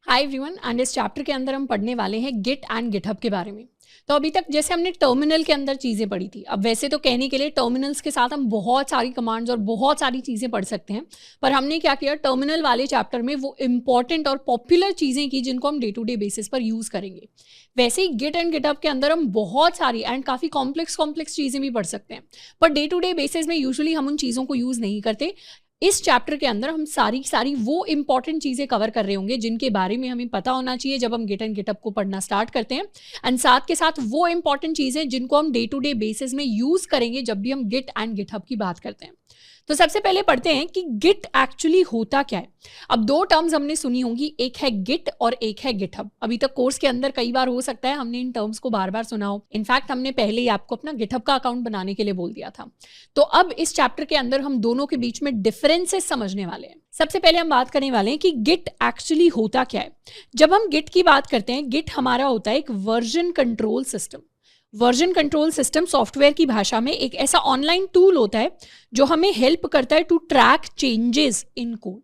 Hi everyone and इस chapter के अंदर हम पढ़ने वाले हैं गिट एंड गिटहब के बारे में। तो अभी तक जैसे हमने टर्मिनल के अंदर चीज़ें पढ़ी थी, अब वैसे तो कहने के लिए टर्मिनल्स के साथ हम बहुत सारी कमांड्स और बहुत सारी चीज़ें पढ़ सकते हैं, पर हमने क्या किया, टर्मिनल वाले चैप्टर में वो इंपॉर्टेंट और पॉपुलर चीज़ें की जिनको हम डे टू डे बेसिस पर यूज़ करेंगे। वैसे ही गिट एंड गिटहब के अंदर हम बहुत सारी एंड काफ़ी कॉम्प्लेक्स चीज़ें भी पढ़ सकते हैं, पर डे टू डे बेसिस में यूजुअली हम उन चीज़ों को यूज़ नहीं करते। इस चैप्टर के अंदर हम सारी वो इंपॉर्टेंट चीज़ें कवर कर रहे होंगे जिनके बारे में हमें पता होना चाहिए जब हम गिट एंड गिटहब को पढ़ना स्टार्ट करते हैं, एंड साथ के साथ वो इंपॉर्टेंट चीज़ें जिनको हम डे टू डे बेसिस में यूज़ करेंगे जब भी हम गिट एंड गिटहब की बात करते हैं। तो सबसे पहले पढ़ते हैं कि गिट एक्चुअली होता क्या है। अब दो टर्म्स हमने सुनी होंगी, एक है गिट और एक है गिटहब। अभी तक कोर्स के अंदर कई बार हो सकता है हमने इन टर्म्स को बार बार सुना हो, इनफैक्ट हमने पहले ही आपको अपना गिटहब का अकाउंट बनाने के लिए बोल दिया था। तो अब इस चैप्टर के अंदर हम दोनों के बीच में डिफरेंसेस समझने वाले हैं। सबसे पहले हम बात करने वाले हैं कि गिट एक्चुअली होता क्या है। जब हम गिट की बात करते हैं, गिट हमारा होता है एक version control system. Version control system software की भाषा में एक ऐसा ऑनलाइन टूल होता है जो हमें हेल्प करता है to track changes in code.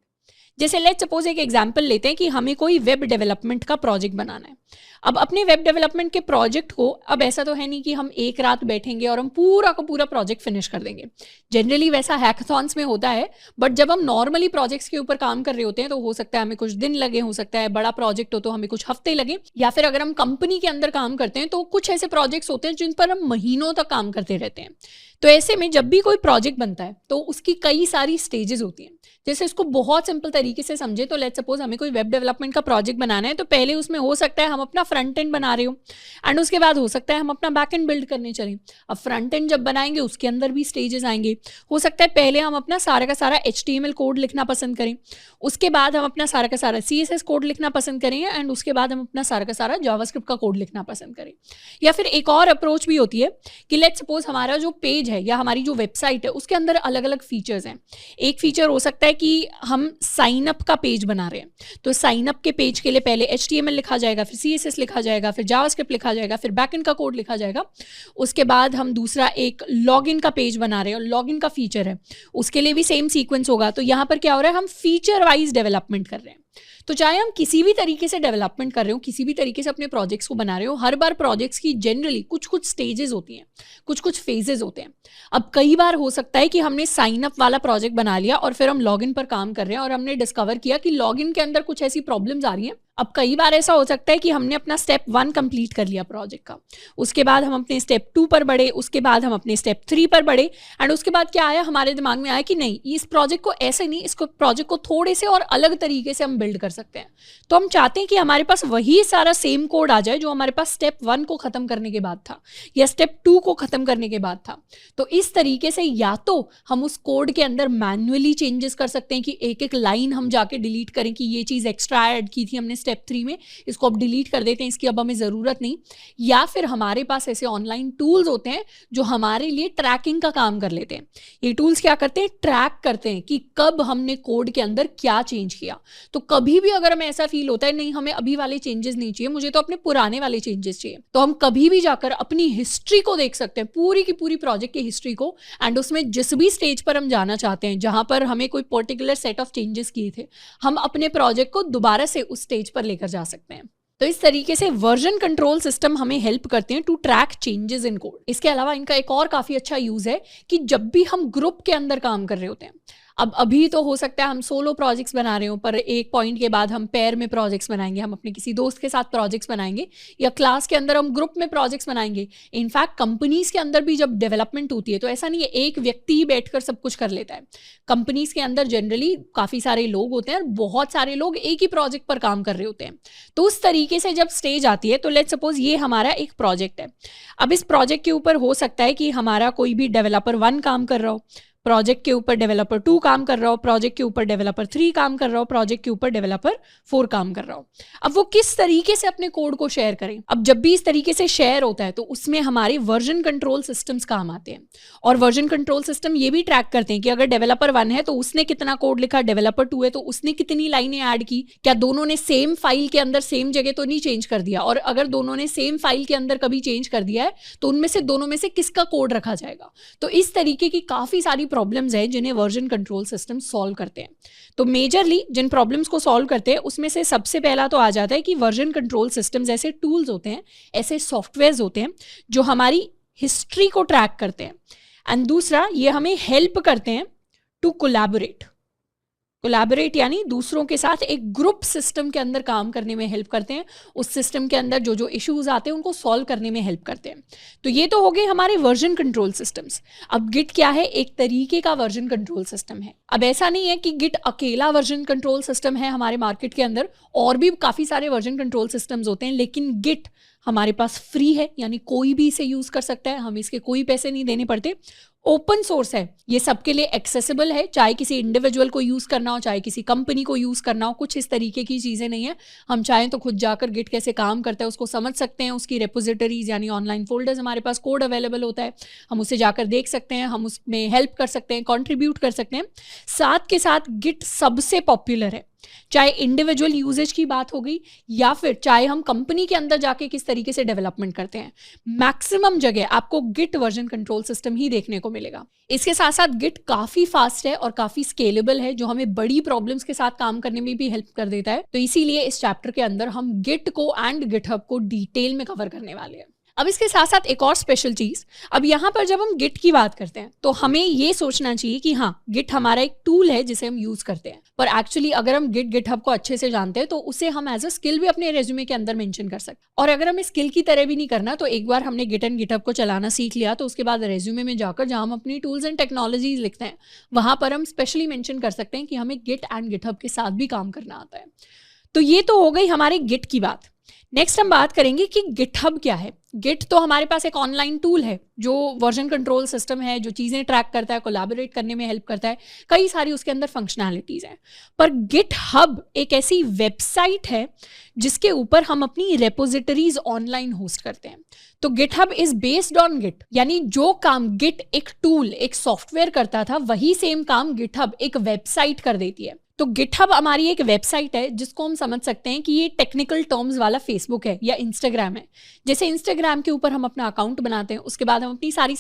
जैसे लेट्स सपोज एक एग्जांपल लेते हैं कि हमें कोई वेब डेवलपमेंट का प्रोजेक्ट बनाना है। अब अपने वेब डेवलपमेंट के प्रोजेक्ट को, अब ऐसा तो है नहीं कि हम एक रात बैठेंगे और हम पूरा का पूरा प्रोजेक्ट फिनिश कर देंगे। जनरली वैसा हैकाथॉन्स में होता है, बट जब हम नॉर्मली प्रोजेक्ट्स के ऊपर काम कर रहे होते हैं तो हो सकता है हमें कुछ दिन लगे, हो सकता है बड़ा प्रोजेक्ट हो तो हमें कुछ हफ्ते लगे, या फिर अगर हम कंपनी के अंदर काम करते हैं तो कुछ ऐसे प्रोजेक्ट्स होते हैं जिन पर हम महीनों तक काम करते रहते हैं। तो ऐसे में जब भी कोई प्रोजेक्ट बनता है तो उसकी कई सारी स्टेजेस होती हैं। जैसे इसको बहुत सिंपल तरीके से समझे तो लेट्स सपोज हमें कोई वेब डेवलपमेंट का प्रोजेक्ट बनाना है, तो पहले उसमें हो सकता है हम अपना फ्रंट एंड बना रहे हो, एंड उसके बाद हो सकता है हम अपना बैक एंड बिल्ड करने चलें। अब फ्रंट एंड जब बनाएंगे उसके अंदर भी स्टेजेस आएंगे। हो सकता है पहले हम अपना सारा का सारा HTML कोड लिखना पसंद करें, उसके बाद हम अपना सारा का सारा CSS कोड लिखना पसंद करें, एंड उसके बाद हम अपना सारा का सारा जावास्क्रिप्ट का कोड लिखना पसंद करें। या फिर एक और अप्रोच भी होती है कि लेट्स सपोज हमारा जो पेज है या हमारी जो वेबसाइट है उसके अंदर अलग अलग फीचर्स हैं। एक फीचर हो सकता है कि हम साइन अप का पेज बना रहे हैं, तो साइन अप के पेज के लिए पहले HTML लिखा जाएगा, फिर CSS लिखा जाएगा, फिर जावास्क्रिप्ट लिखा जाएगा, फिर बैकएंड का कोड लिखा जाएगा। उसके बाद हम दूसरा एक लॉगिन का पेज बना रहे हैं और लॉगिन का फीचर है, उसके लिए भी सेम सीक्वेंस होगा। तो यहाँ पर क्या हो रहा है, हम फीचर वाइज डेवलपमेंट कर रहे हैं। तो चाहे हम किसी भी तरीके से डेवलपमेंट कर रहे हो, किसी भी तरीके से अपने प्रोजेक्ट्स को बना रहे हो, हर बार प्रोजेक्ट्स की जनरली कुछ स्टेजेस होती हैं, कुछ फेजेस होते हैं। अब कई बार हो सकता है कि हमने साइन अप वाला प्रोजेक्ट बना लिया और फिर हम लॉगिन पर काम कर रहे हैं और हमने डिस्कवर किया कि लॉगिन के अंदर कुछ ऐसी प्रॉब्लम्स आ रही हैं। अब कई बार ऐसा हो सकता है कि हमने अपना स्टेप 1 कंप्लीट कर लिया प्रोजेक्ट का, उसके बाद हम अपने स्टेप 2 पर बढ़े, उसके बाद हम अपने स्टेप 3 पर बढ़े, एंड उसके बाद क्या आया, हमारे दिमाग में आया कि नहीं, इस प्रोजेक्ट को ऐसे नहीं, इसको प्रोजेक्ट को थोड़े से और अलग तरीके से हम बिल्ड कर सकते हैं। तो हम चाहते हैं कि हमारे पास वही सारा सेम कोड आ जाए जो हमारे पास स्टेप 1 को खत्म करने के बाद था या स्टेप 2 को खत्म करने के बाद था। तो इस तरीके से या तो हम उस कोड के अंदर मैन्युअली चेंजेस कर सकते हैं कि एक एक लाइन हम जाके डिलीट करें कि ये चीज़ एक्स्ट्रा ऐड की थी हमने स्टेप 3 में, इसको अब डिलीट कर देते हैं, इसकी अब हमें ज़रूरत नहीं। या फिर हमारे पास ऐसे ऑनलाइन टूल्स होते हैं जो हमारे लिए ट्रैकिंग का काम कर लेते हैं। ये टूल्स क्या करते हैं, ट्रैक करते हैं कि कब हमने कोड के अंदर क्या चेंज किया। तो कभी भी अगर हमें ऐसा फील होता है नहीं हमें अभी वाले चेंजेस नहीं चाहिए, मुझे तो अपने पुराने वाले चेंजेस चाहिए, तो हम कभी भी जाकर अपनी हिस्ट्री को देख सकते हैं, पूरी की पूरी प्रोजेक्ट की हिस्ट्री को, एंड उसमें जिस भी स्टेज पर हम जाना चाहते हैं जहां पर हमें कोई पर्टिकुलर सेट ऑफ चेंजेस किए थे, हम अपने प्रोजेक्ट को दोबारा से उस स्टेज पर लेकर जा सकते हैं। तो इस तरीके से वर्जन कंट्रोल सिस्टम हमें हेल्प करते हैं to track changes in code. इसके अलावा इनका एक और काफी अच्छा यूज है कि जब भी हम ग्रुप के अंदर काम कर रहे होते हैं, अब अभी तो हो सकता है हम सोलो प्रोजेक्ट्स बना रहे हो, पर एक पॉइंट के बाद हम पेयर में प्रोजेक्ट्स बनाएंगे, हम अपने किसी दोस्त के साथ प्रोजेक्ट्स बनाएंगे, या क्लास के अंदर हम ग्रुप में प्रोजेक्ट्स बनाएंगे। इनफैक्ट कंपनीज के अंदर भी जब डेवलपमेंट होती है तो ऐसा नहीं है एक व्यक्ति ही बैठकर सब कुछ कर लेता है। कंपनीज के अंदर जनरली काफ़ी सारे लोग होते हैं और बहुत सारे लोग एक ही प्रोजेक्ट पर काम कर रहे होते हैं। तो उस तरीके से जब स्टेज आती है तो लेट्स सपोज ये हमारा एक प्रोजेक्ट है। अब इस प्रोजेक्ट के ऊपर हो सकता है कि हमारा कोई भी डेवलपर 1 काम कर रहा हो, प्रोजेक्ट के ऊपर डेवलपर 2 काम कर रहा हो, प्रोजेक्ट के ऊपर डेवलपर 3 काम कर रहा हो, प्रोजेक्ट के ऊपर डेवलपर 4 काम कर रहा हो। अब वो किस तरीके से अपने कोड को शेयर करें। अब जब भी इस तरीके से शेयर होता है तो उसमें हमारे वर्जन कंट्रोल सिस्टम्स काम आते हैं, और वर्जन कंट्रोल सिस्टम ये भी ट्रैक करते हैं कि अगर डेवलपर 1 है तो उसने कितना कोड लिखा, डेवलपर 2 है तो उसने कितनी लाइनें ऐड की, क्या दोनों ने सेम फाइल के अंदर सेम जगह तो नहीं चेंज कर दिया, और अगर दोनों ने सेम फाइल के अंदर कभी चेंज कर दिया है तो उनमें से दोनों में से किसका कोड रखा जाएगा। तो इस तरीके की काफी सारी प्रॉब्लम्स हैं जिन्हें वर्जन कंट्रोल सिस्टम सॉल्व करते हैं। तो मेजरली जिन प्रॉब्लम्स को सॉल्व करते हैं उसमें से सबसे पहला तो आ जाता है कि वर्जन कंट्रोल सिस्टम्स ऐसे टूल्स होते हैं, ऐसे सॉफ्टवेयर्स होते हैं जो हमारी हिस्ट्री को ट्रैक करते हैं। एंड दूसरा, ये हमें हेल्प करते हैं टू कोलैबोरेट यानी दूसरों के साथ एक ग्रुप सिस्टम के अंदर काम करने में हेल्प करते हैं। उस सिस्टम के अंदर जो जो इश्यूज आते हैं उनको सॉल्व करने में हेल्प करते हैं। तो ये तो हो गए हमारे वर्जन कंट्रोल सिस्टम्स। अब गिट क्या है? एक तरीके का वर्जन कंट्रोल सिस्टम है। अब ऐसा नहीं है कि गिट अकेला वर्जन कंट्रोल सिस्टम है हमारे मार्केट के अंदर, और भी काफ़ी सारे वर्जन कंट्रोल सिस्टम्स होते हैं, लेकिन गिट हमारे पास फ्री है, यानी कोई भी इसे यूज़ कर सकता है, हमें इसके कोई पैसे नहीं देने पड़ते। ओपन सोर्स है, ये सबके लिए एक्सेसिबल है, चाहे किसी इंडिविजुअल को यूज़ करना हो, चाहे किसी कंपनी को यूज़ करना हो, कुछ इस तरीके की चीज़ें नहीं है। हम चाहें तो खुद जाकर गिट कैसे काम करता है उसको समझ सकते हैं। उसकी रेपोजिटरीज यानी ऑनलाइन फोल्डर्स हमारे पास कोड अवेलेबल होता है, हम उसे जाकर देख सकते हैं, हम उसमें हेल्प कर सकते हैं, कॉन्ट्रीब्यूट कर सकते हैं। साथ के साथ गिट सबसे पॉपुलर है, चाहे इंडिविजुअल यूजेज की बात हो गई या फिर चाहे हम कंपनी के अंदर जाके किस तरीके से डेवलपमेंट करते हैं, मैक्सिमम जगह आपको गिट वर्जन कंट्रोल सिस्टम ही देखने को मिलेगा। इसके साथ साथ गिट काफी फास्ट है और काफी स्केलेबल है, जो हमें बड़ी प्रॉब्लम्स के साथ काम करने में भी हेल्प कर देता है। तो इसीलिए इस चैप्टर के अंदर हम गिट को एंड गिटहब को डिटेल में कवर करने वाले हैं। अब इसके साथ साथ एक और स्पेशल चीज़, अब यहाँ पर जब हम गिट की बात करते हैं तो हमें ये सोचना चाहिए कि हाँ, गिट हमारा एक टूल है जिसे हम यूज़ करते हैं, पर एक्चुअली अगर हम गिटहब को अच्छे से जानते हैं तो उसे हम एज अ स्किल भी अपने रेज्यूमे के अंदर मेंशन कर सकते हैं। और अगर हमें स्किल की तरह भी नहीं करना, तो एक बार हमने गिट एंड गिटहब को चलाना सीख लिया तो उसके बाद रेज्यूमे में जाकर जहाँ हम अपनी टूल्स एंड टेक्नोलॉजीज लिखते हैं वहाँ पर हम स्पेशली मेंशन कर सकते हैं कि हमें गिट एंड गिटहब के साथ भी काम करना आता है। तो ये तो हो गई हमारे गिट की बात। नेक्स्ट हम बात करेंगे कि गिटहब क्या है। गिट तो हमारे पास एक ऑनलाइन टूल है जो वर्जन कंट्रोल सिस्टम है, जो चीज़ें ट्रैक करता है, कोलैबोरेट करने में हेल्प करता है, कई सारी उसके अंदर फंक्शनैलिटीज़ हैं। पर गिटहब एक ऐसी वेबसाइट है जिसके ऊपर हम अपनी रेपोजिटरीज ऑनलाइन होस्ट करते हैं। तो GitHub is based on Git, यानी जो काम गिट एक टूल, एक सॉफ्टवेयर करता था, वही सेम काम गिटहब एक वेबसाइट कर देती है। तो गिटहब हमारी एक वेबसाइट है जिसको हम समझ सकते हैं कि ये टेक्निकल टर्म्स वाला फेसबुक है या इंस्टाग्राम है। जैसे इंस्टाग्राम के ऊपर हम अपना अकाउंट बनाते हैं, उसके बाद हम अपनी सारी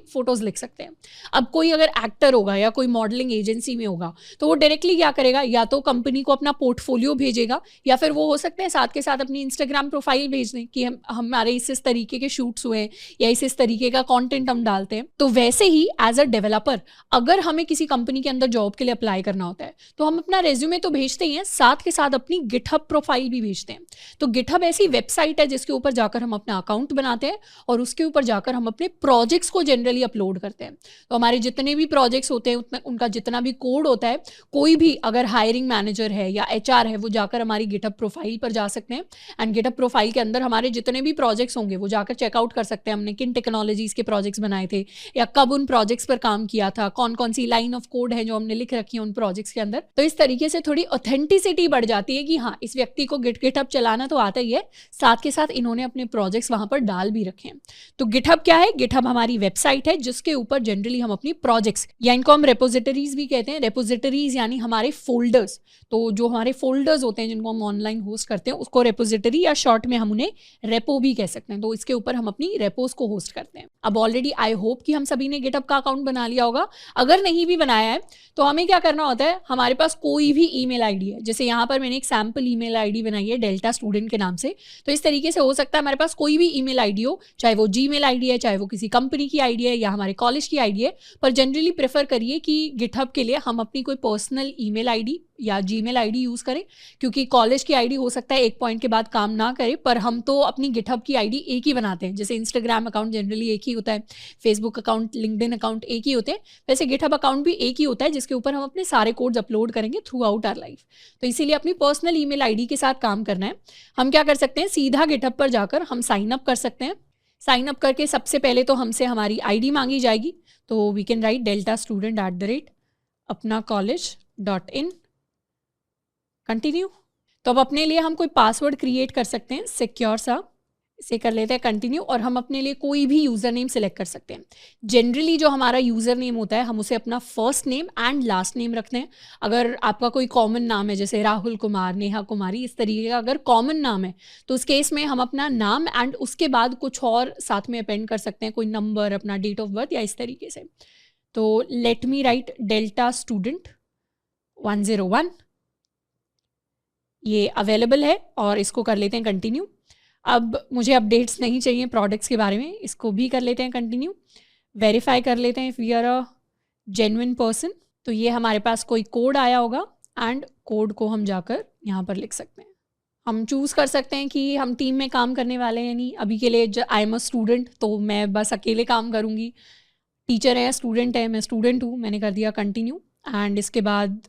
फोटोज लिख सकते हैं। अब कोई अगर एक्टर होगा या कोई मॉडलिंग एजेंसी में होगा तो वो डायरेक्टली क्या करेगा, या तो कंपनी को अपना पोर्टफोलियो भेजेगा या फिर वो हो सकते हैं साथ के साथ अपनी इंस्टाग्राम प्रोफाइल भेज दें कि हमारे इस तरीके के शूट्स हुए हैं या इस तरीके का कॉन्टेंट हम डालते हैं। तो वैसे ही एज अ डेवलपर अगर हमें किसी कंपनी के अंदर जॉब के लिए अप्लाई करना होता है तो हम अपना रेज्यूमे तो भेजते ही हैं, साथ के साथ अपनी गिटहब प्रोफाइल भी भेजते हैं। तो गिटहब ऐसी वेबसाइट है जिसके ऊपर जाकर हम अपना अकाउंट बनाते हैं और उसके ऊपर जाकर हम अपने प्रोजेक्ट्स को जनरली अपलोड करते हैं। तो हमारे जितने भी प्रोजेक्ट्स होते हैं उनका जितना भी कोड होता है, कोई भी अगर हायरिंग मैनेजर है या HR है वो जाकर हमारी गिटहब प्रोफाइल पर जा सकते हैं एंड गिटहब प्रोफाइल के अंदर हमारे जितने भी प्रोजेक्ट्स होंगे वो जाकर चेकआउट कर सकते हैं हमने किन टेक्नोलॉजीज के प्रोजेक्ट्स बनाए थे या कब उन प्रोजेक्ट्स पर काम किया था, कौन कौन सी लाइन ऑफ कोड है जो हमने लिख रखी है उन प्रोजेक्ट्स के अंदर। तो इस तरीके से थोड़ी ऑथेंटिसिटी बढ़ जाती है कि हाँ, इस व्यक्ति को गिटहब चलाना तो आता ही है, साथ के साथ इन्होंने अपने प्रोजेक्ट्स वहां पर डाल भी रखे हैं। तो गिटहब क्या है? गिटहब हमारी वेबसाइट है जिसके ऊपर जनरली हम अपनी प्रोजेक्ट्स या इनको हम रेपोजिटरीज भी कहते हैं। रेपोजिटरीज यानी हमारे फोल्डर्स, तो जो हमारे फोल्डर्स होते हैं जिनको हम ऑनलाइन होस्ट करते हैं उसको रेपोजिटरी या शॉर्ट में हम उन्हें रेपो भी कह सकते हैं। तो इसके ऊपर हम अपनी रेपोज को होस्ट करते हैं। अब ऑलरेडी आई होप कि हम सभी ने गिटहब का अकाउंट बना लिया होगा। अगर नहीं भी बनाया है तो हमें क्या करना होता है, हमारे पास कोई भी ईमेल आईडी है, जैसे यहाँ पर मैंने एक सैम्पल ईमेल आईडी बनाई है डेल्टा स्टूडेंट के नाम से। तो इस तरीके से हो सकता है हमारे पास कोई भी ईमेल आईडी हो, चाहे वो जीमेल आईडी है, चाहे वो किसी कंपनी की आईडी है या हमारे कॉलेज की आईडी है, पर जनरली प्रेफर करिए कि गिटहब के लिए हम अपनी कोई पर्सनल ईमेल आईडी या जीमेल आईडी यूज़ करें, क्योंकि कॉलेज की आईडी हो सकता है एक पॉइंट के बाद काम ना करे, पर हम तो अपनी गिटहब की आईडी एक ही बनाते हैं। जैसे इंस्टाग्राम अकाउंट जनरली एक ही होता है, फेसबुक अकाउंट, लिंक्डइन अकाउंट एक ही होते हैं, वैसे गिटहब अकाउंट भी एक ही होता है जिसके ऊपर हम अपने सारे कोड्स अपलोड करेंगे थ्रू आउट आवर लाइफ। तो इसीलिए अपनी पर्सनल ईमेल आईडी के साथ काम करना है। हम क्या कर सकते हैं, सीधा गिटहब पर जाकर हम साइन अप कर सकते हैं। साइन अप करके सबसे पहले तो हमसे हमारी आईडी मांगी जाएगी, तो we can write deltastudent@apnacollege.in, continue. तो अब अपने लिए हम कोई पासवर्ड क्रिएट कर सकते हैं सिक्योर सा, इसे कर लेते हैं कंटिन्यू, और हम अपने लिए कोई भी यूज़र नेम सिलेक्ट कर सकते हैं। जनरली जो हमारा यूज़र नेम होता है हम उसे अपना first name and last name रखते हैं। अगर आपका कोई कॉमन नाम है जैसे राहुल कुमार, नेहा कुमारी, इस तरीके का अगर कॉमन नाम है तो उस केस में हम अपना नाम एंड उसके बाद कुछ और साथ में अपेंड कर सकते हैं, कोई नंबर, अपना डेट ऑफ बर्थ या इस तरीके से। तो let me right delta student 101, ये अवेलेबल है और इसको कर लेते हैं कंटिन्यू। अब मुझे अपडेट्स नहीं चाहिए प्रोडक्ट्स के बारे में, इसको भी कर लेते हैं कंटिन्यू। वेरीफाई कर लेते हैं if we are a genuine person. तो ये हमारे पास कोई कोड आया होगा एंड कोड को हम जाकर यहाँ पर लिख सकते हैं। हम चूज़ कर सकते हैं कि हम टीम में काम करने वाले हैं नहीं। अभी के लिए आई एम अ स्टूडेंट, तो मैं बस अकेले काम करूँगी। टीचर है, स्टूडेंट है, मैं स्टूडेंट हूँ, मैंने कर दिया कंटिन्यू। एंड इसके बाद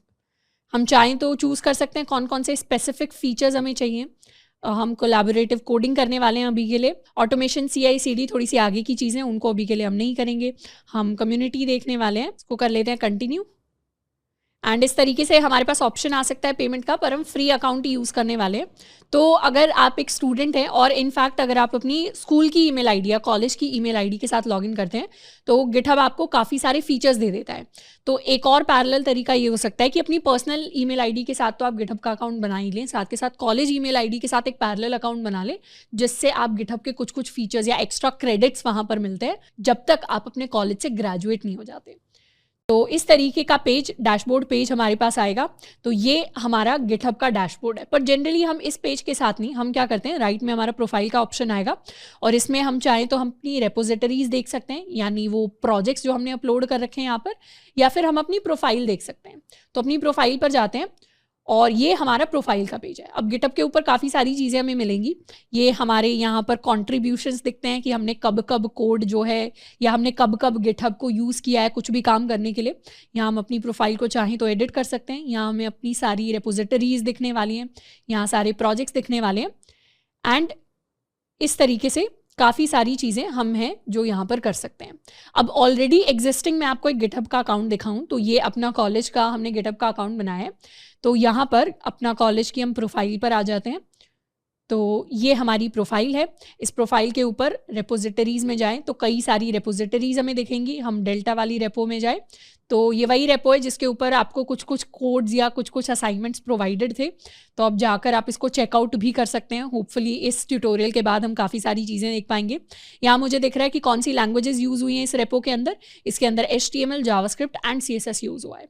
हम चाहें तो चूज़ कर सकते हैं कौन कौन से स्पेसिफिक फीचर्स हमें चाहिए। हम कोलैबोरेटिव कोडिंग करने वाले हैं अभी के लिए। ऑटोमेशन CI/CD थोड़ी सी आगे की चीज़ें, उनको अभी के लिए हम नहीं करेंगे। हम कम्युनिटी देखने वाले हैं, इसको कर लेते हैं कंटिन्यू। एंड इस तरीके से हमारे पास ऑप्शन आ सकता है पेमेंट का, पर हम फ्री अकाउंट ही यूज़ करने वाले हैं। तो अगर आप एक स्टूडेंट हैं और इनफैक्ट अगर आप अपनी स्कूल की ईमेल आईडी या कॉलेज की ईमेल आईडी के साथ लॉगिन करते हैं तो गिटहब आपको काफ़ी सारे फीचर्स दे देता है। तो एक और पैरेलल तरीका ये हो सकता है कि अपनी पर्सनल ईमेल आईडी के साथ तो आप गिटहब का अकाउंट बना ही लें, साथ के साथ कॉलेज ईमेल आईडी के साथ एक पैरेलल अकाउंट बना लें, जिससे आप गिटहब के कुछ कुछ फीचर्स या एक्स्ट्रा क्रेडिट्स वहाँ पर मिलते हैं जब तक आप अपने कॉलेज से ग्रेजुएट नहीं हो जाते। तो इस तरीके का पेज, डैशबोर्ड पेज हमारे पास आएगा। तो ये हमारा गिटहब का डैशबोर्ड है। पर जनरली हम इस पेज के साथ नहीं, हम क्या करते हैं, राइट में हमारा प्रोफाइल का ऑप्शन आएगा और इसमें हम चाहें तो हम अपनी रेपोजिटरीज देख सकते हैं, यानी वो प्रोजेक्ट्स जो हमने अपलोड कर रखे हैं यहाँ पर, या फिर हम अपनी प्रोफाइल देख सकते हैं। तो अपनी प्रोफाइल पर जाते हैं और ये हमारा प्रोफाइल का पेज है। अब गिटहब के ऊपर काफ़ी सारी चीज़ें हमें मिलेंगी। ये हमारे यहाँ पर कॉन्ट्रीब्यूशंस दिखते हैं कि हमने कब कब कोड जो है या हमने कब कब गिटहब को यूज़ किया है कुछ भी काम करने के लिए। यहाँ हम अपनी प्रोफाइल को चाहें तो एडिट कर सकते हैं। यहाँ हमें अपनी सारी रेपोजिटरीज दिखने वाली हैं, यहाँ सारे प्रोजेक्ट्स दिखने वाले हैं एंड इस तरीके से काफ़ी सारी चीज़ें हम हैं जो यहाँ पर कर सकते हैं। अब ऑलरेडी एग्जिस्टिंग मैं आपको एक गिटहब का अकाउंट दिखाऊं तो ये अपना कॉलेज का हमने गिटहब का अकाउंट बनाया है। तो यहाँ पर अपना कॉलेज की हम प्रोफाइल पर आ जाते हैं। तो ये हमारी प्रोफाइल है। इस प्रोफाइल के ऊपर रेपोजिटरीज में जाएं तो कई सारी रेपोजिटरीज हमें दिखेंगी। हम डेल्टा वाली रेपो में जाएं तो ये वही रेपो है जिसके ऊपर आपको कुछ कुछ कोड्स या कुछ कुछ असाइनमेंट्स प्रोवाइडेड थे। तो अब जाकर आप इसको चेकआउट भी कर सकते हैं। होपफुली इस ट्यूटोरियल के बाद हम काफ़ी सारी चीज़ें देख पाएंगे। यहाँ मुझे दिख रहा है कि कौन सी लैंग्वेजेस यूज़ हुई हैं इस रेपो के अंदर। इसके अंदर HTML, JavaScript and CSS use हुआ है।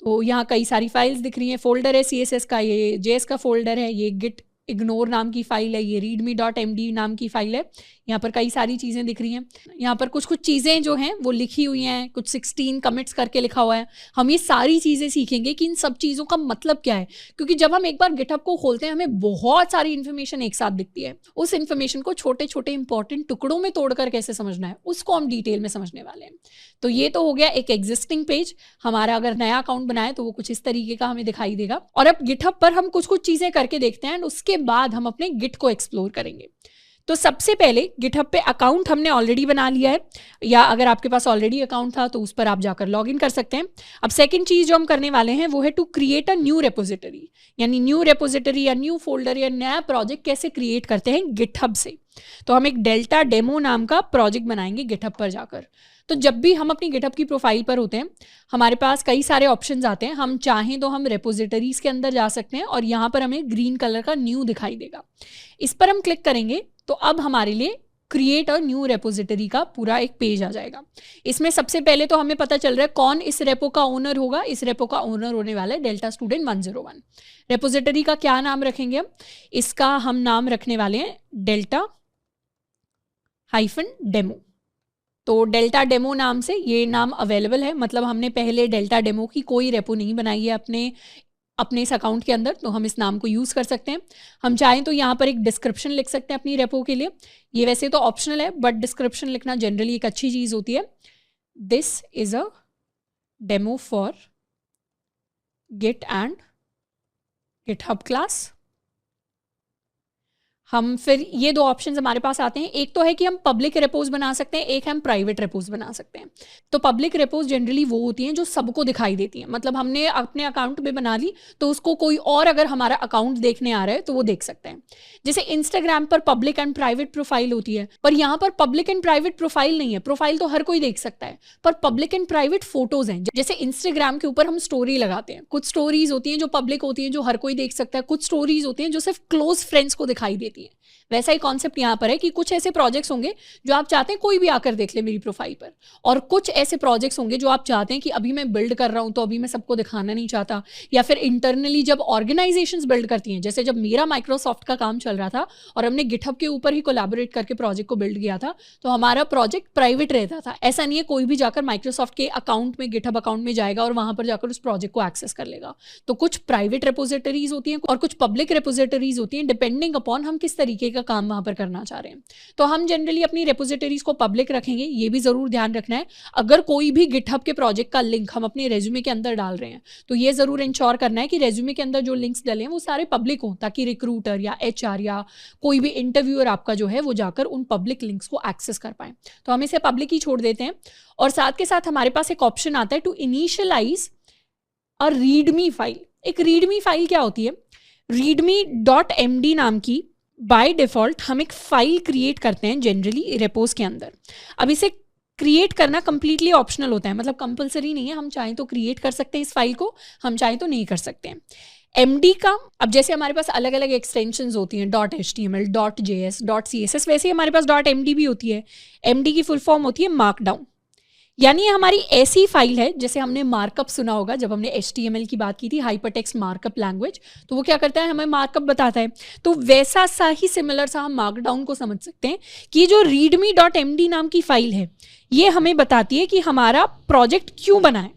तो यहाँ कई सारी फाइल्स दिख रही हैं। फोल्डर है CSS का, ये JS का फोल्डर है, ये गिट इग्नोर नाम की फाइल है, ये readme.md नाम की फाइल है। यहाँ पर कई सारी चीज़ें दिख रही हैं। यहाँ पर कुछ कुछ चीज़ें जो हैं वो लिखी हुई हैं, कुछ 16 कमिट्स करके लिखा हुआ है। हम ये सारी चीज़ें सीखेंगे कि इन सब चीज़ों का मतलब क्या है, क्योंकि जब हम एक बार गिटहब को खोलते हैं हमें बहुत सारी इन्फॉर्मेशन एक साथ दिखती है। उस इन्फॉर्मेशन को छोटे छोटे इंपॉर्टेंट टुकड़ों में तोड़कर कैसे समझना है उसको हम डिटेल में समझने वाले हैं। तो ये तो हो गया एक एग्जिस्टिंग पेज हमारा। अगर नया अकाउंट बनाए तो वो कुछ इस तरीके का हमें दिखाई देगा। और अब गिटहब पर हम कुछ कुछ चीज़ें करके देखते हैं एंड उसके बाद हम अपने गिट को एक्सप्लोर करेंगे। तो सबसे पहले गिटहब पे अकाउंट हमने ऑलरेडी बना लिया है, या अगर आपके पास ऑलरेडी अकाउंट था तो उस पर आप जाकर लॉग इन कर सकते हैं। अब सेकंड चीज़ जो हम करने वाले हैं वो है to create a new repository, यानी न्यू रेपोजिटरी या न्यू फोल्डर या नया प्रोजेक्ट कैसे क्रिएट करते हैं गिटहब से। तो हम एक डेल्टा डेमो नाम का प्रोजेक्ट बनाएंगे गिटहब पर जाकर। तो जब भी हम अपनी गिटहब की प्रोफाइल पर होते हैं हमारे पास कई सारे ऑप्शंस आते हैं। हम चाहें तो हम रेपोजिटरीज के अंदर जा सकते हैं और यहाँ पर हमें ग्रीन कलर का न्यू दिखाई देगा। इस पर हम क्लिक करेंगे तो अब हमारे लिए क्रिएट अ न्यू रेपोजिटरी का पूरा एक पेज आ जाएगा। इसमें सबसे पहले तो हमें पता चल रहा है कौन इस रेपो का ओनर होगा। इस रेपो का ओनर होने वाला है डेल्टा स्टूडेंट 101। रेपोजिटरी का क्या नाम रखेंगे हम? इसका हम नाम रखने वाले हैं डेल्टा -डेमो। तो डेल्टा डेमो नाम से ये नाम अवेलेबल है, मतलब हमने पहले डेल्टा डेमो की कोई रेपो नहीं बनाई है अपने इस अकाउंट के अंदर, तो हम इस नाम को यूज़ कर सकते हैं। हम चाहें तो यहाँ पर एक डिस्क्रिप्शन लिख सकते हैं अपनी रेपो के लिए। ये वैसे तो ऑप्शनल है बट डिस्क्रिप्शन लिखना जनरली एक अच्छी चीज़ होती है। This is a demo for Git and GitHub class. हम फिर ये दो ऑप्शंस हमारे पास आते हैं। एक तो है कि हम पब्लिक रेपोज बना सकते हैं, एक हम प्राइवेट रेपोज बना सकते हैं। तो पब्लिक रेपोज जनरली वो होती हैं जो सबको दिखाई देती हैं, मतलब हमने अपने अकाउंट में बना ली तो उसको कोई और अगर हमारा अकाउंट देखने आ रहा है तो वो देख सकते हैं। जैसे इंस्टाग्राम पर पब्लिक एंड प्राइवेट प्रोफाइल होती है, पर यहाँ पर पब्लिक एंड प्राइवेट प्रोफाइल नहीं है। प्रोफाइल तो हर कोई देख सकता है, पर पब्लिक एंड प्राइवेट फोटोज हैं। जैसे इंस्टाग्राम के ऊपर हम स्टोरी लगाते हैं, कुछ स्टोरीज होती हैं जो पब्लिक होती हैं जो हर कोई देख सकता है, कुछ स्टोरीज होती हैं जो सिर्फ क्लोज फ्रेंड्स को दिखाई देती देती हैं। वैसा ही कॉन्सेप्ट यहाँ पर है कि कुछ ऐसे प्रोजेक्ट्स होंगे जो आप चाहते हैं कोई भी आकर देख ले मेरी प्रोफाइल पर, और कुछ ऐसे प्रोजेक्ट्स होंगे जो आप चाहते हैं कि अभी मैं बिल्ड कर रहा हूँ तो अभी मैं सबको दिखाना नहीं चाहता, या फिर इंटरनली जब ऑर्गेनाइजेशंस बिल्ड करती हैं, जैसे जब मेरा माइक्रोसॉफ्ट का काम चल रहा था और हमने गिटहब के ऊपर ही कोलैबोरेट करके प्रोजेक्ट को बिल्ड किया था, तो हमारा प्रोजेक्ट प्राइवेट रहता था। ऐसा नहीं है कोई भी जाकर माइक्रोसॉफ्ट के अकाउंट में, गिटहब अकाउंट में जाएगा और वहां पर जाकर उस प्रोजेक्ट को एक्सेस कर लेगा। तो कुछ प्राइवेट रेपोजिटरीज होती हैं और कुछ पब्लिक रेपोजिटरीज होती हैं, डिपेंडिंग अपॉन हम किस तरीके का काम वहां पर करना चाह रहे हैं। तो हम जनरली अपनी रेपोजिटरीज को पब्लिक रखेंगे, ये भी जरूर ध्यान रखना है। अगर कोई भी गिटहब के प्रोजेक्ट का लिंक हम अपने रेज्यूमे के अंदर डाल रहे हैं तो ये जरूर इंश्योर करना है कि रेज्यूमे के अंदर जो लिंक्स डले हैं वो सारे पब्लिक हों, ताकि रिक्रूटर या एचआर या कोई भी इंटरव्यूअर आपका जो है वो जाकर उन पब्लिक लिंक्स को एक्सेस कर पाए। तो हम इसे पब्लिक ही छोड़ देते हैं। और साथ के साथ हमारे पास एक ऑप्शन आता है to initialize a readme file. एक रीडमी फाइल क्या होती है? readme.md नाम की बाय डिफॉल्ट हम एक फाइल क्रिएट करते हैं जनरली रेपोज के अंदर। अब इसे क्रिएट करना कंप्लीटली ऑप्शनल होता है, मतलब कंपलसरी नहीं है। हम चाहें तो क्रिएट कर सकते हैं इस फाइल को, हम चाहें तो नहीं कर सकते हैं। MD का, अब जैसे हमारे पास अलग अलग एक्सटेंशंस होती हैं, .html, .js, .css, वैसे ही हमारे पास .md भी होती है। MD की फुल फॉर्म होती है मार्कडाउन, यानी ये हमारी ऐसी फाइल है, जैसे हमने मार्कअप सुना होगा जब हमने HTML की बात की थी, हाइपरटेक्स्ट मार्कअप लैंग्वेज, तो वो क्या करता है, हमें मार्कअप बताता है। तो वैसा सा ही सिमिलर सा हम मार्कडाउन को समझ सकते हैं कि जो readme.md नाम की फाइल है ये हमें बताती है कि हमारा प्रोजेक्ट क्यों बना है,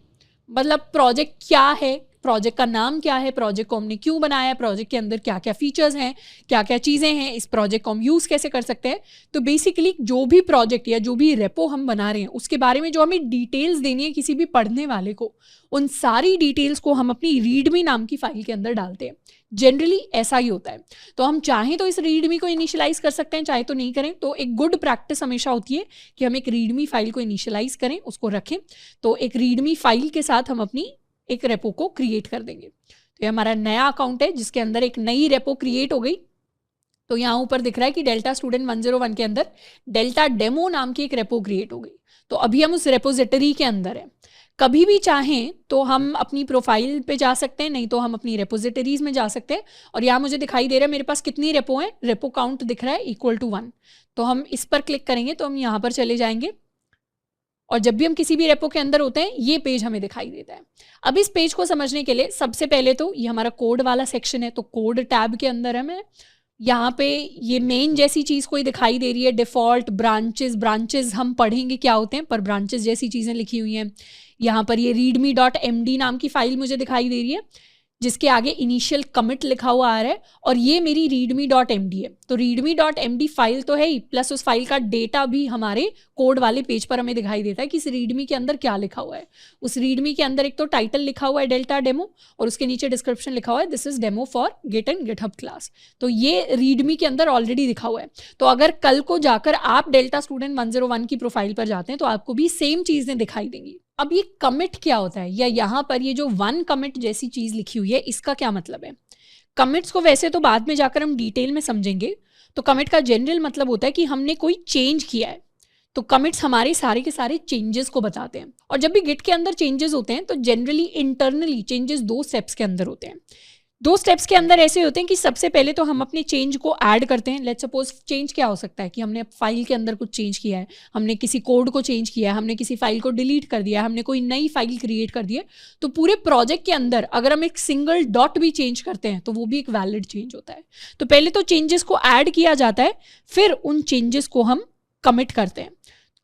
मतलब प्रोजेक्ट क्या है, प्रोजेक्ट का नाम क्या है, प्रोजेक्ट को हमने क्यों बनाया है, प्रोजेक्ट के अंदर क्या क्या फीचर्स हैं, क्या क्या चीज़ें हैं, इस प्रोजेक्ट को हम यूज़ कैसे कर सकते हैं। तो बेसिकली जो भी प्रोजेक्ट या जो भी रेपो हम बना रहे हैं उसके बारे में जो हमें डिटेल्स देनी है किसी भी पढ़ने वाले को, उन सारी डिटेल्स को हम अपनी रीडमी नाम की फाइल के अंदर डालते हैं। जनरली ऐसा ही होता है। तो हम चाहें तो इस रीडमी को इनिशियलाइज कर सकते हैं, चाहे तो नहीं करें। तो एक गुड प्रैक्टिस हमेशा होती है कि हम एक रीडमी फाइल को इनिशियलाइज करें, उसको रखें। तो एक रीडमी फाइल के साथ हम अपनी एक रेपो को क्रिएट कर देंगे। तो ये हमारा नया अकाउंट है जिसके अंदर एक नई रेपो क्रिएट हो गई। तो यहाँ ऊपर दिख रहा है कि डेल्टा स्टूडेंट 101 के अंदर डेल्टा डेमो नाम की एक रेपो क्रिएट हो गई। तो अभी हम उस रेपोजिटरी के अंदर है। कभी भी चाहें तो हम अपनी प्रोफाइल पे जा सकते हैं, नहीं तो हम अपनी रेपोजिटरीज में जा सकते हैं। और यहाँ मुझे दिखाई दे रहा है मेरे पास कितनी रेपो हैं, रेपो काउंट दिख रहा है =1। तो हम इस पर क्लिक करेंगे तो हम यहाँ पर चले जाएंगे और जब भी हम किसी भी रेपो के अंदर होते हैं ये पेज हमें दिखाई देता है। अब इस पेज को समझने के लिए सबसे पहले तो ये हमारा कोड वाला सेक्शन है, तो कोड टैब के अंदर है। मैं यहाँ पे ये मेन जैसी चीज़ कोई दिखाई दे रही है, डिफ़ॉल्ट ब्रांचेस हम पढ़ेंगे क्या होते हैं, पर ब्रांचेस जैसी चीज़ें लिखी हुई हैं। यहाँ पर ये readme.md नाम की फाइल मुझे दिखाई दे रही है जिसके आगे इनिशियल कमिट लिखा हुआ आ रहा है और ये मेरी readme.md है। तो readme.md फाइल तो है ही, प्लस उस फाइल का डेटा भी हमारे कोड वाले पेज पर हमें दिखाई देता है कि इस रीडमी के अंदर क्या लिखा हुआ है। उस रीडमी के अंदर एक तो टाइटल लिखा हुआ है डेल्टा डेमो और उसके नीचे डिस्क्रिप्शन लिखा हुआ है this is demo for Git and GitHub class. तो ये रीडमी के अंदर ऑलरेडी लिखा हुआ है। तो अगर कल को जाकर आप डेल्टा स्टूडेंट 101 की प्रोफाइल पर जाते हैं तो आपको भी सेम चीज़ें दिखाई देंगी। अब ये कमिट क्या होता है, या यहाँ पर ये जो 1 कमिट जैसी चीज़ लिखी हुई है इसका क्या मतलब है। कमिट्स को वैसे तो बाद में जाकर हम डिटेल में समझेंगे। तो कमिट का जनरल मतलब होता है कि हमने कोई चेंज किया है। तो कमिट्स हमारे सारे के सारे चेंजेस को बताते हैं। और जब भी गिट के अंदर चेंजेस होते हैं तो जनरली इंटरनली चेंजेस 2 स्टेप्स के अंदर होते हैं। 2 स्टेप्स के अंदर ऐसे होते हैं कि सबसे पहले तो हम अपने चेंज को ऐड करते हैं। लेट्स सपोज चेंज क्या हो सकता है कि हमने फाइल के अंदर कुछ चेंज किया है, हमने किसी कोड को चेंज किया है, हमने किसी फाइल को डिलीट कर दिया है, हमने कोई नई फाइल क्रिएट कर दी है। तो पूरे प्रोजेक्ट के अंदर अगर हम एक सिंगल डॉट भी चेंज करते हैं तो वो भी एक वैलिड चेंज होता है। तो पहले तो चेंजेस को ऐड किया जाता है, फिर उन चेंजेस को हम कमिट करते हैं।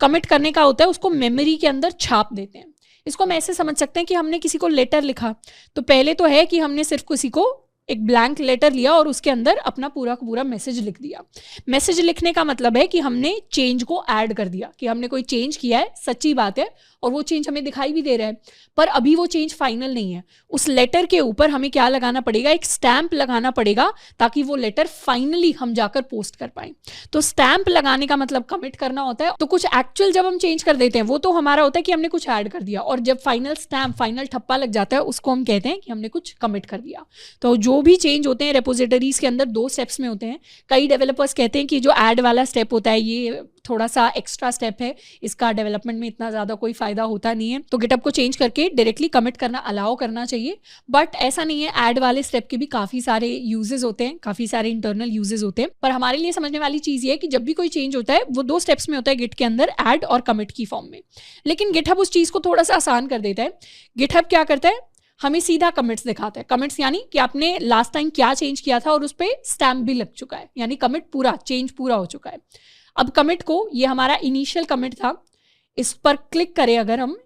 कमिट करने का होता है उसको मेमोरी के अंदर छाप देते हैं। इसको हम ऐसे समझ सकते हैं कि हमने किसी को लेटर लिखा, तो पहले तो है कि हमने सिर्फ किसी को एक ब्लैंक लेटर लिया और उसके अंदर अपना पूरा का पूरा मैसेज लिख दिया। मैसेज लिखने का मतलब है कि हमने चेंज को ऐड कर दिया, कि हमने कोई चेंज किया है, सच्ची बात है, और वो चेंज हमें दिखाई भी दे रहा है, पर अभी वो चेंज फाइनल नहीं है। उस लेटर के ऊपर हमें क्या लगाना पड़ेगा, एक स्टैंप लगाना पड़ेगा ताकि वो लेटर फाइनली हम जाकर पोस्ट कर पाए। तो स्टैंप लगाने का मतलब कमिट करना होता है। तो कुछ एक्चुअल जब हम चेंज कर देते हैं वो तो हमारा होता है कि हमने कुछ ऐड कर दिया, और जब फाइनल स्टैंप, फाइनल ठप्पा लग जाता है उसको हम कहते हैं कि हमने कुछ कमिट कर दिया। तो जो जो भी चेंज होते हैं रेपोजिटरीज के अंदर 2 स्टेप्स में होते हैं। कई डेवलपर्स कहते हैं कि जो ऐड वाला स्टेप होता है ये थोड़ा सा एक्स्ट्रा स्टेप है, इसका डेवलपमेंट में इतना ज़्यादा कोई फ़ायदा होता नहीं है, तो गिटहब को चेंज करके डायरेक्टली कमिट करना अलाउ करना चाहिए। बट ऐसा नहीं है, ऐड वाले स्टेप के भी काफ़ी सारे यूजेस होते हैं, काफ़ी सारे इंटरनल यूजेस होते हैं। पर हमारे लिए समझने वाली चीज़ ये है कि जब भी कोई चेंज होता है वो 2 स्टेप्स में होता है गिट के अंदर, ऐड और कमिट की फॉर्म में। लेकिन गिटहब उस चीज़ को थोड़ा सा आसान कर देता है। गिटहब क्या करता है, हमें सीधा कमिट्स दिखाता है। कमिट्स यानी कि आपने लास्ट टाइम क्या चेंज किया था और उस पर स्टैम्प भी लग चुका है, यानी कमिट पूरा, चेंज पूरा हो चुका है। अब कमिट को, ये हमारा इनिशियल कमिट था, इस पर क्लिक करें अगर हम,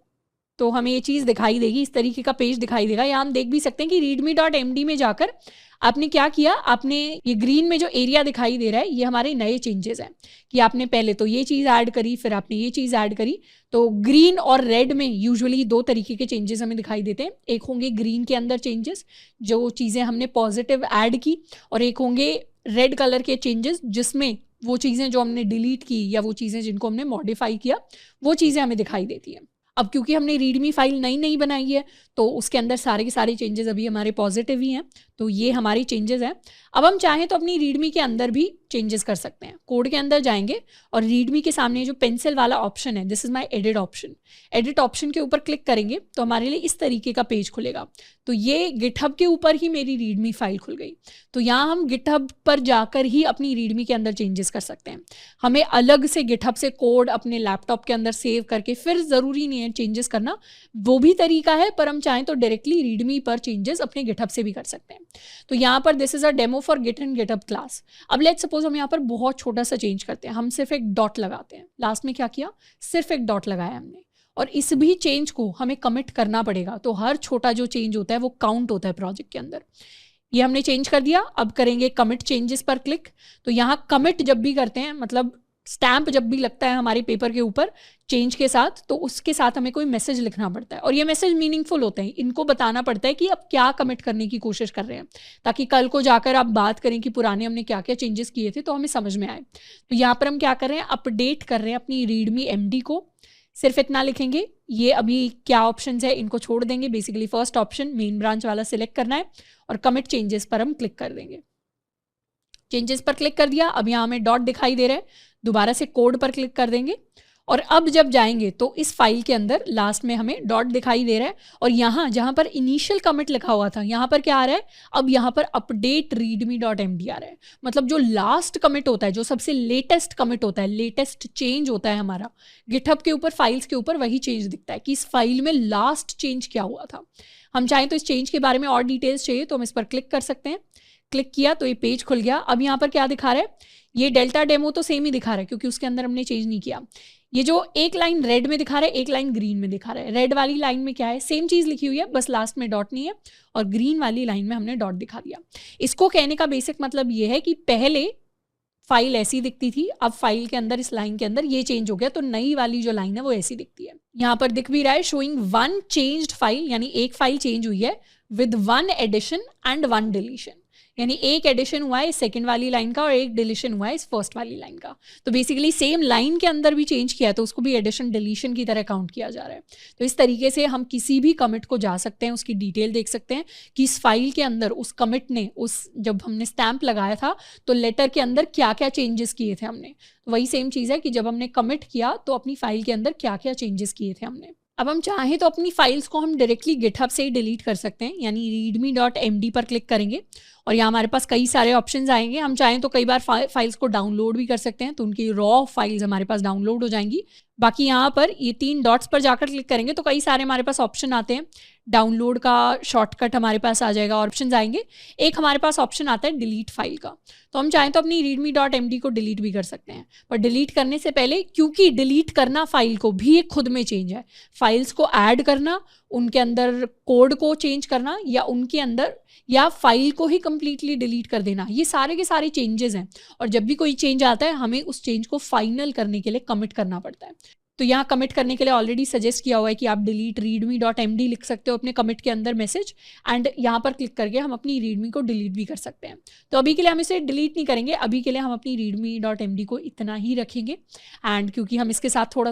तो हमें ये चीज़ दिखाई देगी, इस तरीके का पेज दिखाई देगा। यहाँ हम देख भी सकते हैं कि readme.md में जाकर आपने क्या किया, आपने ये ग्रीन में जो एरिया दिखाई दे रहा है ये हमारे नए चेंजेस हैं कि आपने पहले तो ये चीज़ ऐड करी, फिर आपने ये चीज़ ऐड करी। तो ग्रीन और रेड में यूजुअली 2 तरीके के चेंजेस हमें दिखाई देते हैं। एक होंगे ग्रीन के अंदर चेंजेस, जो चीज़ें हमने पॉजिटिव ऐड की, और एक होंगे रेड कलर के चेंजेस जिसमें वो चीज़ें जो हमने डिलीट की या वो चीज़ें जिनको हमने मॉडिफाई किया वो चीज़ें हमें दिखाई देती हैं। अब क्योंकि हमने रीडमी फाइल नई बनाई है तो उसके अंदर सारे के सारे चेंजेस अभी हमारे पॉजिटिव ही हैं, तो ये हमारी चेंजेस हैं। अब हम चाहें तो अपनी रीडमी के अंदर भी चेंजेस कर सकते हैं। कोड के अंदर जाएंगे और रीडमी के सामने जो पेंसिल वाला ऑप्शन है, this is my edit option, edit option के ऊपर क्लिक करेंगे तो हमारे लिए इस तरीके का पेज खुलेगा। तो ये गिटहब के ऊपर ही मेरी रीडमी फाइल खुल गई। तो यहाँ हम गिटहब पर जाकर ही अपनी रीडमी के अंदर चेंजेस कर सकते हैं। हमें अलग से गिटहब से कोड अपने लैपटॉप के अंदर सेव करके फिर ज़रूरी नहीं है चेंजेस करना, वो भी तरीका है, पर हम चाहें तो डायरेक्टली रीडमी पर चेंजेस अपने गिटहब से भी कर सकते हैं। तो यहाँ पर this is a demo for Git and GitHub class. अब लेट्स सपोज हम यहाँ पर बहुत छोटा सा चेंज करते हैं, हम सिर्फ एक डॉट लगाते हैं। लास्ट में क्या किया, सिर्फ एक डॉट लगाया हमने, और इस भी चेंज को हमें कमिट करना पड़ेगा। तो हर छोटा जो चेंज होता है वो काउंट होता है प्रोजेक्ट के अंदर। ये हमने चेंज कर दिया, अब करेंगे कमिट चेंजेस पर क्लिक। तो यहाँ कमिट जब भी करते हैं, मतलब स्टैम्प जब भी लगता है हमारे पेपर के ऊपर चेंज के साथ, तो उसके साथ हमें कोई मैसेज लिखना पड़ता है, और ये मैसेज मीनिंगफुल होते हैं। इनको बताना पड़ता है कि अब क्या कमिट करने की कोशिश कर रहे हैं, ताकि कल को जाकर आप बात करें कि पुराने हमने क्या क्या चेंजेस किए थे तो हमें समझ में आए। तो यहाँ पर हम क्या कर रहे हैं, अपडेट कर रहे हैं अपनी रीडमी एमडी को। सिर्फ इतना लिखेंगे, ये अभी क्या ऑप्शंस है इनको छोड़ देंगे। Basically first option main branch वाला सिलेक्ट करना है और कमिट चेंजेस पर हम क्लिक कर देंगे। चेंजेस पर क्लिक कर दिया, अब यहाँ हमें डॉट दिखाई दे रहा है, दोबारा से कोड पर क्लिक कर देंगे। और अब जब जाएंगे तो इस फाइल के अंदर लास्ट में हमें डॉट दिखाई दे रहा है, और यहाँ जहाँ पर इनिशियल कमिट लिखा हुआ था यहाँ पर क्या आ रहा है, अब यहाँ पर अपडेट readme.md आ रहा है। मतलब जो लास्ट कमिट होता है, जो सबसे लेटेस्ट कमिट होता है, लेटेस्ट चेंज होता है हमारा गिटहब के ऊपर, फाइल्स के ऊपर, वही चेंज दिखता है कि इस फाइल में लास्ट चेंज क्या हुआ था। हम चाहें तो इस चेंज के बारे में और डिटेल्स चाहिए तो हम इस पर क्लिक कर सकते हैं। क्लिक किया तो ये पेज खुल गया। अब यहाँ पर क्या दिखा रहा है, ये डेल्टा डेमो तो सेम ही दिखा रहा है क्योंकि उसके अंदर हमने चेंज नहीं किया। ये जो एक लाइन रेड में दिखा रहा है, एक लाइन ग्रीन में दिखा रहा है। रेड वाली लाइन में क्या है, सेम चीज़ लिखी हुई है, बस लास्ट में डॉट नहीं है, और ग्रीन वाली लाइन में हमने डॉट दिखा दिया। इसको कहने का बेसिक मतलब ये है कि पहले फाइल ऐसी दिखती थी, अब फाइल के अंदर इस लाइन के अंदर ये चेंज हो गया, तो नई वाली जो लाइन है वो ऐसी दिखती है। यहाँ पर दिख भी रहा है शोइंग 1 चेंज्ड फाइल, यानी एक फाइल चेंज हुई है विद 1 एडिशन एंड 1 डिलीशन, यानी एक एडिशन हुआ है सेकंड वाली लाइन का और एक डिलीशन हुआ है इस फर्स्ट वाली लाइन का। तो बेसिकली सेम लाइन के अंदर भी चेंज किया है तो उसको भी एडिशन डिलीशन की तरह काउंट किया जा रहा है। तो इस तरीके से हम किसी भी कमिट को जा सकते हैं, उसकी डिटेल देख सकते हैं कि इस फाइल के अंदर उस कमिट ने, उस जब हमने स्टैम्प लगाया था तो लेटर के अंदर क्या क्या चेंजेस किए थे हमने। तो वही सेम चीज़ है कि जब हमने कमिट किया तो अपनी फाइल के अंदर क्या क्या चेंजेस किए थे हमने। अब हम चाहें तो अपनी फाइल्स को हम डायरेक्टली गिटहब से ही डिलीट कर सकते हैं, यानी readme.md पर क्लिक करेंगे और यहाँ हमारे पास कई सारे ऑप्शंस आएंगे। हम चाहें तो कई बार फाइल्स को डाउनलोड भी कर सकते हैं, तो उनकी रॉ फाइल्स हमारे पास डाउनलोड हो जाएंगी। बाकी यहाँ पर ये 3 डॉट्स पर जाकर क्लिक करेंगे तो कई सारे हमारे पास ऑप्शन आते हैं। डाउनलोड का शॉर्टकट हमारे पास आ जाएगा, ऑप्शंस आएंगे। एक हमारे पास ऑप्शन आता है डिलीट फाइल का, तो हम चाहें तो अपनी readme.md को डिलीट भी कर सकते हैं। पर डिलीट करने से पहले, क्योंकि डिलीट करना फाइल को भी एक खुद में चेंज है, फाइल्स को ऐड करना, उनके अंदर कोड को चेंज करना, या उनके अंदर या फाइल को ही कंप्लीटली डिलीट कर देना, ये सारे के सारे चेंजेस हैं। और जब भी कोई चेंज आता है हमें उस चेंज को फाइनल करने के लिए कमिट करना पड़ता है। तो यहाँ कमिट करने के लिए ऑलरेडी सजेस्ट किया हुआ है कि आप डिलीट readme.md लिख सकते हो अपने कमिट के अंदर मैसेज, एंड यहाँ पर क्लिक करके हम अपनी रीडमी को डिलीट भी कर सकते हैं। तो अभी के लिए हम इसे डिलीट नहीं करेंगे, अभी के लिए हम अपनी readme.md को इतना ही रखेंगे, एंड क्योंकि हम इसके साथ थोड़ा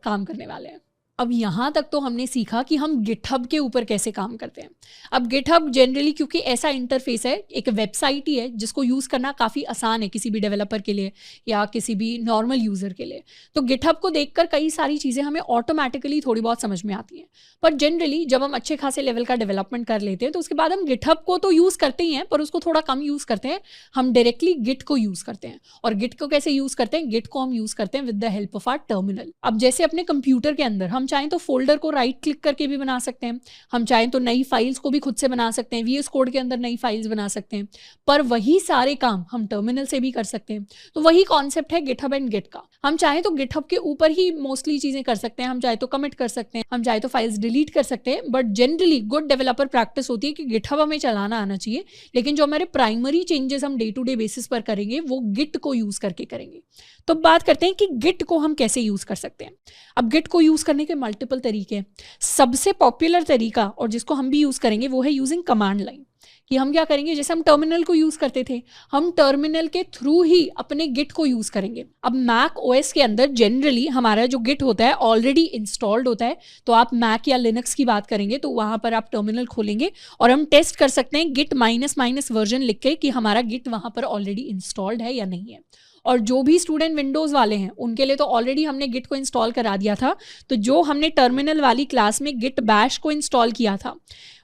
काम करने वाले हैं। अब यहाँ तक तो हमने सीखा कि हम गिटहब के ऊपर कैसे काम करते हैं। अब गिटहब जनरली क्योंकि ऐसा इंटरफेस है, एक वेबसाइट ही है जिसको यूज़ करना काफ़ी आसान है किसी भी डेवलपर के लिए या किसी भी नॉर्मल यूज़र के लिए। तो गिटहब को देखकर कई सारी चीज़ें हमें ऑटोमेटिकली थोड़ी बहुत समझ में आती हैं। पर जनरली जब हम अच्छे खासे लेवल का डेवलपमेंट कर लेते हैं तो उसके बाद हम गिटहब को तो यूज़ करते ही हैं, पर उसको थोड़ा कम यूज़ करते हैं। हम डायरेक्टली गिट को यूज़ करते हैं। और गिट को कैसे यूज़ करते हैं? गिट को हम यूज़ करते हैं with the help of our terminal. अब जैसे अपने कंप्यूटर के अंदर हम चाहें तो फोल्डर को राइट क्लिक करके भी बना सकते हैं, हम चाहें तो नई फाइल्स को भी खुद से बना सकते हैं, VS कोड के अंदर नई फाइल्स बना सकते हैं, पर वही सारे काम हम टर्मिनल से भी कर सकते हैं। तो वही कॉन्सेप्ट है गिटहब एंड गिट का। हम चाहें तो गिटहब के ऊपर ही मोस्टली चीजें कर सकते हैं, हम चाहे तो कमिट कर सकते हैं, हम चाहे तो फाइल्स डिलीट कर सकते हैं, but generally good developer practice होती है कि गिटहब हमें चलाना आना चाहिए, लेकिन जो हमारे प्राइमरी चेंजेस हम डे टू डे बेसिस पर करेंगे वो गिट को यूज करके करेंगे। तो बात करते हैं कि गिट को हम कैसे यूज कर सकते हैं। अब गिट को यूज करने के मल्टीपल तरीके हैं। सबसे पॉपुलर तरीका और जिसको हम भी यूज करेंगे वो है यूजिंग कमांड लाइन। कि हम क्या करेंगे, जैसे हम टर्मिनल को यूज करते थे, हम टर्मिनल के थ्रू ही अपने गिट को यूज करेंगे। अब मैक ओएस के अंदर जनरली हमारा जो गिट होता है ऑलरेडी इंस्टॉल्ड होता है। तो आप मैक या लिनक्स की बात करेंगे तो वहां पर आप टर्मिनल खोलेंगे और हम टेस्ट कर सकते हैं गिट -- वर्जन लिख के कि हमारा गिट वहां पर ऑलरेडी इंस्टॉल्ड है या नहीं है। और जो भी स्टूडेंट विंडोज़ वाले हैं उनके लिए तो ऑलरेडी हमने गिट को इंस्टॉल करा दिया था। तो जो हमने टर्मिनल वाली क्लास में गिट बैश को इंस्टॉल किया था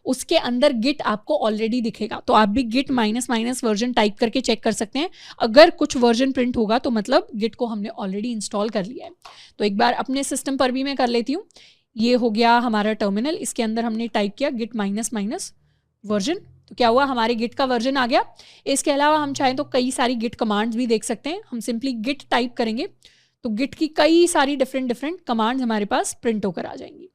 उसके अंदर गिट आपको ऑलरेडी दिखेगा। तो आप भी गिट -- वर्जन टाइप करके चेक कर सकते हैं। अगर कुछ वर्जन प्रिंट होगा तो मतलब गिट को हमने ऑलरेडी इंस्टॉल कर लिया है। तो एक बार अपने सिस्टम पर भी मैं कर लेती हूँ। ये हो गया हमारा टर्मिनल, इसके अंदर हमने टाइप किया गिट -- वर्जन। तो क्या हुआ, हमारे गिट का वर्जन आ गया। इसके अलावा हम चाहें तो कई सारी गिट कमांड्स भी देख सकते हैं। हम सिंपली गिट टाइप करेंगे तो गिट की कई सारी डिफरेंट कमांड्स हमारे पास प्रिंट होकर आ जाएंगी।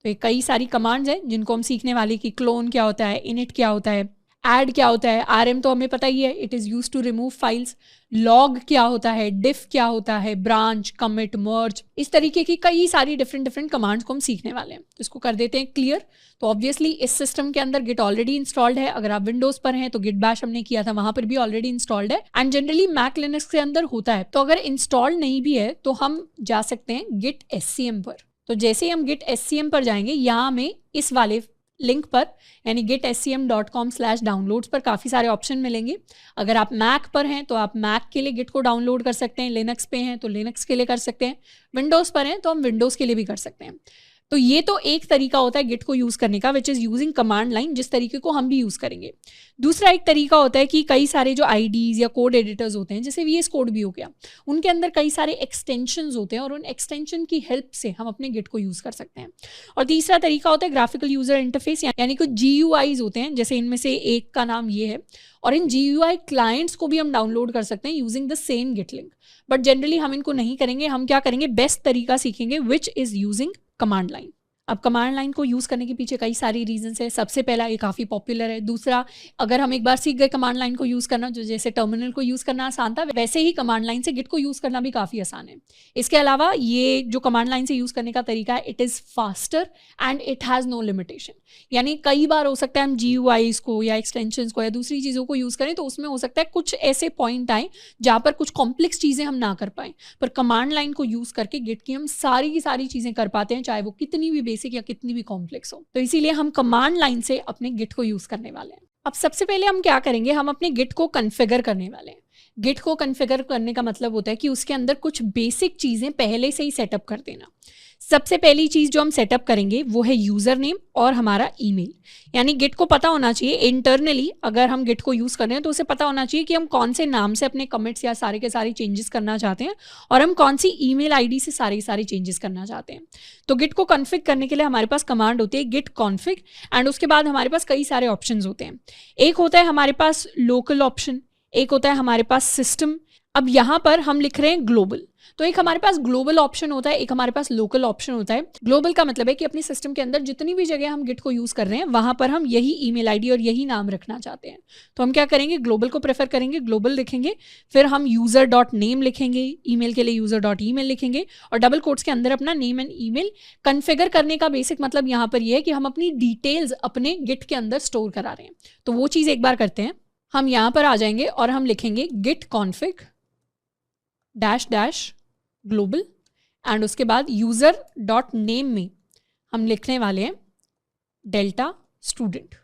तो ये कई सारी कमांड्स हैं जिनको हम सीखने वाले कि क्लोन क्या होता है, इनिट क्या होता है, ऐड क्या होता है, rm तो हमें पता ही है, it is use to remove files, log क्या होता है, डिफ क्या होता है, ब्रांच, कमिट, मर्ज, इस तरीके की कई सारी डिफरेंट कमांड्स को हम सीखने वाले हैं। तो इसको कर देते हैं क्लियर। तो ऑब्वियसली इस सिस्टम के अंदर गिट ऑलरेडी इंस्टॉल्ड है। अगर आप विंडोज पर हैं तो गिट बैश हमने किया था, वहां पर भी ऑलरेडी इंस्टॉल्ड है। एंड जनरली मैक लिनक्स के अंदर होता है। तो अगर इंस्टॉल्ड नहीं भी है तो हम जा सकते हैं गिट SCM पर। तो जैसे ही हम गिट SCM पर जाएंगे, यहाँ हमें इस वाले लिंक पर यानी gitscm.com/downloads पर काफ़ी सारे ऑप्शन मिलेंगे। अगर आप मैक पर हैं तो आप मैक के लिए गिट को डाउनलोड कर सकते हैं, लिनक्स पे हैं तो लिनक्स के लिए कर सकते हैं, विंडोज़ पर हैं तो हम विंडोज़ के लिए भी कर सकते हैं। तो ये तो एक तरीका होता है गिट को यूज़ करने का, which is using command line, जिस तरीके को हम भी यूज़ करेंगे। दूसरा एक तरीका होता है कि कई सारे जो IDs या कोड एडिटर्स होते हैं, जैसे VS कोड भी हो गया, उनके अंदर कई सारे एक्सटेंशंस होते हैं और उन एक्सटेंशन की हेल्प से हम अपने गिट को यूज़ कर सकते हैं। और तीसरा तरीका होता है ग्राफिकल यूज़र इंटरफेस, यानी कुछ GUIs होते हैं, जैसे इनमें से एक का नाम ये है। और इन GUI क्लाइंट्स को भी हम डाउनलोड कर सकते हैं using the same Git link. But generally हम इनको नहीं करेंगे। हम क्या करेंगे, बेस्ट तरीका सीखेंगे which is using command line. अब कमांड लाइन को यूज़ करने के पीछे कई सारी रीजंस है। सबसे पहला, ये काफ़ी पॉपुलर है। दूसरा, अगर हम एक बार सीख गए कमांड लाइन को यूज़ करना, जो जैसे टर्मिनल को यूज़ करना आसान था, वैसे ही कमांड लाइन से गिट को यूज़ करना भी काफ़ी आसान है। इसके अलावा ये जो कमांड लाइन से यूज़ करने का तरीका है, it is faster and it has no limitation. यानी कई बार हो सकता है हम GUIs को या एक्सटेंशंस को या दूसरी चीज़ों को यूज़ करें तो उसमें हो सकता है कुछ ऐसे पॉइंट आए जहाँ पर कुछ कॉम्प्लेक्स चीज़ें हम ना कर पाएँ, पर कमांड लाइन को यूज़ करके गिट की हम सारी की सारी चीज़ें कर पाते हैं, चाहे वो कितनी भी बेसिक या कितनी भी कॉम्प्लेक्स हो। तो इसीलिए हम कमांड लाइन से अपने गिट को यूज़ करने वाले हैं। अब सबसे पहले हम क्या करेंगे, हम अपने गिट को कॉन्फ़िगर करने वाले हैं। गिट को कॉन्फ़िगर करने का मतलब होता है कि उसके अंदर कुछ बेसिक चीज़ें पहले से ही सेटअप कर देना। सबसे पहली चीज़ जो हम सेटअप करेंगे वो है यूज़र नेम और हमारा ईमेल। यानी गिट को पता होना चाहिए इंटरनली, अगर हम गिट को यूज़ कर रहे हैं तो उसे पता होना चाहिए कि हम कौन से नाम से अपने कमिट्स या सारे के सारे चेंजेस करना चाहते हैं और हम कौन सी ईमेल आईडी से सारे चेंजेस करना चाहते हैं। तो गिट को कॉन्फ़िग करने के लिए हमारे पास कमांड होती है गिट कॉन्फ़िग, एंड उसके बाद हमारे पास कई सारे ऑप्शन होते हैं। एक होता है हमारे पास लोकल ऑप्शन, एक होता है हमारे पास सिस्टम। अब यहाँ पर हम लिख रहे हैं ग्लोबल, तो एक हमारे पास ग्लोबल ऑप्शन होता है, एक हमारे पास लोकल ऑप्शन होता है। ग्लोबल का मतलब है कि अपने सिस्टम के अंदर जितनी भी जगह हम गिट को यूज़ कर रहे हैं वहाँ पर हम यही ईमेल आईडी और यही नाम रखना चाहते हैं। तो हम क्या करेंगे, ग्लोबल को प्रेफर करेंगे, ग्लोबल लिखेंगे, फिर हम user.name लिखेंगे, ईमेल के लिए user.email लिखेंगे और डबल कोट्स के अंदर अपना नेम एंड ईमेल। कॉन्फ़िगर करने का बेसिक मतलब यहाँ पर यह है कि हम अपनी डिटेल्स अपने गिट के अंदर स्टोर करा रहे हैं। तो वो चीज़ एक बार करते हैं। हम यहाँ पर आ जाएंगे और हम लिखेंगे git config -- global एंड उसके बाद यूज़र डॉट नेम में हम लिखने वाले हैं डेल्टा स्टूडेंट।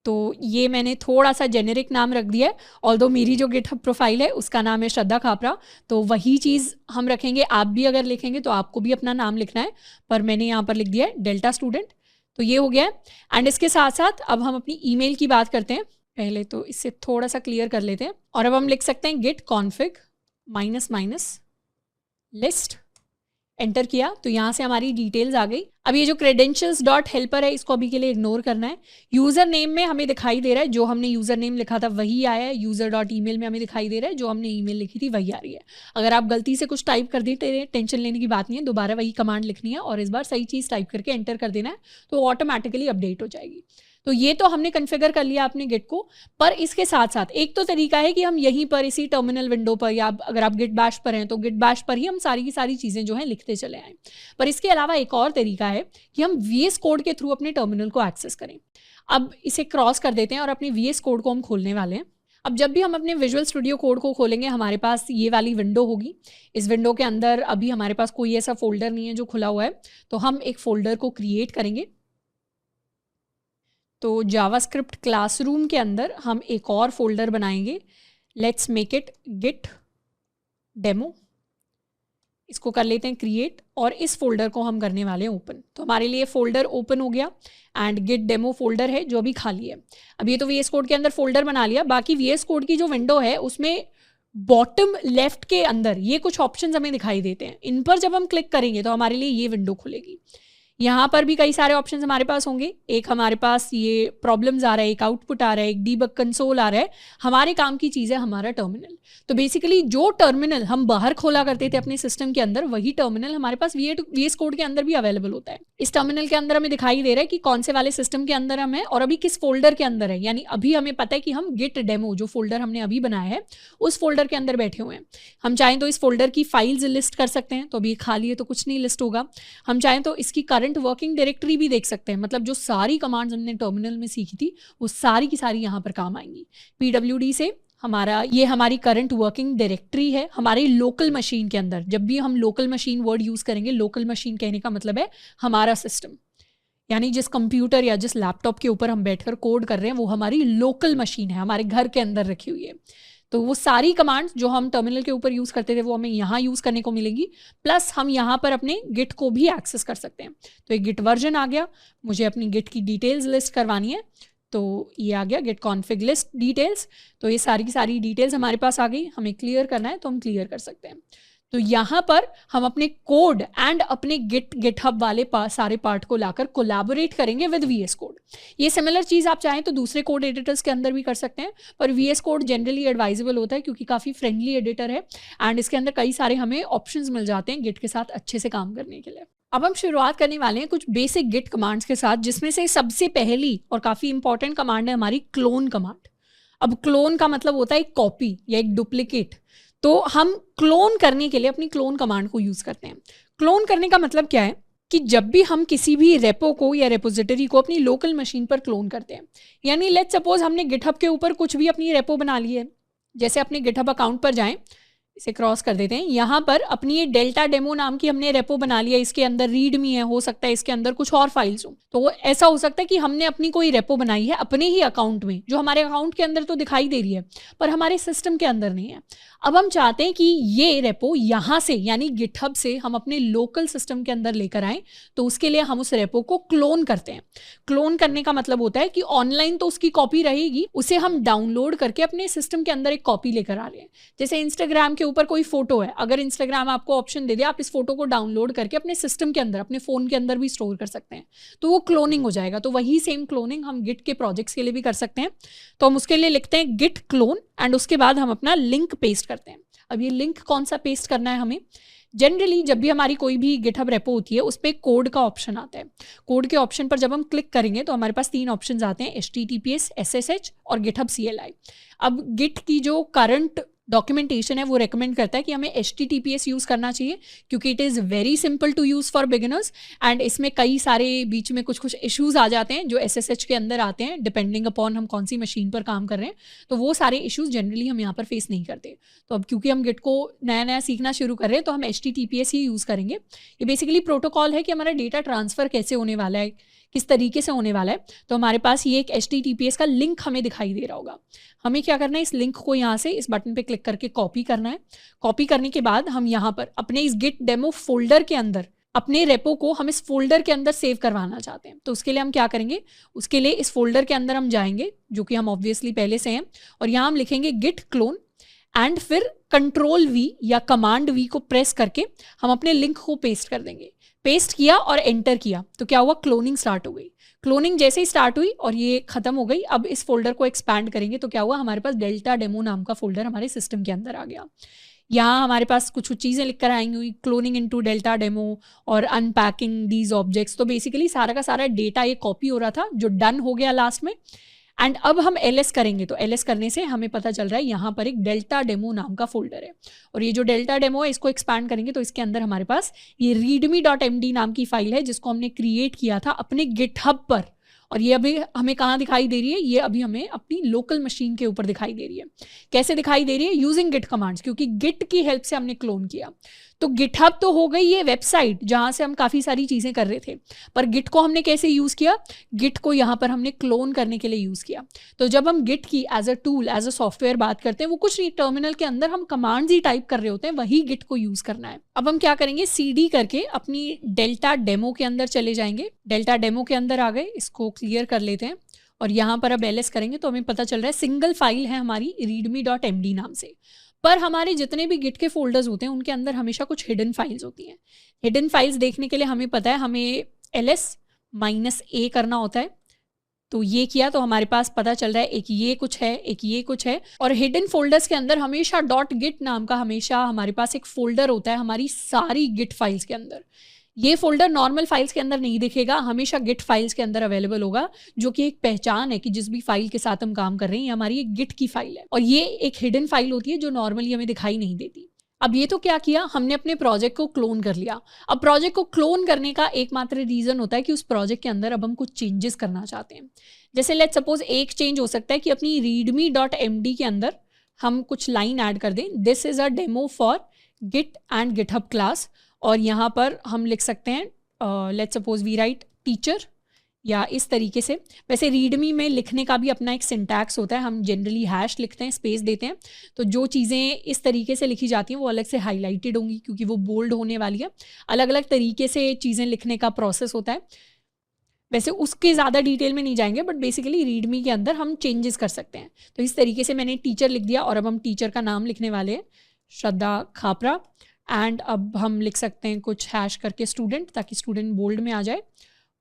तो ये मैंने थोड़ा सा जेनेरिक नाम रख दिया है, ऑल्दो मेरी जो गिटहब प्रोफाइल है उसका नाम है श्रद्धा खापरा, तो वही चीज़ हम रखेंगे। आप भी अगर लिखेंगे तो आपको भी अपना नाम लिखना है, पर मैंने यहाँ पर लिख दिया है डेल्टा स्टूडेंट। तो ये हो गया है। एंड इसके साथ साथ अब हम अपनी ईमेल की बात करते हैं। पहले तो इससे थोड़ा सा क्लियर कर लेते हैं, और अब हम लिख सकते हैं git config - list। एंटर किया तो यहाँ से हमारी डिटेल्स आ गई। अब ये जो credentials डॉट हेल्पर है इसको अभी के लिए इग्नोर करना है। यूज़र नेम में हमें दिखाई दे रहा है जो हमने यूज़र नेम लिखा था वही आया है। यूज़र डॉट ईमेल में हमें दिखाई दे रहा है जो हमने ईमेल लिखी थी वही आ रही है। अगर आप गलती से कुछ टाइप कर देते, टेंशन लेने की बात नहीं है, दोबारा वही कमांड लिखनी है और इस बार सही चीज़ टाइप करके एंटर कर देना है, तो ऑटोमेटिकली अपडेट हो जाएगी। तो ये तो हमने कन्फिगर कर लिया अपने गिट को। पर इसके साथ साथ एक तो तरीका है कि हम यहीं पर इसी टर्मिनल विंडो पर, या अगर आप गिट बैश पर हैं तो गिट बैश पर ही हम सारी की सारी चीज़ें जो हैं लिखते चले आएँ। पर इसके अलावा एक और तरीका है कि हम VS कोड के थ्रू अपने टर्मिनल को एक्सेस करें। अब इसे क्रॉस कर देते हैं और अपनी VS कोड को हम खोलने वाले हैं। अब जब भी हम अपने विजुअल स्टूडियो कोड को खोलेंगे हमारे पास ये वाली विंडो होगी। इस विंडो के अंदर अभी हमारे पास कोई ऐसा फोल्डर नहीं है जो खुला हुआ है, तो हम एक फोल्डर को क्रिएट करेंगे। तो जावास्क्रिप्ट क्लासरूम के अंदर हम एक और फोल्डर बनाएंगे। Let's make it git demo. इसको कर लेते हैं क्रिएट, और इस फोल्डर को हम करने वाले हैं ओपन। तो हमारे लिए फोल्डर ओपन हो गया एंड गिट डेमो फोल्डर है जो अभी खाली है। अब ये तो VS कोड के अंदर फोल्डर बना लिया। बाकी VS कोड की जो विंडो है उसमें बॉटम लेफ्ट के अंदर ये कुछ ऑप्शंस हमें दिखाई देते हैं। इन पर जब हम क्लिक करेंगे तो हमारे लिए ये विंडो खुलेगी। यहाँ पर भी कई सारे ऑप्शंस हमारे पास होंगे। एक हमारे पास ये प्रॉब्लम्स आ रहा है, एक आउटपुट आ रहा है, एक डीबग कंसोल आ रहा है। हमारे काम की चीज़ है हमारा टर्मिनल। तो बेसिकली जो टर्मिनल हम बाहर खोला करते थे अपने सिस्टम के अंदर, वही टर्मिनल हमारे पास VS कोड के अंदर भी अवेलेबल होता है। इस टर्मिनल के अंदर हमें दिखाई दे रहा है कि कौन से वाले सिस्टम के अंदर हम हैं और अभी किस फोल्डर के अंदर है। यानी अभी हमें पता है कि हम गिट डेमो जो फोल्डर हमने अभी बनाया है उस फोल्डर के अंदर बैठे हुए हैं। हम चाहें तो इस फोल्डर की फाइल्स लिस्ट कर सकते हैं, तो अभी खाली है तो कुछ नहीं लिस्ट होगा। हम चाहें तो इसकी करंट वर्किंग डायरेक्टरी भी देख सकते हैं, मतलब जो सारी कमांड्स हमने टर्मिनल में सीखी थी वो सारी की सारी यहाँ पर काम आएंगी। PWD से ये हमारी करंट वर्किंग डायरेक्टरी है हमारी लोकल मशीन के अंदर। जब भी हम लोकल मशीन वर्ड यूज़ करेंगे, लोकल मशीन कहने का मतलब है हमारा सिस्टम, यानी जिस कंप्यूटर या जिस लैपटॉप के ऊपर हम बैठकर कोड कर रहे हैं वो हमारी लोकल मशीन है, हमारे घर के अंदर रखी हुई है। तो वो सारी कमांड्स जो हम टर्मिनल के ऊपर यूज़ करते थे वो हमें यहाँ यूज़ करने को मिलेगी। प्लस हम यहाँ पर अपने गिट को भी एक्सेस कर सकते हैं। तो एक गिट वर्जन आ गया, मुझे अपनी गिट की डिटेल्स लिस्ट करवानी है, तो ये आ गया गिट कॉन्फिग लिस्ट डिटेल्स। तो ये सारी की सारी डिटेल्स हमारे पास आ गई। हमें क्लियर करना है तो हम क्लियर कर सकते हैं। तो यहाँ पर हम अपने कोड एंड अपने गिटहब वाले सारे पार्ट को लाकर कोलैबोरेट करेंगे विद VS कोड। ये सिमिलर चीज़ आप चाहें तो दूसरे कोड एडिटर्स के अंदर भी कर सकते हैं, पर VS कोड जनरली एडवाइजेबल होता है क्योंकि काफ़ी फ्रेंडली एडिटर है एंड इसके अंदर कई सारे हमें ऑप्शंस मिल जाते हैं गिट के साथ अच्छे से काम करने के लिए। अब हम शुरुआत करने वाले हैं कुछ बेसिक गिट कमांड्स के साथ, जिसमें से सबसे पहली और काफ़ी इंपॉर्टेंट कमांड है हमारी क्लोन कमांड। अब क्लोन का मतलब होता है एक कॉपी या एक डुप्लीकेट। तो हम क्लोन करने के लिए अपनी क्लोन कमांड को यूज़ करते हैं। क्लोन करने का मतलब क्या है कि जब भी हम किसी भी रेपो को या रेपोजिटरी को अपनी लोकल मशीन पर क्लोन करते हैं, यानी लेट्स सपोज हमने गिटहब के ऊपर कुछ भी अपनी रेपो बना ली है। जैसे अपने गिटहब अकाउंट पर जाएं, इसे क्रॉस कर देते हैं। यहाँ पर अपनी ये डेल्टा डेमो नाम की हमने रेपो बना लिया, इसके अंदर रीडमी है, हो सकता है इसके अंदर कुछ और फाइल्स हो। तो ऐसा हो सकता है कि हमने अपनी कोई रेपो बनाई है अपने ही अकाउंट में, जो हमारे अकाउंट के अंदर तो दिखाई दे रही है पर हमारे सिस्टम के अंदर नहीं है। अब हम चाहते हैं कि ये रेपो यहाँ से यानी गिटहब से हम अपने लोकल सिस्टम के अंदर लेकर आएँ, तो उसके लिए हम उस रेपो को क्लोन करते हैं। क्लोन करने का मतलब होता है कि ऑनलाइन तो उसकी कॉपी रहेगी, उसे हम डाउनलोड करके अपने सिस्टम के अंदर एक कॉपी लेकर आ रहे हैं। जैसे इंस्टाग्राम के ऊपर कोई फोटो है, अगर इंस्टाग्राम आपको ऑप्शन दे दे आप इस फोटो को डाउनलोड करके अपने सिस्टम के अंदर अपने फोन के अंदर भी स्टोर कर सकते हैं, तो वो क्लोनिंग हो जाएगा। तो वही सेम क्लोनिंग हम गिट के प्रोजेक्ट्स के लिए भी कर सकते हैं। तो हम उसके लिए लिखते हैं गिट क्लोन एंड उसके बाद हम अपना लिंक पेस्ट करते हैं। अब ये लिंक कौन सा पेस्ट करना है हमें, जनरली जब भी हमारी कोई भी गिटहब रेपो होती है उस पर कोड का ऑप्शन आता है। कोड के ऑप्शन पर जब हम क्लिक करेंगे तो हमारे पास 3 ऑप्शंस आते हैं, HTTPS, SSH और GitHub CLI। अब गिट की जो करंट डॉक्यूमेंटेशन है वो रेकमेंड करता है कि हमें HTTPS यूज़ करना चाहिए, क्योंकि it is very simple to use for beginners and इसमें कई सारे बीच में कुछ इश्यूज़ आ जाते हैं जो SSH के अंदर आते हैं, डिपेंडिंग अपॉन हम कौन सी मशीन पर काम कर रहे हैं। तो वो सारे इश्यूज़ जनरली हम यहाँ पर फेस नहीं करते। तो अब क्योंकि हम गिट को नया नया सीखना शुरू कर रहे हैं तो हम HTTPS ही यूज़ करेंगे। ये बेसिकली प्रोटोकॉल है कि हमारा डेटा ट्रांसफ़र कैसे होने वाला है, किस तरीके से होने वाला है। तो हमारे पास ये एक HTTPS का लिंक हमें दिखाई दे रहा होगा। हमें क्या करना है, इस लिंक को यहाँ से इस बटन पे क्लिक करके कॉपी करना है। कॉपी करने के बाद हम यहाँ पर अपने इस गिट डेमो फोल्डर के अंदर अपने रेपो को हम इस फोल्डर के अंदर सेव करवाना चाहते हैं। तो उसके लिए हम क्या करेंगे, उसके लिए इस फोल्डर के अंदर हम जाएंगे, जो कि हम ऑब्वियसली पहले से हैं, और यहाँ हम लिखेंगे गिट क्लोन एंड फिर Ctrl+V या Command+V को प्रेस करके हम अपने लिंक को पेस्ट कर देंगे। पेस्ट किया और एंटर किया तो क्या हुआ, क्लोनिंग स्टार्ट हो गई। क्लोनिंग जैसे ही स्टार्ट हुई और ये खत्म हो गई, अब इस फोल्डर को एक्सपैंड करेंगे तो क्या हुआ, हमारे पास डेल्टा डेमो नाम का फोल्डर हमारे सिस्टम के अंदर आ गया। यहाँ हमारे पास कुछ चीज़ें लिख कर आएंगी हुई, क्लोनिंग इनटू डेल्टा डेमो और अनपैकिंग दीज ऑब्जेक्ट्स। तो बेसिकली सारा का सारा डेटा ये कॉपी हो रहा था जो डन हो गया लास्ट में। एंड अब हम LS करेंगे तो LS करने से हमें पता चल रहा है यहाँ पर एक डेल्टा डेमो नाम का फोल्डर है, और ये जो डेल्टा डेमो है इसको एक्सपैंड करेंगे तो इसके अंदर हमारे पास ये readme.md नाम की फाइल है जिसको हमने क्रिएट किया था अपने गिटहब पर। और ये अभी हमें कहाँ दिखाई दे रही है, ये अभी हमें अपनी लोकल मशीन के ऊपर दिखाई दे रही है। कैसे दिखाई दे रही है, यूजिंग गिट कमांड्स, क्योंकि गिट की हेल्प से हमने क्लोन किया। तो गिटहब तो हो गई ये वेबसाइट जहाँ से हम काफ़ी सारी चीज़ें कर रहे थे, पर गिट को हमने कैसे यूज़ किया, गिट को यहाँ पर हमने क्लोन करने के लिए यूज़ किया। तो जब हम गिट की as a tool, as a software बात करते हैं, वो कुछ नहीं, टर्मिनल के अंदर हम कमांड्स ही टाइप कर रहे होते हैं, वही गिट को यूज़ करना है। अब हम क्या करेंगे, CD करके अपनी डेल्टा डेमो के अंदर चले जाएंगे। डेल्टा डेमो के अंदर आ गए, इसको क्लियर कर लेते हैं और यहाँ पर अब LS करेंगे तो हमें पता चल रहा है सिंगल फाइल है हमारी readme.md नाम से। पर हमारे जितने भी गिट के फोल्डर्स होते हैं उनके अंदर हमेशा कुछ हिडन फाइल्स होती हैं। हिडन फाइल्स देखने के लिए हमें पता है हमें LS-A करना होता है। तो ये किया तो हमारे पास पता चल रहा है एक ये कुछ है, एक ये कुछ है। और हिडन फोल्डर्स के अंदर हमेशा .git नाम का हमेशा हमारे पास एक फोल्डर होता है हमारी सारी गिट फाइल्स के अंदर। ये फोल्डर नॉर्मल फाइल्स के अंदर नहीं दिखेगा, हमेशा गिट फाइल्स के अंदर अवेलेबल होगा, जो कि एक पहचान है कि जिस भी फाइल के साथ हम काम कर रहे हैं ये हमारी एक गिट की फाइल है। और ये एक हिडन फाइल होती है जो नॉर्मली हमें दिखाई नहीं देती। अब ये तो क्या किया, हमने अपने प्रोजेक्ट को क्लोन कर लिया। अब प्रोजेक्ट को क्लोन करने का एकमात्र रीज़न होता है कि उस प्रोजेक्ट के अंदर अब हम कुछ चेंजेस करना चाहते हैं। जैसे लेट्स सपोज एक चेंज हो सकता है कि अपनी readme.md के अंदर हम कुछ लाइन ऐड कर दें, this is a demo for Git and GitHub class, और यहाँ पर हम लिख सकते हैं let's suppose we write teacher, या इस तरीके से। वैसे रीडमी में लिखने का भी अपना एक सिंटैक्स होता है, हम जनरली हैश लिखते हैं, स्पेस देते हैं, तो जो चीज़ें इस तरीके से लिखी जाती हैं वो अलग से हाईलाइटेड होंगी क्योंकि वो बोल्ड होने वाली है। अलग अलग तरीके से चीज़ें लिखने का प्रोसेस होता है। वैसे उसके ज़्यादा डिटेल में नहीं जाएंगे, बट बेसिकली रीडमी के अंदर हम चेंजेस कर सकते हैं। तो इस तरीके से मैंने टीचर लिख दिया और अब हम टीचर का नाम लिखने वाले हैं, श्रद्धा खापरा। एंड अब हम लिख सकते हैं कुछ हैश करके स्टूडेंट, ताकि स्टूडेंट बोल्ड में आ जाए,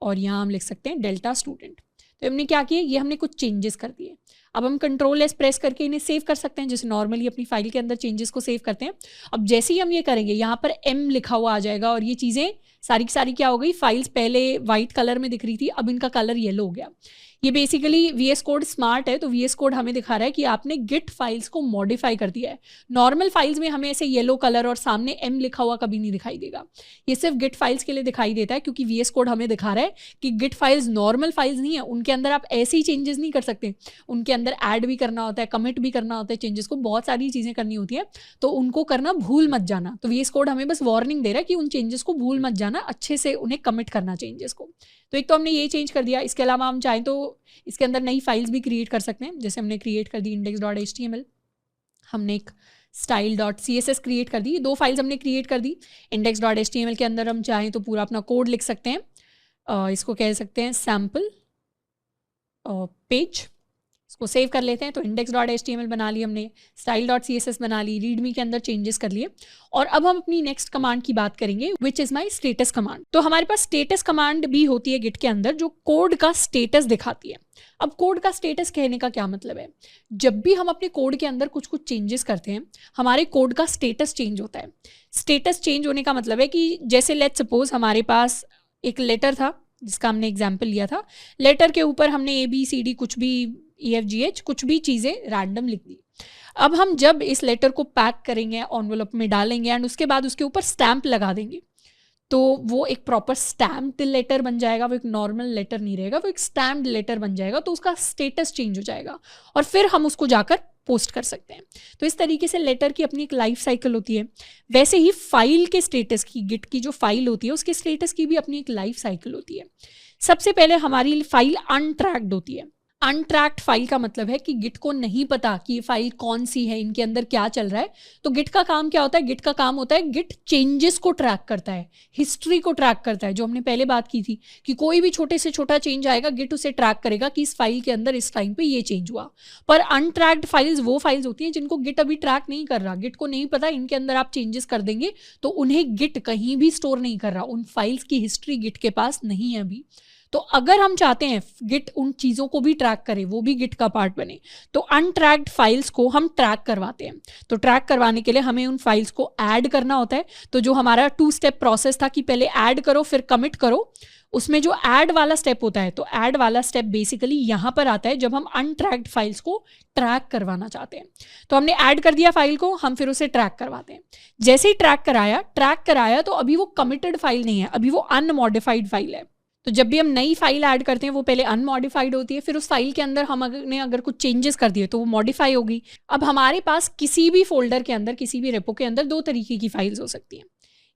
और यहाँ हम लिख सकते हैं डेल्टा स्टूडेंट। तो हमने क्या किया, ये हमने कुछ चेंजेस कर दिए। अब हम Ctrl+S प्रेस करके इन्हें सेव कर सकते हैं, जैसे नॉर्मली अपनी फाइल के अंदर चेंजेस को सेव करते हैं। अब जैसे ही हम ये करेंगे यहाँ पर M लिखा हुआ आ जाएगा, और ये चीज़ें सारी की सारी क्या हो गई, फाइल्स पहले वाइट कलर में दिख रही थी, अब इनका कलर येलो हो गया। ये बेसिकली VS कोड स्मार्ट है, तो VS कोड हमें दिखा रहा है कि आपने गिट फाइल्स को मॉडिफाई कर दिया है। नॉर्मल फाइल्स में हमें ऐसे येलो कलर और सामने M लिखा हुआ कभी नहीं दिखाई देगा, ये सिर्फ गिट फाइल्स के लिए दिखाई देता है, क्योंकि VS कोड हमें दिखा रहा है कि गिट फाइल्स नॉर्मल फाइल्स नहीं है, उनके अंदर आप ऐसे ही चेंजेस नहीं कर सकते, उनके अंदर ऐड भी करना होता है, कमिट भी करना होता है, चेंजेस को बहुत सारी चीज़ें करनी होती है, तो उनको करना भूल मत जाना। तो VS कोड हमें बस वार्निंग दे रहा है कि उन चेंजेस को भूल मत जाना, अच्छे से उन्हें कमिट करना चेंजेस को। तो एक तो हमने ये चेंज कर दिया। इसके अलावा हम चाहें तो इसके अंदर नई फाइल्स भी क्रिएट कर सकते हैं, जैसे हमने क्रिएट कर दी index.html, हमने एक style.css क्रिएट कर दी, 2 फाइल्स हमने क्रिएट कर दी। index.html के अंदर हम चाहें तो पूरा अपना कोड लिख सकते हैं, इसको कह सकते हैं सैम्पल पेज, इसको सेव कर लेते हैं। तो index.html बना ली हमने, style.css बना ली, readme के अंदर चेंजेस कर लिए। और अब हम अपनी नेक्स्ट कमांड की बात करेंगे, which is my status command. तो हमारे पास स्टेटस कमांड भी होती है गिट के अंदर, जो कोड का स्टेटस दिखाती है। अब कोड का स्टेटस कहने का क्या मतलब है, जब भी हम अपने कोड के अंदर कुछ कुछ चेंजेस करते हैं, हमारे कोड का स्टेटस चेंज होता है। स्टेटस चेंज होने का मतलब है कि जैसे लेट्स सपोज हमारे पास एक लेटर था जिसका हमने एग्जाम्पल लिया था, लेटर के ऊपर हमने ABCD कुछ भी EFGH कुछ भी चीज़ें रैंडम लिख दी। अब हम जब इस लेटर को पैक करेंगे, एनवेलप में डालेंगे एंड उसके बाद उसके ऊपर स्टैम्प लगा देंगे, तो वो एक प्रॉपर स्टैम्प्ड लेटर बन जाएगा। वो एक नॉर्मल लेटर नहीं रहेगा, वो एक स्टैम्प्ड लेटर बन जाएगा, तो उसका स्टेटस चेंज हो जाएगा और फिर हम उसको जाकर पोस्ट कर सकते हैं। तो इस तरीके से लेटर की अपनी एक लाइफ साइकिल होती है। वैसे ही फाइल के स्टेटस की, गिट की जो फाइल होती है उसके स्टेटस की भी अपनी एक लाइफ साइकिल होती है। सबसे पहले हमारी फाइल अनट्रैक्ड होती है। अनट्रैक्ड फाइल का मतलब है कि गिट को नहीं पता कि ये फाइल कौन सी है, इनके अंदर क्या चल रहा है। तो गिट का काम क्या होता है? गिट का काम होता है गिट चेंजेस को ट्रैक करता है, हिस्ट्री को ट्रैक करता है, जो हमने पहले बात की थी कि कोई भी छोटे से छोटा चेंज आएगा गिट उसे ट्रैक करेगा कि इस फाइल के अंदर इस टाइम पे ये चेंज हुआ। पर अनट्रैक्ड फाइल्स वो फाइल्स होती हैं जिनको गिट अभी ट्रैक नहीं कर रहा, गिट को नहीं पता इनके अंदर आप चेंजेस कर देंगे तो उन्हें गिट कहीं भी स्टोर नहीं कर रहा, उन फाइल्स की हिस्ट्री गिट के पास नहीं है अभी। तो अगर हम चाहते हैं गिट उन चीज़ों को भी ट्रैक करे, वो भी गिट का पार्ट बने, तो अनट्रैक्ड फाइल्स को हम ट्रैक करवाते हैं। तो ट्रैक करवाने के लिए हमें उन फाइल्स को ऐड करना होता है। तो जो हमारा 2 स्टेप प्रोसेस था कि पहले ऐड करो फिर कमिट करो, उसमें जो ऐड वाला स्टेप होता है, तो ऐड वाला स्टेप बेसिकली यहाँ पर आता है जब हम अनट्रैक्ड फाइल्स को ट्रैक करवाना चाहते हैं। तो हमने ऐड कर दिया फाइल को, हम फिर उसे ट्रैक करवाते हैं। जैसे ही ट्रैक कराया तो अभी वो कमिटेड फाइल नहीं है, अभी वो अनमॉडिफाइड फाइल है। तो जब भी हम नई फाइल ऐड करते हैं वो पहले अनमॉडिफाइड होती है, फिर उस फाइल के अंदर हमने अगर कुछ चेंजेस कर दिए तो वो मॉडिफाई होगी। अब हमारे पास किसी भी फोल्डर के अंदर, किसी भी रेपो के अंदर 2 तरीके की फाइल्स हो सकती हैं।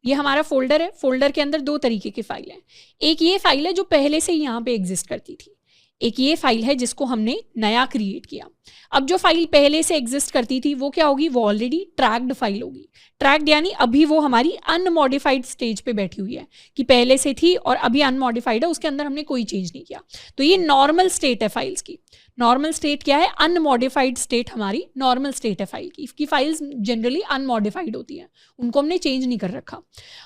ये हमारा फोल्डर है, फोल्डर के अंदर 2 तरीके की फाइल है। एक ये फाइल है जो पहले से ही यहाँ पे एग्जिस्ट करती थी, एक ये फाइल है जिसको हमने नया क्रिएट किया। अब जो फाइल पहले से एग्जिस्ट करती थी वो क्या होगी? वो ऑलरेडी ट्रैक्ड फाइल होगी। ट्रैक्ड यानी अभी वो हमारी अनमॉडिफाइड स्टेज पे बैठी हुई है कि पहले से थी और अभी अनमॉडिफाइड है, उसके अंदर हमने कोई चेंज नहीं किया। तो ये नॉर्मल स्टेट है फाइल्स की। नॉर्मल स्टेट क्या है? अनमॉडिफाइड स्टेट हमारी नॉर्मल स्टेट है फाइल की। इसकी फाइल्स जनरली अनमॉडिफाइड होती हैं, उनको हमने चेंज नहीं कर रखा।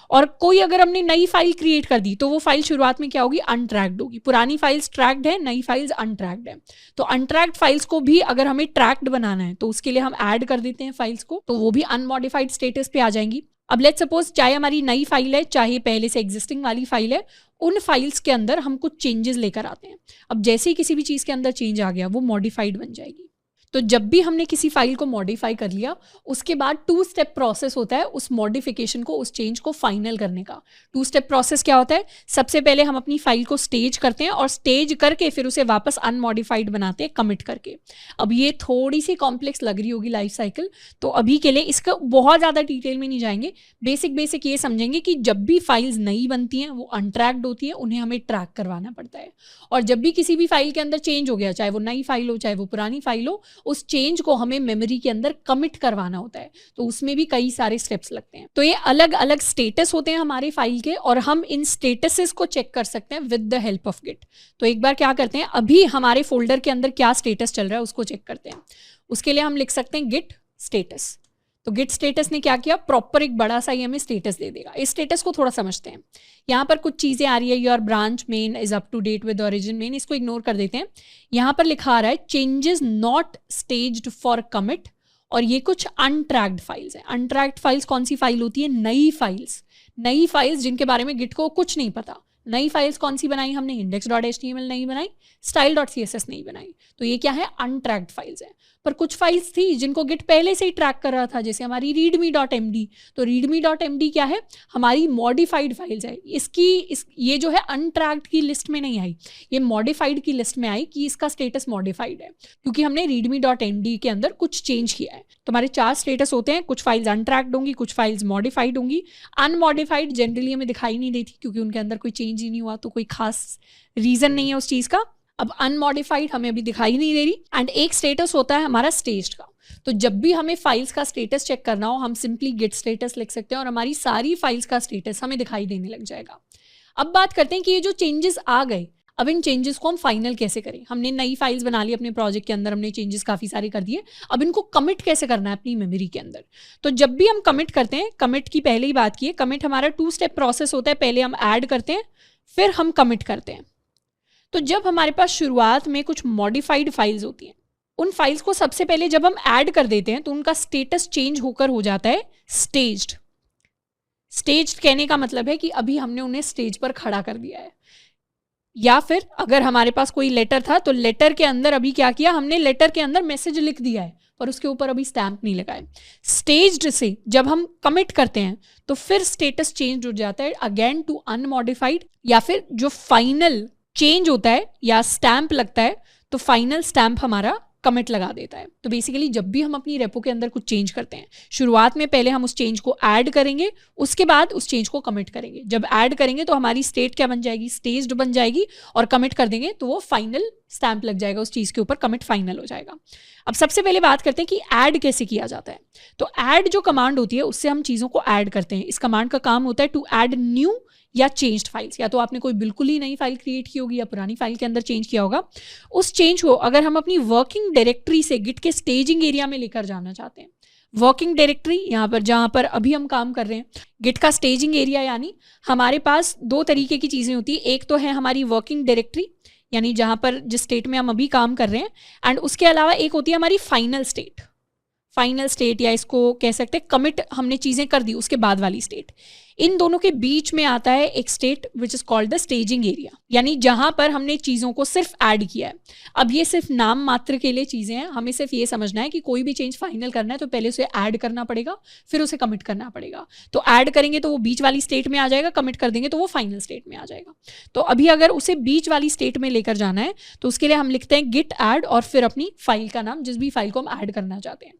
और कोई अगर हमने नई फाइल क्रिएट कर दी तो वो फाइल शुरुआत में क्या होगी? अनट्रैक्ड होगी। पुरानी फाइल्स ट्रैक्ड है, नई फाइल्स अनट्रैक्ड है। तो अनट्रैक्ड फाइल्स को भी अगर हमें ट्रैक्ड बनाना है तो उसके लिए हम ऐड कर देते हैं फाइल्स को, तो वो भी अनमॉडिफाइड स्टेटस पे आ जाएंगी। अब लेट्स सपोज चाहे हमारी नई फाइल है चाहे पहले से एग्जिस्टिंग वाली फाइल है, उन फाइल्स के अंदर हम कुछ चेंजेस लेकर आते हैं। अब जैसे ही किसी भी चीज़ के अंदर चेंज आ गया वो मॉडिफाइड बन जाएगी। तो जब भी हमने किसी फाइल को मॉडिफाई कर लिया उसके बाद 2 स्टेप प्रोसेस होता है उस मॉडिफिकेशन को, उस चेंज को फाइनल करने का। 2 स्टेप प्रोसेस क्या होता है? सबसे पहले हम अपनी फाइल को स्टेज करते हैं और स्टेज करके फिर उसे वापस अनमॉडिफाइड बनाते हैं कमिट करके। अब ये थोड़ी सी कॉम्प्लेक्स लग रही होगी लाइफ साइकिल, तो अभी के लिए इसका बहुत ज़्यादा डिटेल में नहीं जाएंगे। बेसिक ये समझेंगे कि जब भी फाइल्स नई बनती हैं वो अनट्रैक्ड होती हैं, उन्हें हमें ट्रैक करवाना पड़ता है। और जब भी किसी भी फाइल के अंदर चेंज हो गया, चाहे वो नई फाइल हो चाहे वो पुरानी फाइल हो, उस चेंज को हमें मेमोरी के अंदर कमिट करवाना होता है। तो उसमें भी कई सारे स्टेप्स लगते हैं। तो ये अलग अलग स्टेटस होते हैं हमारे फाइल के और हम इन स्टेटसेस को चेक कर सकते हैं with the help of git. तो एक बार क्या करते हैं, अभी हमारे फोल्डर के अंदर क्या स्टेटस चल रहा है उसको चेक करते हैं। उसके लिए हम लिख सकते हैं गिट स्टेटस। तो गिट स्टेटस ने क्या किया? प्रॉपर एक बड़ा सा ही हमें स्टेटस दे देगा। इस स्टेटस को थोड़ा समझते हैं। यहाँ पर कुछ चीज़ें आ रही है, your branch main is up to date with origin main, इसको इग्नोर कर देते हैं। यहाँ पर लिखा आ रहा है changes not staged for commit, और ये कुछ अनट्रैक्ड फाइल्स हैं। अनट्रैक्ड फाइल्स कौन सी फाइल होती है? नई फाइल्स जिनके बारे में गिट को कुछ नहीं पता। नई फाइल्स कौन सी बनाई हमने? index.html नहीं बनाई, style.css नहीं बनाई। तो ये क्या है? अनट्रैक्ड फाइल्स है। पर कुछ फाइल्स थी जिनको गिट पहले से ही ट्रैक कर रहा था, जैसे हमारी readme.md। तो readme.md क्या है? हमारी मॉडिफाइड फाइल्स है। ये जो है अनट्रैक्ड की लिस्ट में नहीं आई, ये मॉडिफाइड की लिस्ट में आई कि इसका स्टेटस मॉडिफाइड है, क्योंकि हमने readme.md के अंदर कुछ चेंज किया है। तो हमारे 4 स्टेटस होते हैं, कुछ फाइल्स अनट्रैक्ड होंगी, कुछ फाइल्स मॉडिफाइड होंगी। अनमॉडिफाइड जनरली हमें दिखाई नहीं देती क्योंकि उनके अंदर कोई चेंज ही नहीं हुआ, तो कोई खास रीजन नहीं है उस चीज़ का। अब अनमॉडिफाइड हमें अभी दिखाई नहीं दे रही। एंड एक स्टेटस होता है हमारा स्टेज्ड का। तो जब भी हमें फाइल्स का स्टेटस चेक करना हो हम सिंपली गिट स्टेटस लिख सकते हैं और हमारी सारी फाइल्स का स्टेटस हमें दिखाई देने लग जाएगा। अब बात करते हैं कि ये जो चेंजेस आ गए, अब इन चेंजेस को हम फाइनल कैसे करें। हमने नई फाइल्स बना ली अपने प्रोजेक्ट के अंदर, हमने चेंजेस काफ़ी सारे कर दिए, अब इनको कमिट कैसे करना है अपनी मेमोरी के अंदर। तो जब भी हम कमिट करते हैं, कमिट की पहले ही बात की है, कमिट हमारा 2 स्टेप प्रोसेस होता है। पहले हम ऐड करते हैं फिर हम कमिट करते हैं। तो जब हमारे पास शुरुआत में कुछ मॉडिफाइड फाइल्स होती हैं, उन फाइल्स को सबसे पहले जब हम ऐड कर देते हैं तो उनका स्टेटस चेंज होकर हो जाता है स्टेज्ड। स्टेज्ड कहने का मतलब है कि अभी हमने उन्हें स्टेज पर खड़ा कर दिया है। या फिर अगर हमारे पास कोई लेटर था तो लेटर के अंदर अभी क्या किया हमने, लेटर के अंदर मैसेज लिख दिया है, पर उसके ऊपर अभी स्टैम्प नहीं लगा है। स्टेज्ड से जब हम कमिट करते हैं तो फिर स्टेटस चेंज हो जाता है अगेन टू अनमॉडिफाइड, या फिर जो फाइनल चेंज होता है या स्टैम्प लगता है तो फाइनल स्टैम्प हमारा कमिट लगा देता है। तो बेसिकली जब भी हम अपनी रेपो के अंदर कुछ चेंज करते हैं, शुरुआत में पहले हम उस चेंज को ऐड करेंगे, उसके बाद उस चेंज को कमिट करेंगे। जब ऐड करेंगे तो हमारी स्टेट क्या बन जाएगी, स्टेज्ड बन जाएगी, और कमिट कर देंगे तो वो फाइनल स्टैम्प लग जाएगा उस चीज़ के ऊपर, कमिट फाइनल हो जाएगा। अब सबसे पहले बात करते हैं कि ऐड कैसे किया जाता है। तो ऐड जो कमांड होती है उससे हम चीज़ों को ऐड करते हैं। इस कमांड का काम होता है टू ऐड न्यू या चेंज्ड फाइल्स। या तो आपने कोई बिल्कुल ही नई फाइल क्रिएट की होगी या पुरानी फाइल के अंदर चेंज किया होगा, उस चेंज को अगर हम अपनी वर्किंग डायरेक्टरी से गिट के स्टेजिंग एरिया में लेकर जाना चाहते हैं, वर्किंग डायरेक्टरी यहाँ पर जहाँ पर अभी हम काम कर रहे हैं, गिट का स्टेजिंग एरिया, यानी हमारे पास दो तरीके की चीज़ें होती है। एक तो है हमारी वर्किंग डायरेक्टरी, यानी जहाँ पर जिस स्टेट में हम अभी काम कर रहे हैं, एंड उसके अलावा एक होती है हमारी फाइनल स्टेट। फाइनल स्टेट या इसको कह सकते हैं कमिट हमने चीज़ें कर दी उसके बाद वाली स्टेट। इन दोनों के बीच में आता है एक state which is called the staging area, यानी जहां पर हमने चीज़ों को सिर्फ ऐड किया है। अब ये सिर्फ नाम मात्र के लिए चीज़ें हैं, हमें सिर्फ ये समझना है कि कोई भी चेंज फाइनल करना है तो पहले उसे ऐड करना पड़ेगा, फिर उसे कमिट करना पड़ेगा। तो ऐड करेंगे तो वो बीच वाली स्टेट में आ जाएगा, कमिट कर देंगे तो वो फाइनल स्टेट में आ जाएगा। तो अभी अगर उसे बीच वाली स्टेट में लेकर जाना है तो उसके लिए हम लिखते हैं गिट ऐड और फिर अपनी फाइल का नाम, जिस भी फाइल को हम ऐड करना चाहते हैं।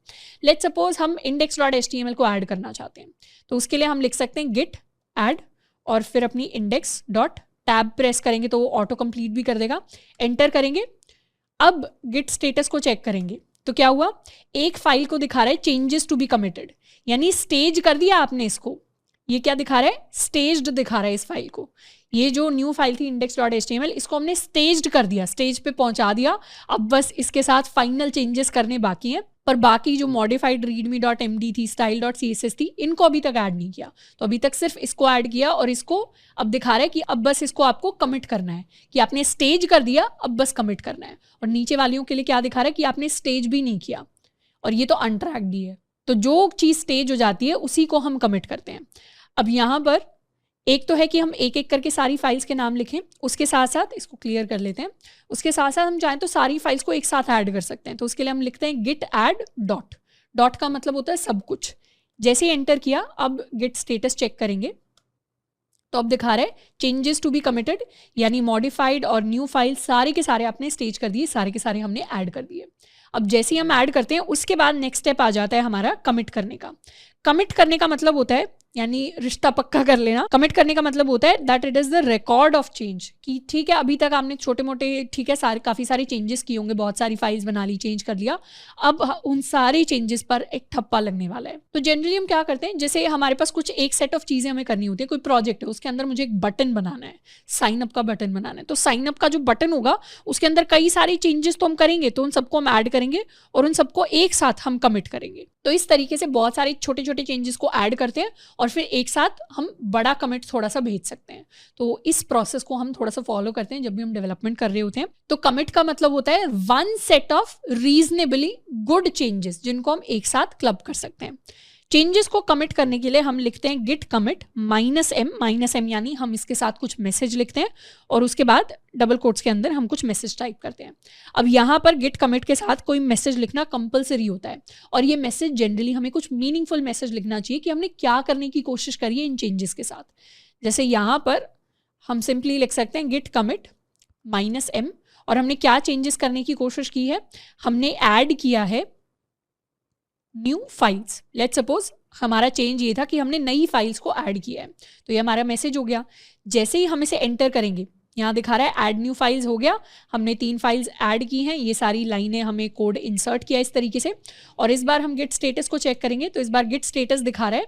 लेट्स सपोज हम index.html को ऐड करना चाहते हैं, तो उसके लिए हम लिख सकते हैं गिट ऐड और फिर अपनी इंडेक्स डॉट टैब प्रेस करेंगे तो वो ऑटो कंप्लीट भी कर देगा। एंटर करेंगे। अब गिट स्टेटस को चेक करेंगे तो क्या हुआ, एक फाइल को दिखा रहा है चेंजेस टू बी कमिटेड, यानी स्टेज कर दिया आपने इसको। ये क्या दिखा रहा है, स्टेज्ड दिखा रहा है इस फाइल को। ये जो न्यू फाइल थी index.html, इसको हमने स्टेज्ड कर दिया, स्टेज पे पहुंचा दिया। अब बस इसके साथ फाइनल चेंजेस करने बाकी हैं, पर बाकी जो मॉडिफाइड readme.md थी, style.css थी, इनको अभी तक ऐड नहीं किया। तो अभी तक सिर्फ इसको ऐड किया और इसको अब दिखा रहा है कि अब बस इसको आपको कमिट करना है, कि आपने स्टेज कर दिया, अब बस कमिट करना है। और नीचे वालियों के लिए क्या दिखा रहा है कि आपने स्टेज भी नहीं किया, और ये तो अनट्रैक्ड ही है। तो जो चीज़ स्टेज हो जाती है उसी को हम कमिट करते हैं। अब यहाँ पर एक तो है कि हम एक एक करके सारी फाइल्स के नाम लिखें, उसके साथ साथ इसको क्लियर कर लेते हैं, उसके साथ साथ हम चाहें तो सारी फाइल्स को एक साथ ऐड कर सकते हैं। तो उसके लिए हम लिखते हैं गिट ऐड डॉट, डॉट का मतलब होता है सब कुछ। जैसे ही एंटर किया, अब गिट स्टेटस चेक करेंगे तो अब दिखा रहे चेंजेस टू बी कमिटेड, यानी मॉडिफाइड और न्यू फाइल सारे के सारे आपने स्टेज कर दिए, सारे के सारे हमने ऐड कर दिए। अब जैसे ही हम ऐड करते हैं उसके बाद नेक्स्ट स्टेप आ जाता है हमारा कमिट करने का। कमिट करने का मतलब होता है, यानी रिश्ता पक्का कर लेना। कमिट करने का मतलब होता है that it is the record of change, कि ठीक है अभी तक आपने छोटे मोटे ठीक है सारे काफ़ी सारे चेंजेस किए होंगे, बहुत सारी फाइल्स बना ली, चेंज कर लिया, अब उन सारे चेंजेस पर एक ठप्पा लगने वाला है। तो जनरली हम क्या करते हैं, जैसे हमारे पास कुछ एक सेट ऑफ चीज़ें हमें करनी होती है, कोई प्रोजेक्ट है उसके अंदर मुझे एक बटन बनाना है, साइन अप का बटन बनाना है। तो साइन अप का जो बटन होगा उसके अंदर कई सारे चेंजेस तो हम करेंगे, तो उन सबको हम ऐड करेंगे और उन सबको एक साथ हम कमिट करेंगे। तो इस तरीके से बहुत सारे छोटे छोटे चेंजेस को ऐड करते हैं और फिर एक साथ हम बड़ा कमिट थोड़ा सा भेज सकते हैं। तो इस प्रोसेस को हम थोड़ा सा फॉलो करते हैं जब भी हम डेवलपमेंट कर रहे होते हैं। तो कमिट का मतलब होता है one set of reasonably good changes जिनको हम एक साथ क्लब कर सकते हैं। चेंजेस को कमिट करने के लिए हम लिखते हैं गिट कमिट -m यानी हम इसके साथ कुछ मैसेज लिखते हैं और उसके बाद डबल कोट्स के अंदर हम कुछ मैसेज टाइप करते हैं। अब यहाँ पर गिट कमिट के साथ कोई मैसेज लिखना कंपलसरी होता है और ये मैसेज जनरली हमें कुछ मीनिंगफुल मैसेज लिखना चाहिए कि हमने क्या करने की कोशिश करी है इन चेंजेस के साथ। जैसे यहाँ पर हम सिंपली लिख सकते हैं गिट कमिट -m और हमने क्या चेंजेस करने की कोशिश की है, हमने ऐड किया है न्यू फाइल्स। लेट्स सपोज हमारा चेंज ये था कि हमने नई फाइल्स को ऐड किया है, तो ये हमारा मैसेज हो गया। जैसे ही हम इसे एंटर करेंगे, यहाँ दिखा रहा है ऐड न्यू फाइल्स हो गया, हमने 3 फाइल्स ऐड की हैं, ये सारी लाइनें हमें कोड इंसर्ट किया इस तरीके से। और इस बार हम गिट स्टेटस को चेक करेंगे तो इस बार गिट स्टेटस दिखा रहा है,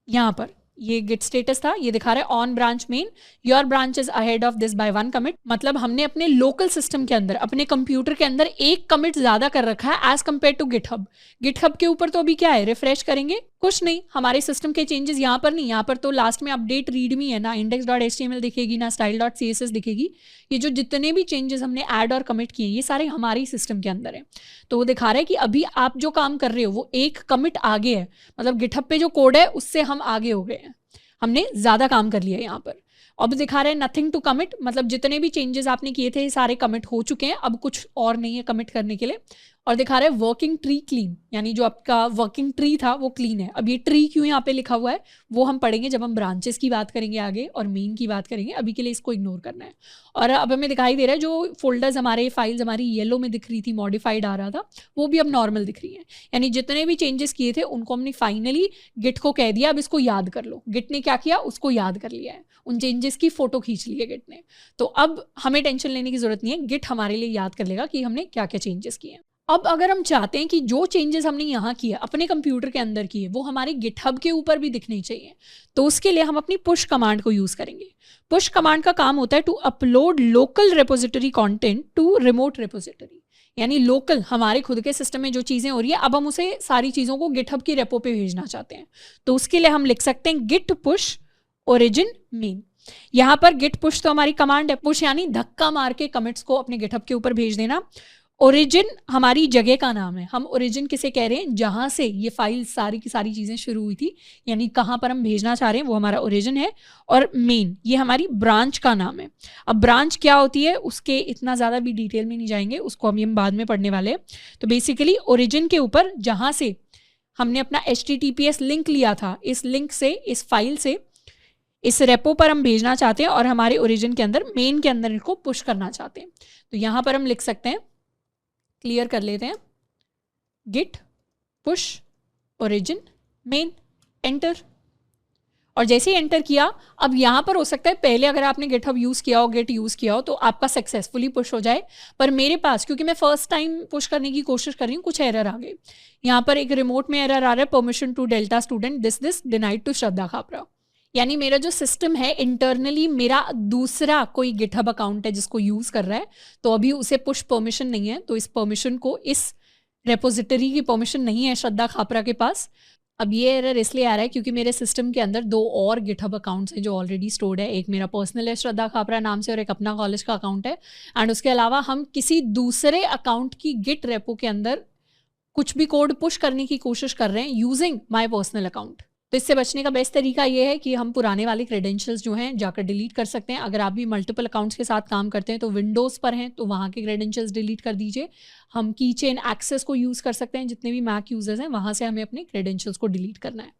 यहाँ पर ये गिट स्टेटस था, ये दिखा रहा है on branch main your branch is ahead of this by 1 commit. मतलब हमने अपने लोकल सिस्टम के अंदर, अपने कंप्यूटर के अंदर एक कमिट ज्यादा कर रखा है as compare to GitHub. GitHub के ऊपर तो अभी क्या है, रिफ्रेश करेंगे कुछ नहीं, हमारे सिस्टम के चेंजेस यहाँ पर नहीं, यहाँ पर तो लास्ट में अपडेट रीडमी है ना, index.html दिखेगी ना style.css दिखेगी। ये जो जितने भी चेंजेस हमने ऐड और कमिट किए ये सारे हमारे ही सिस्टम के अंदर है। तो वो दिखा रहा है कि अभी आप जो काम कर रहे हो वो एक कमिट आगे है, मतलब गिटहब पे जो कोड है उससे हम आगे हो गए हैं, हमने ज़्यादा काम कर लिया है यहाँ पर। अब दिखा रहा है नथिंग टू कमिट, मतलब जितने भी चेंजेस आपने किए थे सारे कमिट हो चुके हैं, अब कुछ और नहीं है कमिट करने के लिए। और दिखा रहा है वर्किंग ट्री क्लीन, यानी जो आपका वर्किंग ट्री था वो क्लीन है। अब ये ट्री क्यों यहाँ पे लिखा हुआ है वो हम पढ़ेंगे जब हम ब्रांचेस की बात करेंगे आगे और मेन की बात करेंगे, अभी के लिए इसको इग्नोर करना है। और अब हमें दिखाई दे रहा है जो फोल्डर्स हमारे फाइल्स हमारी येलो में दिख रही थी, मॉडिफाइड आ रहा था, वो भी अब नॉर्मल दिख रही है। यानी जितने भी चेंजेस किए थे उनको हमने फाइनली गिट को कह दिया अब इसको याद कर लो। गिट ने क्या किया, उसको याद कर लिया है, उन चेंजेस की फोटो खींच ली है गिट ने। तो अब हमें टेंशन लेने की जरूरत नहीं है, गिट हमारे लिए याद कर लेगा कि हमने क्या क्या चेंजेस किए हैं। अब अगर हम चाहते हैं कि जो चेंजेस हमने यहाँ किए अपने कंप्यूटर के अंदर किए वो हमारे गिटहब के ऊपर भी दिखने चाहिए, तो उसके लिए हम अपनी पुश कमांड को यूज करेंगे। पुश कमांड का काम होता है to upload local repository content to remote repository, यानी लोकल हमारे खुद के सिस्टम में जो चीजें हो रही है अब हम उसे सारी चीजों को गिटहब की रेपो पे भेजना चाहते हैं। तो उसके लिए हम लिख सकते हैं गिट पुश ओरिजिन मेन। यहाँ पर गिट पुश तो हमारी कमांड है, पुश यानी धक्का मार के कमिट्स को अपने गिटहब के ऊपर भेज देना। ओरिजिन हमारी जगह का नाम है, हम ओरिजिन किसे कह रहे हैं, जहां से ये फाइल सारी की सारी चीजें शुरू हुई थी, यानी कहां पर हम भेजना चाह रहे हैं वो हमारा ओरिजिन है। और मेन ये हमारी ब्रांच का नाम है। अब ब्रांच क्या होती है उसके इतना ज्यादा भी डिटेल में नहीं जाएंगे, उसको हम बाद में पढ़ने वाले हैं। तो बेसिकली ओरिजिन के ऊपर जहां से हमने अपना HTTPS लिंक लिया था, इस लिंक से, इस फाइल से इस रेपो पर हम भेजना चाहते हैं और हमारे ओरिजिन के अंदर मेन के अंदर इनको पुश करना चाहते हैं। तो यहां पर हम लिख सकते हैं, क्लियर कर लेते हैं, git push origin main, enter. और जैसे ही एंटर किया, अब यहां पर हो सकता है पहले अगर आपने गिटहब यूज किया हो, गिट यूज किया हो, तो आपका सक्सेसफुली पुश हो जाए। पर मेरे पास क्योंकि मैं फर्स्ट टाइम पुश करने की कोशिश कर रही हूँ, कुछ एरर आ गए। यहाँ पर एक रिमोट में एरर आ रहा है, permission to delta student this denied to Shraddha Khapra. यानी मेरा जो सिस्टम है इंटरनली मेरा दूसरा कोई गिटहब अकाउंट है जिसको यूज कर रहा है, तो अभी उसे पुश परमिशन नहीं है, तो इस परमिशन को, इस रेपोजिटरी की परमिशन नहीं है श्रद्धा खापरा के पास। अब ये एरर इसलिए आ रहा है क्योंकि मेरे सिस्टम के अंदर 2 और गिटहब अकाउंट्स हैं जो ऑलरेडी स्टोर्ड है। एक मेरा पर्सनल है श्रद्धा खापरा नाम से और एक अपना कॉलेज का अकाउंट है। एंड उसके अलावा हम किसी दूसरे अकाउंट की गिट रेपो के अंदर कुछ भी कोड पुश करने की कोशिश कर रहे हैं यूजिंग माई पर्सनल अकाउंट। तो इससे बचने का बेस्ट तरीका ये है कि हम पुराने वाले क्रेडेंशियल्स जो हैं जाकर डिलीट कर सकते हैं। अगर आप भी मल्टीपल अकाउंट्स के साथ काम करते हैं तो विंडोज़ पर हैं तो वहाँ के क्रेडेंशियल्स डिलीट कर दीजिए। हम की चेन एक्सेस को यूज़ कर सकते हैं, जितने भी मैक यूजर्स हैं वहाँ से हमें अपने क्रेडेंशियल्स को डिलीट करना है।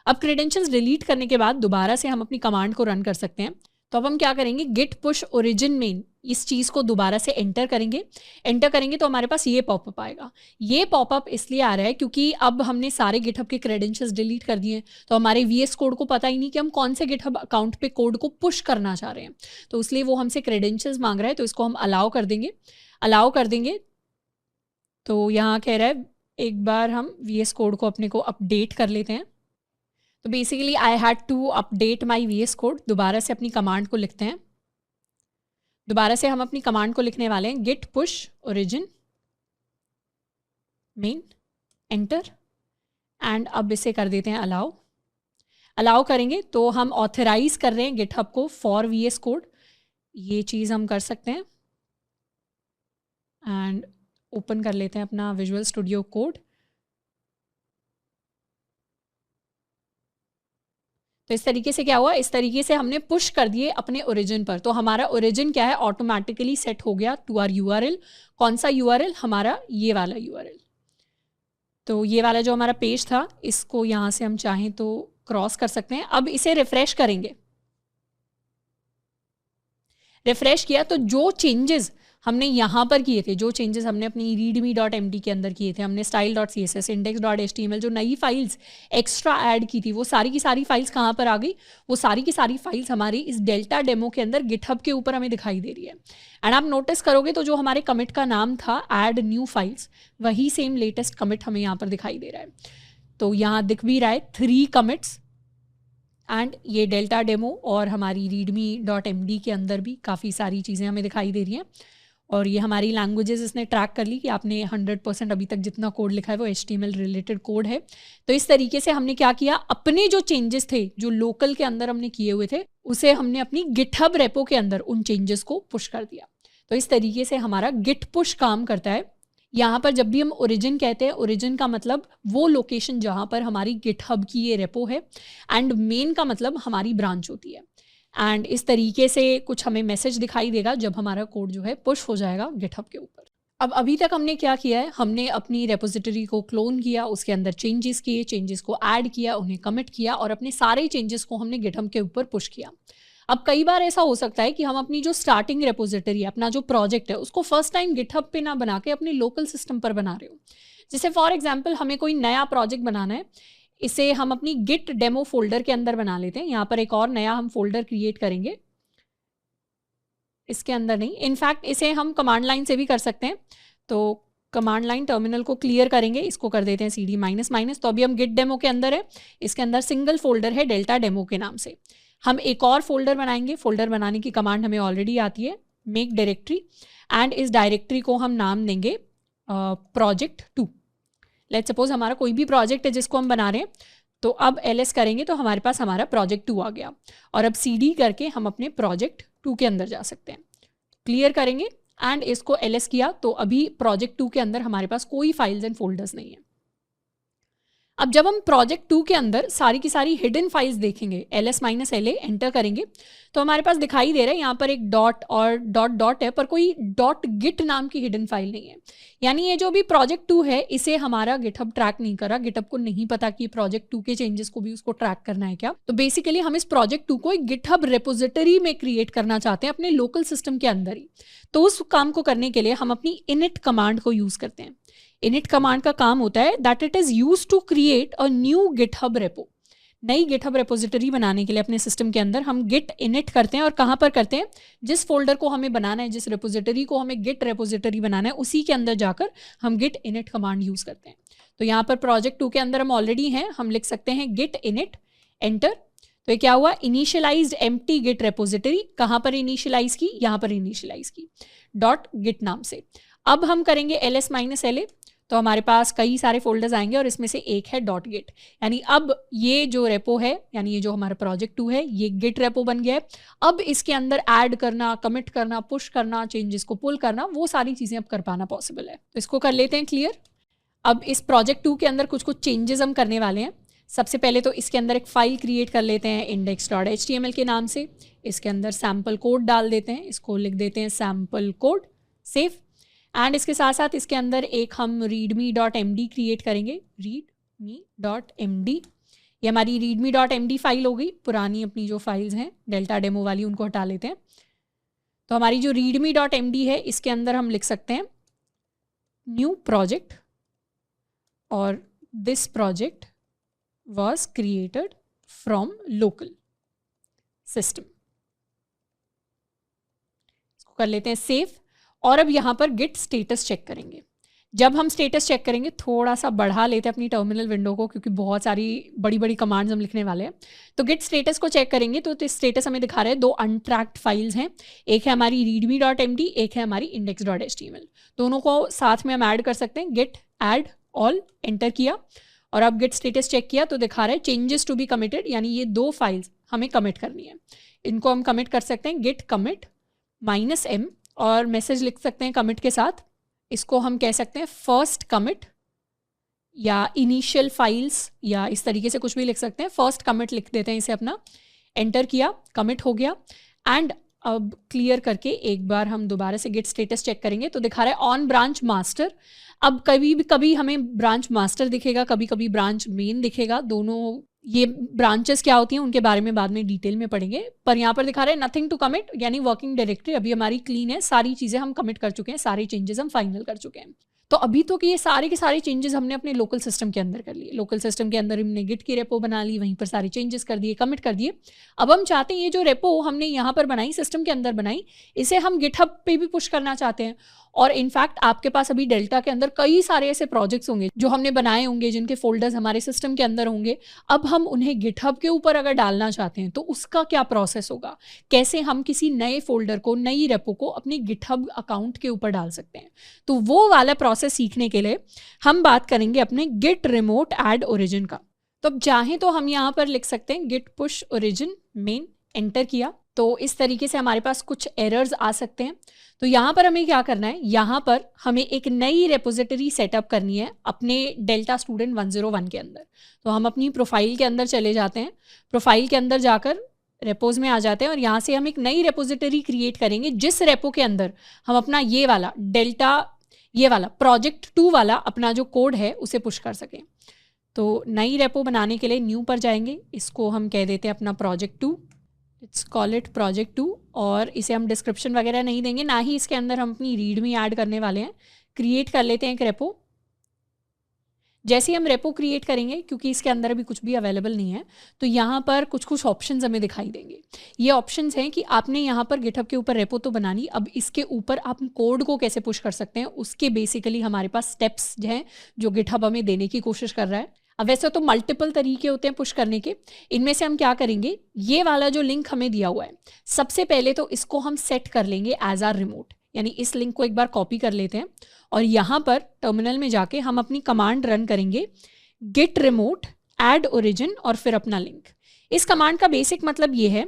अब क्रेडेंशियल्स डिलीट करने के बाद दोबारा से हम अपनी कमांड को रन कर सकते हैं। तो अब हम क्या करेंगे, गिट पुश ओरिजिन मेन, इस चीज़ को दोबारा से एंटर करेंगे। एंटर करेंगे तो हमारे पास ये पॉपअप आएगा। ये पॉपअप इसलिए आ रहा है क्योंकि अब हमने सारे गिटहब के क्रेडेंशियल्स डिलीट कर दिए, तो हमारे VS कोड को पता ही नहीं कि हम कौन से गिटहब अकाउंट पे कोड को पुश करना चाह रहे हैं। तो इसलिए वो हमसे क्रेडेंशियल्स मांग रहा है, तो इसको हम अलाउ कर देंगे। अलाउ कर देंगे तो यहाँ कह रहा है एक बार हम VS कोड को अपने को अपडेट कर लेते हैं। तो basically I had to update my VS code. दोबारा से अपनी कमांड को लिखते हैं। दोबारा से हम अपनी कमांड को लिखने वाले हैं, git push origin main, enter. And अब इसे कर देते हैं अलाउ। अलाउ करेंगे तो हम ऑथराइज कर रहे हैं गिटहब को फॉर VS कोड, ये चीज़ हम कर सकते हैं। एंड ओपन कर लेते हैं अपना विजुअल स्टूडियो कोड। तो इस तरीके से क्या हुआ, इस तरीके से हमने पुश कर दिए अपने ओरिजिन पर। तो हमारा ओरिजिन क्या है, ऑटोमेटिकली सेट हो गया टू आर URL। कौन सा URL, हमारा ये वाला URL। तो ये वाला जो हमारा पेज था, इसको यहाँ से हम चाहें तो क्रॉस कर सकते हैं। अब इसे रिफ्रेश करेंगे। रिफ्रेश किया तो जो चेंजेस हमने यहाँ पर किए थे, जो चेंजेस हमने अपनी readme.md के अंदर किए थे, हमने style.css, index.html जो नई फाइल्स एक्स्ट्रा ऐड की थी, वो सारी की सारी फाइल्स कहाँ पर आ गई, वो सारी की सारी फाइल्स हमारी इस डेल्टा डेमो के अंदर गिटहब के ऊपर हमें दिखाई दे रही है। एंड आप नोटिस करोगे तो जो हमारे कमिट का नाम था ऐड न्यू फाइल्स, वही सेम लेटेस्ट कमिट हमें यहाँ पर दिखाई दे रहा है। तो यहाँ दिख भी रहा है 3 कमिट्स। एंड ये डेल्टा डेमो और हमारी readme.md के अंदर भी काफ़ी सारी चीज़ें हमें दिखाई दे रही हैं। और ये हमारी लैंग्वेजेस इसने ट्रैक कर ली कि आपने 100% अभी तक जितना कोड लिखा है वो HTML रिलेटेड कोड है। तो इस तरीके से हमने क्या किया, अपने जो चेंजेस थे जो लोकल के अंदर हमने किए हुए थे, उसे हमने अपनी गिटहब रेपो के अंदर उन चेंजेस को पुश कर दिया। तो इस तरीके से हमारा गिट पुश काम करता है। यहाँ पर जब भी हम ओरिजिन कहते हैं, ओरिजिन का मतलब वो लोकेशन जहाँ पर हमारी गिटहब की ये रेपो है, एंड मेन का मतलब हमारी ब्रांच होती है। एंड इस तरीके से कुछ हमें मैसेज दिखाई देगा जब हमारा कोड जो है पुश हो जाएगा गिटहब के ऊपर। अब अभी तक हमने क्या किया है, हमने अपनी रेपोजिटरी को क्लोन किया, उसके अंदर चेंजेस किए, चेंजेस को ऐड किया, उन्हें कमिट किया और अपने सारे चेंजेस को हमने गिटहब के ऊपर पुश किया। अब कई बार ऐसा हो सकता है कि हम अपनी जो स्टार्टिंग रेपोजिटरी है, अपना जो प्रोजेक्ट है, उसको फर्स्ट टाइम गिटहब पे ना बना के अपने लोकल सिस्टम पर बना रहे हो। जैसे फॉर एग्जाम्पल हमें कोई नया प्रोजेक्ट बनाना है, इसे हम अपनी गिट डेमो फोल्डर के अंदर बना लेते हैं। यहाँ पर एक और नया हम फोल्डर क्रिएट करेंगे, इसके अंदर नहीं, इनफैक्ट इसे हम कमांड लाइन से भी कर सकते हैं। तो कमांड लाइन टर्मिनल को क्लियर करेंगे, इसको कर देते हैं CD -। तो अभी हम गिट डेमो के अंदर है, इसके अंदर सिंगल फोल्डर है डेल्टा डेमो के नाम से। हम एक और फोल्डर बनाएंगे, फोल्डर बनाने की कमांड हमें ऑलरेडी आती है, मेक डायरेक्टरी, एंड इस डायरेक्टरी को हम नाम देंगे project2। लेट्स सपोज हमारा कोई भी प्रोजेक्ट है जिसको हम बना रहे हैं, तो अब LS करेंगे तो हमारे पास हमारा project2 आ गया, और अब CD करके हम अपने project2 के अंदर जा सकते हैं। क्लियर करेंगे एंड इसको LS किया, तो अभी project2 के अंदर हमारे पास कोई फाइल्स एंड फोल्डर्स नहीं है। अब जब हम project2 के अंदर सारी की सारी हिडन फाइल्स देखेंगे, LS - LA एंटर करेंगे, तो हमारे पास दिखाई दे रहा है यहाँ पर एक डॉट और डॉट है, पर कोई .git नाम की हिडन फाइल नहीं है। यानी ये जो भी project2 है, इसे हमारा गिटहब ट्रैक नहीं कर रहा, गिटहब को नहीं पता कि project2 के चेंजेस को भी उसको ट्रैक करना है क्या। तो बेसिकली हम इस project2 को एक गिटहब रेपोजिटरी में क्रिएट करना चाहते हैं अपने लोकल सिस्टम के अंदर ही। तो उस काम को करने के लिए हम अपनी init कमांड को यूज करते हैं। init कमांड का काम होता है that it is used to create a new GitHub repo. नई गिटहब रेपोजिटरी बनाने के लिए अपने सिस्टम के अंदर हम गिट init करते हैं, और कहाँ पर करते हैं, जिस फोल्डर को हमें बनाना है, जिस रेपोजिटरी को हमें गिट रेपोजिटरी बनाना है, उसी के अंदर जाकर हम गिट init कमांड यूज करते हैं। तो यहाँ पर project2 के अंदर हम ऑलरेडी हैं, हम लिख सकते हैं गिट init एंटर। तो ये क्या हुआ, इनिशियलाइज्ड एम्प्टी गिट रेपोजिटरी। कहाँ पर इनिशियलाइज की, यहाँ पर इनिशियलाइज की .git नाम से। अब हम करेंगे LS - LA, तो हमारे पास कई सारे फोल्डर्स आएंगे और इसमें से एक है .git। यानी अब ये जो रेपो है, यानी ये जो हमारा project2 है, ये गिट रेपो बन गया है। अब इसके अंदर ऐड करना, कमिट करना, पुश करना, चेंजेस को पुल करना, वो सारी चीज़ें अब कर पाना पॉसिबल है। तो इसको कर लेते हैं क्लियर। अब इस project2 के अंदर कुछ चेंजेस हम करने वाले हैं। सबसे पहले तो इसके अंदर एक फाइल क्रिएट कर लेते हैं index.html के नाम से। इसके अंदर सैम्पल कोड डाल देते हैं, इसको लिख देते हैं सैम्पल कोड, सेव। एंड इसके साथ साथ इसके अंदर एक हम readme.md क्रिएट करेंगे, readme.md। ये हमारी readme.md फाइल हो गई। पुरानी अपनी जो फाइल्स हैं डेल्टा डेमो वाली, उनको हटा लेते हैं। तो हमारी जो readme.md है, इसके अंदर हम लिख सकते हैं न्यू प्रोजेक्ट, और this project was created from local system। इसको कर लेते हैं सेव। और अब यहाँ पर गिट स्टेटस चेक करेंगे। जब हम स्टेटस चेक करेंगे, थोड़ा सा बढ़ा लेते हैं अपनी टर्मिनल विंडो को, क्योंकि बहुत सारी बड़ी बड़ी कमांड्स हम लिखने वाले हैं। तो गिट स्टेटस को चेक करेंगे तो स्टेटस हमें दिखा रहा है 2 अनट्रैक्ड फाइल्स हैं, एक है हमारी readme.md, एक है हमारी index.html। दोनों को साथ में हम ऐड कर सकते हैं। गिट ऐड ऑल एंटर किया, और अब गिट स्टेटस चेक किया तो दिखा रहा है चेंजेस टू बी कमिटेड, यानी ये 2 फाइल्स हमें कमिट करनी है। इनको हम कमिट कर सकते हैं गिट कमिट -m, और मैसेज लिख सकते हैं कमिट के साथ। इसको हम कह सकते हैं फर्स्ट कमिट या इनिशियल फाइल्स, या इस तरीके से कुछ भी लिख सकते हैं। फर्स्ट कमिट लिख देते हैं इसे अपना। एंटर किया, कमिट हो गया। एंड अब क्लियर करके एक बार हम दोबारा से गिट स्टेटस चेक करेंगे तो दिखा रहा है ऑन ब्रांच मास्टर। अब कभी हमें ब्रांच मास्टर दिखेगा, कभी कभी ब्रांच मेन दिखेगा। दोनों ये ब्रांचेस क्या होती हैं उनके बारे में बाद में डिटेल में पढ़ेंगे। पर यहाँ पर दिखा रहा है नथिंग टू कमिट, यानी वर्किंग डायरेक्टरी अभी हमारी क्लीन है, सारी चीज़ें हम कमिट कर चुके हैं, सारे चेंजेस हम फाइनल कर चुके हैं। तो अभी तो कि ये सारे के सारे चेंजेस हमने अपने लोकल सिस्टम के अंदर कर लिए। लोकल सिस्टम के अंदर हमने गिट की रेपो बना ली, वहीं पर सारे चेंजेस कर दिए, कमिट कर दिए। अब हम चाहते हैं ये जो रेपो हमने यहाँ पर बनाई, सिस्टम के अंदर बनाई, इसे हम गिटहब पे भी पुश करना चाहते हैं। और इनफैक्ट आपके पास अभी डेल्टा के अंदर कई सारे ऐसे प्रोजेक्ट्स होंगे जो हमने बनाए होंगे, जिनके फोल्डर्स हमारे सिस्टम के अंदर होंगे। अब हम उन्हें गिटहब के ऊपर अगर डालना चाहते हैं तो उसका क्या प्रोसेस होगा, कैसे हम किसी नए फोल्डर को, नई रेपो को अपने गिटहब अकाउंट के ऊपर डाल सकते हैं। तो वो वाला प्रोसेस सीखने के लिए हम बात करेंगे अपने गिट रिमोट ऐड ओरिजिन का। तो अब चाहें तो हम यहाँ पर लिख सकते हैं git push origin main, enter किया तो इस तरीके से हमारे पास कुछ एरर्स आ सकते हैं। तो यहाँ पर हमें क्या करना है, यहाँ पर हमें एक नई रेपोजिटरी सेटअप करनी है अपने डेल्टा स्टूडेंट 101 के अंदर। तो हम अपनी प्रोफाइल के अंदर चले जाते हैं, प्रोफाइल के अंदर जाकर रेपोज में आ जाते हैं, और यहाँ से हम एक नई रेपोजिटरी क्रिएट करेंगे जिस रेपो के अंदर हम अपना ये वाला डेल्टा ये वाला प्रोजेक्ट 2 वाला अपना जो कोड है उसे पुश कर सकें। तो नई रेपो बनाने के लिए न्यू पर जाएंगे, इसको हम कह देते हैं अपना project 2, it's call it project 2, और इसे हम डिस्क्रिप्शन वगैरह नहीं देंगे, ना ही इसके अंदर हम अपनी रीडमी ऐड करने वाले हैं। क्रिएट कर लेते हैं एक रेपो। जैसे ही हम रेपो क्रिएट करेंगे, क्योंकि इसके अंदर अभी कुछ भी अवेलेबल नहीं है, तो यहाँ पर कुछ कुछ ऑप्शंस हमें दिखाई देंगे। ये ऑप्शंस हैं कि आपने यहाँ पर गिटहब के ऊपर रेपो तो बनानी, अब इसके ऊपर आप कोड को कैसे पुश कर सकते हैं उसके बेसिकली हमारे पास स्टेप्स हैं जो गिटहब हमें देने की कोशिश कर रहा है। अब वैसे तो मल्टीपल तरीके होते हैं पुश करने के, इनमें से हम क्या करेंगे, ये वाला जो लिंक हमें दिया हुआ है, सबसे पहले तो इसको हम सेट कर लेंगे एज आर रिमोट, यानी इस लिंक को एक बार कॉपी कर लेते हैं और यहाँ पर टर्मिनल में जाके हम अपनी कमांड रन करेंगे git remote add origin और फिर अपना लिंक। इस कमांड का बेसिक मतलब ये है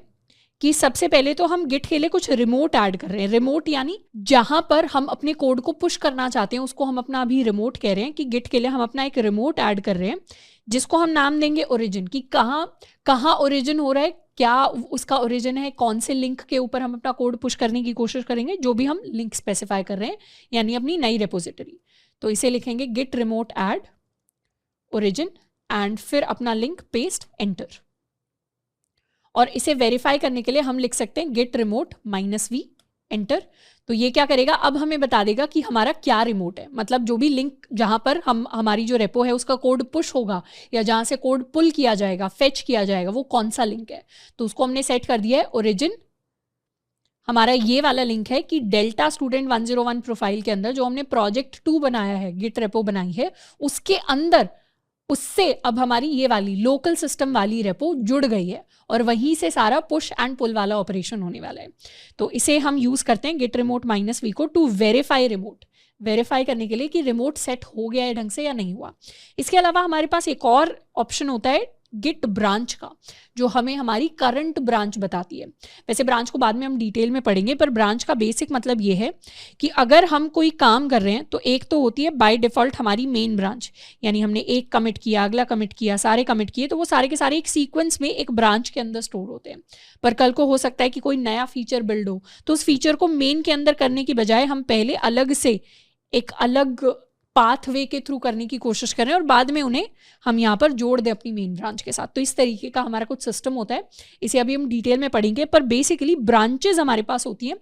कि सबसे पहले तो हम गिट के लिए कुछ रिमोट ऐड कर रहे हैं। रिमोट यानी जहां पर हम अपने कोड को पुश करना चाहते हैं उसको हम अपना अभी रिमोट कह रहे हैं, कि गिट के लिए हम अपना एक रिमोट ऐड कर रहे हैं जिसको हम नाम देंगे ओरिजिन, कि कहाँ ओरिजिन हो रहा है, क्या उसका ओरिजिन है, कौन से लिंक के ऊपर हम अपना कोड पुश करने की कोशिश करेंगे, जो भी हम लिंक स्पेसिफाई कर रहे हैं, यानी अपनी नई रेपोजिटरी। तो इसे लिखेंगे git remote add origin and फिर अपना लिंक पेस्ट एंटर। और इसे वेरीफाई करने के लिए हम लिख सकते हैं गिट रिमोट -v एंटर। तो ये क्या करेगा, अब हमें बता देगा कि हमारा क्या रिमोट है, मतलब जो भी लिंक जहां पर हमारी जो रेपो है उसका कोड पुश होगा या जहां से कोड पुल किया जाएगा, फेच किया जाएगा, वो कौन सा लिंक है। तो उसको हमने सेट कर दिया है ओरिजिन। हमारा ये वाला लिंक है कि डेल्टा स्टूडेंट 101 प्रोफाइल के अंदर जो हमने प्रोजेक्ट 2 बनाया है, गिट रेपो बनाई है, उसके अंदर उससे अब हमारी ये वाली लोकल सिस्टम वाली रेपो जुड़ गई है और वहीं से सारा पुश एंड पुल वाला ऑपरेशन होने वाला है। तो इसे हम यूज करते हैं गिट रिमोट -v को टू वेरीफाई रिमोट, वेरीफाई करने के लिए कि रिमोट सेट हो गया है ढंग से या नहीं हुआ। इसके अलावा हमारे पास एक और ऑप्शन होता है गिट ब्रांच का, जो हमें हमारी करंट ब्रांच बताती है। वैसे ब्रांच को बाद में हम डिटेल में पढ़ेंगे, पर ब्रांच का बेसिक मतलब ये है कि अगर हम कोई काम कर रहे हैं तो एक तो होती है बाय डिफॉल्ट हमारी मेन ब्रांच, यानी हमने एक कमिट किया, अगला कमिट किया, सारे कमिट किए, तो वो सारे के सारे एक सीक्वेंस में एक ब्रांच के अंदर स्टोर होते हैं। पर कल को हो सकता है कि कोई नया फीचर बिल्ड हो, तो उस फीचर को मेन के अंदर करने की बजाय हम पहले अलग से एक अलग पाथवे के थ्रू करने की कोशिश करें और बाद में उन्हें हम यहाँ पर जोड़ दें अपनी मेन ब्रांच के साथ। तो इस तरीके का हमारा कुछ सिस्टम होता है, इसे अभी हम डिटेल में पढ़ेंगे, पर बेसिकली ब्रांचेज हमारे पास होती हैं।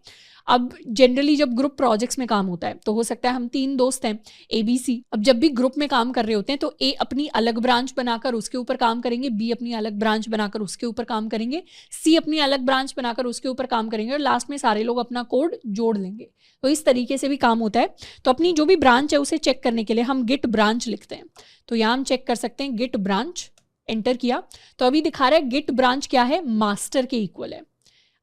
अब जनरली जब ग्रुप प्रोजेक्ट्स में काम होता है तो हो सकता है हम 3 दोस्त हैं ABC, अब जब भी ग्रुप में काम कर रहे होते हैं तो A अपनी अलग ब्रांच बनाकर उसके ऊपर काम करेंगे, B अपनी अलग ब्रांच बनाकर उसके ऊपर काम करेंगे, C अपनी अलग ब्रांच बनाकर उसके ऊपर काम करेंगे और लास्ट में सारे लोग अपना कोड जोड़ लेंगे। तो इस तरीके से भी काम होता है। तो अपनी जो भी ब्रांच है उसे चेक करने के लिए हम गिट ब्रांच लिखते हैं। तो यहाँ हम चेक कर सकते हैं गिट ब्रांच, एंटर किया तो अभी दिखा रहा है गिट ब्रांच क्या है, मास्टर के इक्वल है।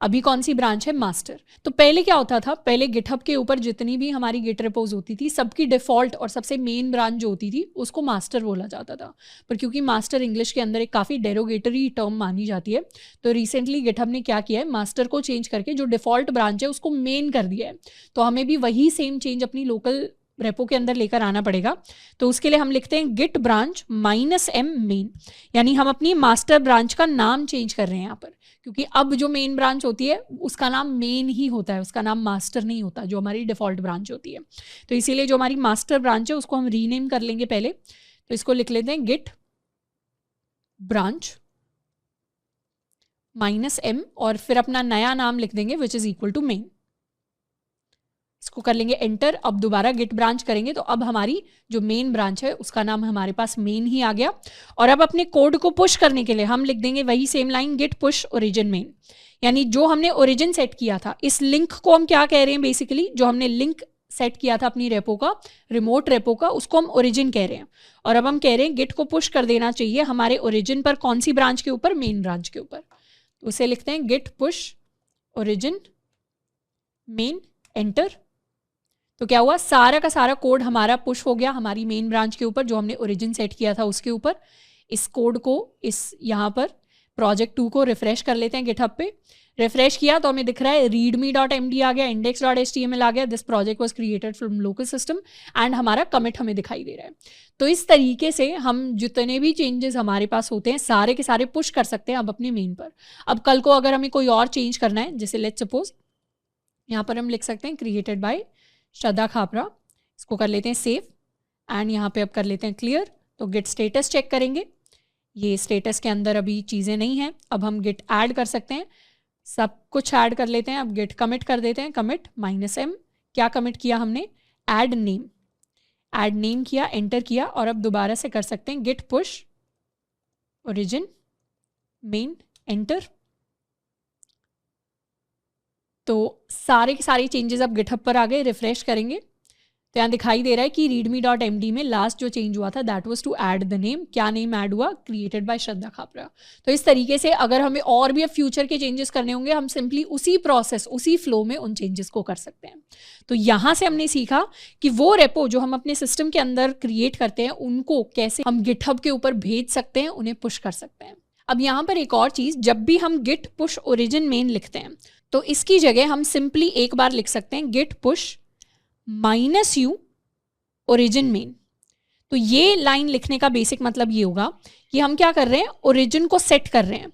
अभी कौन सी ब्रांच है, मास्टर। तो पहले क्या होता था, पहले गिटहब के ऊपर जितनी भी हमारी गिट रिपोज होती थी सबकी डिफॉल्ट और सबसे मेन ब्रांच जो होती थी उसको मास्टर बोला जाता था। पर क्योंकि मास्टर इंग्लिश के अंदर एक काफ़ी डेरोगेटरी टर्म मानी जाती है, तो रिसेंटली गिटहब ने क्या किया है, मास्टर को चेंज करके जो डिफॉल्ट ब्रांच है उसको मेन कर दिया है। तो हमें भी वही सेम चेंज अपनी लोकल रेपो के अंदर लेकर आना पड़ेगा। तो उसके लिए हम लिखते हैं गिट ब्रांच -m मेन, यानी हम अपनी मास्टर ब्रांच का नाम चेंज कर रहे हैं यहाँ पर, क्योंकि अब जो मेन ब्रांच होती है उसका नाम मेन ही होता है, उसका नाम मास्टर नहीं होता, जो हमारी डिफॉल्ट ब्रांच होती है। तो इसीलिए जो हमारी मास्टर ब्रांच है उसको हम रीनेम कर लेंगे पहले। तो इसको लिख लेते हैं गिट ब्रांच -m और फिर अपना नया नाम लिख देंगे which is equal to main. इसको कर लेंगे एंटर। अब दोबारा गिट ब्रांच करेंगे तो अब हमारी जो मेन ब्रांच है उसका नाम हमारे पास मेन ही आ गया। और अब अपने कोड को पुश करने के लिए हम लिख देंगे वही same line git push origin main, यानी जो हमने ओरिजिन सेट किया था, इस लिंक को हम क्या कह रहे हैं, बेसिकली जो हमने लिंक सेट किया था अपनी रेपो का, रिमोट रेपो का, उसको हम ओरिजिन कह रहे हैं। और अब हम कह रहे हैं गिट को पुश कर देना चाहिए हमारे ओरिजिन पर, कौन सी ब्रांच के ऊपर, मेन ब्रांच के ऊपर। तो उसे लिखते हैं git push origin main, enter. तो क्या हुआ, सारा का सारा कोड हमारा पुश हो गया हमारी मेन ब्रांच के ऊपर जो हमने ओरिजिन सेट किया था उसके ऊपर। इस कोड को इस यहाँ पर प्रोजेक्ट 2 को रिफ्रेश कर लेते हैं गिटहब पे। रिफ्रेश किया तो हमें दिख रहा है readme.md आ गया, index.html आ गया, this project was created from local system and हमारा कमिट हमें दिखाई दे रहा है। तो इस तरीके से हम जितने भी चेंजेस हमारे पास होते हैं सारे के सारे पुश कर सकते हैं अब अपने मेन पर। अब कल को अगर हमें कोई और चेंज करना है, जैसे लेट्स सपोज यहाँ पर हम लिख सकते हैं क्रिएटेड बाय श्रद्धा खापरा, इसको कर लेते हैं सेव एंड यहाँ पे अब कर लेते हैं क्लियर। तो गिट स्टेटस चेक करेंगे, ये स्टेटस के अंदर अभी चीज़ें नहीं हैं। अब हम गिट ऐड कर सकते हैं, सब कुछ ऐड कर लेते हैं। अब गिट कमिट कर देते हैं, कमिट -m। क्या कमिट किया हमने? ऐड नेम किया, एंटर किया और अब दोबारा से कर सकते हैं git push origin main, enter. तो सारे के सारे चेंजेस अब गिटहब पर आ गए। रिफ्रेश करेंगे तो यहाँ दिखाई दे रहा है कि readme.md में लास्ट जो चेंज हुआ था that was to add the name. क्या नेम ऐड हुआ? Created by Shraddha Khapra. तो इस तरीके से अगर हमें और भी अब फ्यूचर के चेंजेस करने होंगे, हम सिंपली उसी प्रोसेस, उसी फ्लो में उन चेंजेस को कर सकते हैं। तो यहाँ से हमने सीखा कि वो रेपो जो हम अपने सिस्टम के अंदर क्रिएट करते हैं उनको कैसे हम गिटहब के ऊपर भेज सकते हैं, उन्हें पुश कर सकते हैं। अब यहाँ पर एक और चीज़, जब भी हम गिट पुश ओरिजिन मेन लिखते हैं तो इसकी जगह हम सिंपली एक बार लिख सकते हैं git push -u origin main. तो ये लाइन लिखने का बेसिक मतलब ये होगा कि हम क्या कर रहे हैं, ओरिजिन को सेट कर रहे हैं।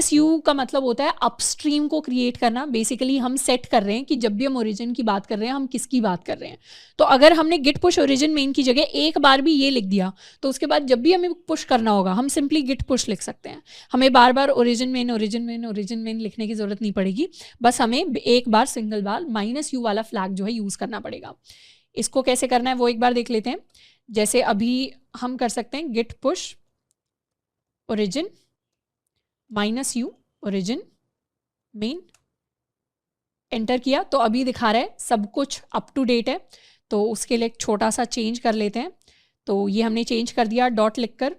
-u का मतलब होता है अपस्ट्रीम को क्रिएट करना। बेसिकली हम सेट कर रहे हैं कि जब भी हम ओरिजिन की बात कर रहे हैं हम किसकी बात कर रहे हैं। तो अगर हमने गिट पुश ओरिजिन मेन की जगह एक बार भी ये लिख दिया तो उसके बाद जब भी हमें पुश करना होगा हम सिंपली गिट पुश लिख सकते हैं। हमें बार बार ओरिजिन मेन लिखने की जरूरत नहीं पड़ेगी, बस हमें एक बार सिंगल बार -u वाला फ्लैग जो है यूज़ करना पड़ेगा। इसको कैसे करना है वो एक बार देख लेते हैं। जैसे अभी हम कर सकते हैं git push origin -u origin main, enter किया तो अभी दिखा रहा है सब कुछ अप टू डेट है। तो उसके लिए एक छोटा सा चेंज कर लेते हैं। तो ये हमने चेंज कर दिया डॉट लिखकर।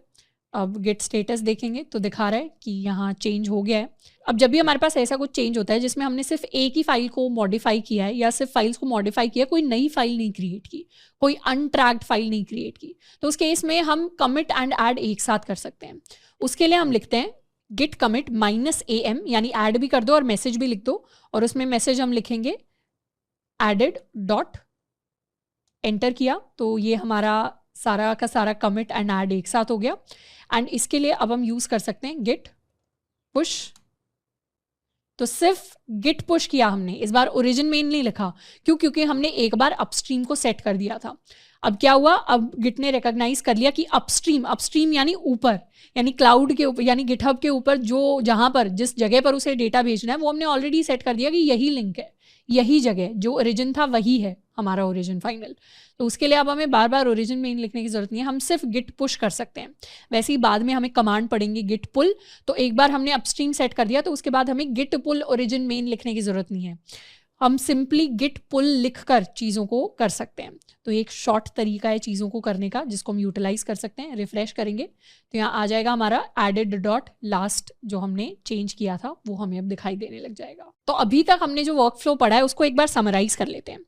अब गिट स्टेटस देखेंगे तो दिखा रहा है कि यहाँ चेंज हो गया है। अब जब भी हमारे पास ऐसा कुछ चेंज होता है जिसमें हमने सिर्फ एक ही फाइल को मॉडिफाई किया है या सिर्फ फाइल्स को मॉडिफाई किया, कोई नई फाइल नहीं क्रिएट की, कोई अनट्रैक्ड फाइल नहीं क्रिएट की, तो उस केस में हम कमिट एंड ऐड एक साथ कर सकते हैं। उसके लिए हम लिखते हैं गिट कमिट -am, यानी ऐड भी कर दो और मैसेज भी लिख दो और उसमें मैसेज हम लिखेंगे एडेड डॉट, एंटर किया तो ये हमारा सारा का सारा कमिट एंड ऐड एक साथ हो गया। एंड इसके लिए अब हम यूज़ कर सकते हैं गिट पुश। तो सिर्फ गिट पुश किया हमने, इस बार ओरिजिन मेन नहीं लिखा। क्यों? क्योंकि हमने एक बार अपस्ट्रीम को सेट कर दिया था। अब क्या हुआ, अब गिट ने रिकॉग्नाइज कर लिया कि अपस्ट्रीम यानी ऊपर, यानी क्लाउड के ऊपर, यानी गिटहब के ऊपर जो जहाँ पर जिस जगह पर उसे डेटा भेजना है वो हमने ऑलरेडी सेट कर दिया कि यही लिंक है, यही जगह जो ओरिजिन था वही है हमारा ओरिजिन फाइनल। तो उसके लिए अब हमें बार बार ओरिजिन मेन लिखने की जरूरत नहीं है, हम सिर्फ गिट पुश कर सकते हैं। वैसे ही बाद में हमें कमांड पड़ेंगे गिट पुल। तो एक बार हमने अपस्ट्रीम सेट कर दिया तो उसके बाद हमें गिट पुल ओरिजिन मेन लिखने की जरूरत नहीं है, हम सिंपली गिट पुल लिखकर चीज़ों को कर सकते हैं। तो एक शॉर्ट तरीका है चीज़ों को करने का जिसको हम यूटिलाइज कर सकते हैं। रिफ्रेश करेंगे तो यहाँ आ जाएगा हमारा एडेड डॉट लास्ट, जो हमने चेंज किया था वो हमें अब दिखाई देने लग जाएगा। तो अभी तक हमने जो वर्क फ्लो पढ़ा है उसको एक बार समराइज कर लेते हैं।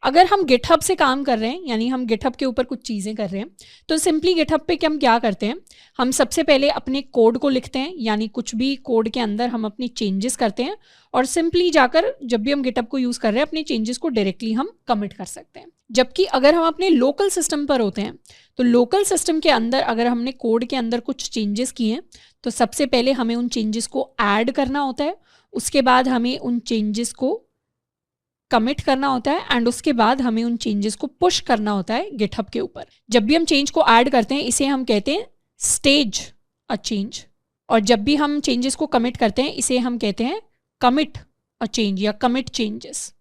अगर हम गिटहब से काम कर रहे हैं, यानी हम गिटहब के ऊपर कुछ चीज़ें कर रहे हैं, तो सिंपली गिटहब पे हम क्या करते हैं, हम सबसे पहले अपने कोड को लिखते हैं, यानी कुछ भी कोड के अंदर हम अपनी चेंजेस करते हैं और सिंपली जाकर जब भी हम गिटहब को यूज़ कर रहे हैं अपने चेंजेस को डायरेक्टली हम कमिट कर सकते हैं। जबकि अगर हम अपने लोकल सिस्टम पर होते हैं तो लोकल सिस्टम के अंदर अगर हमने कोड के अंदर कुछ चेंजेस किए हैं तो सबसे पहले हमें उन चेंजेस को ऐड करना होता है, उसके बाद हमें उन चेंजेस को कमिट करना होता है एंड उसके बाद हमें उन चेंजेस को पुश करना होता है गिटहब के ऊपर। जब भी हम चेंज को ऐड करते हैं इसे हम कहते हैं स्टेज अ चेंज, और जब भी हम चेंजेस को कमिट करते हैं इसे हम कहते हैं कमिट अ चेंज या कमिट चेंजेस।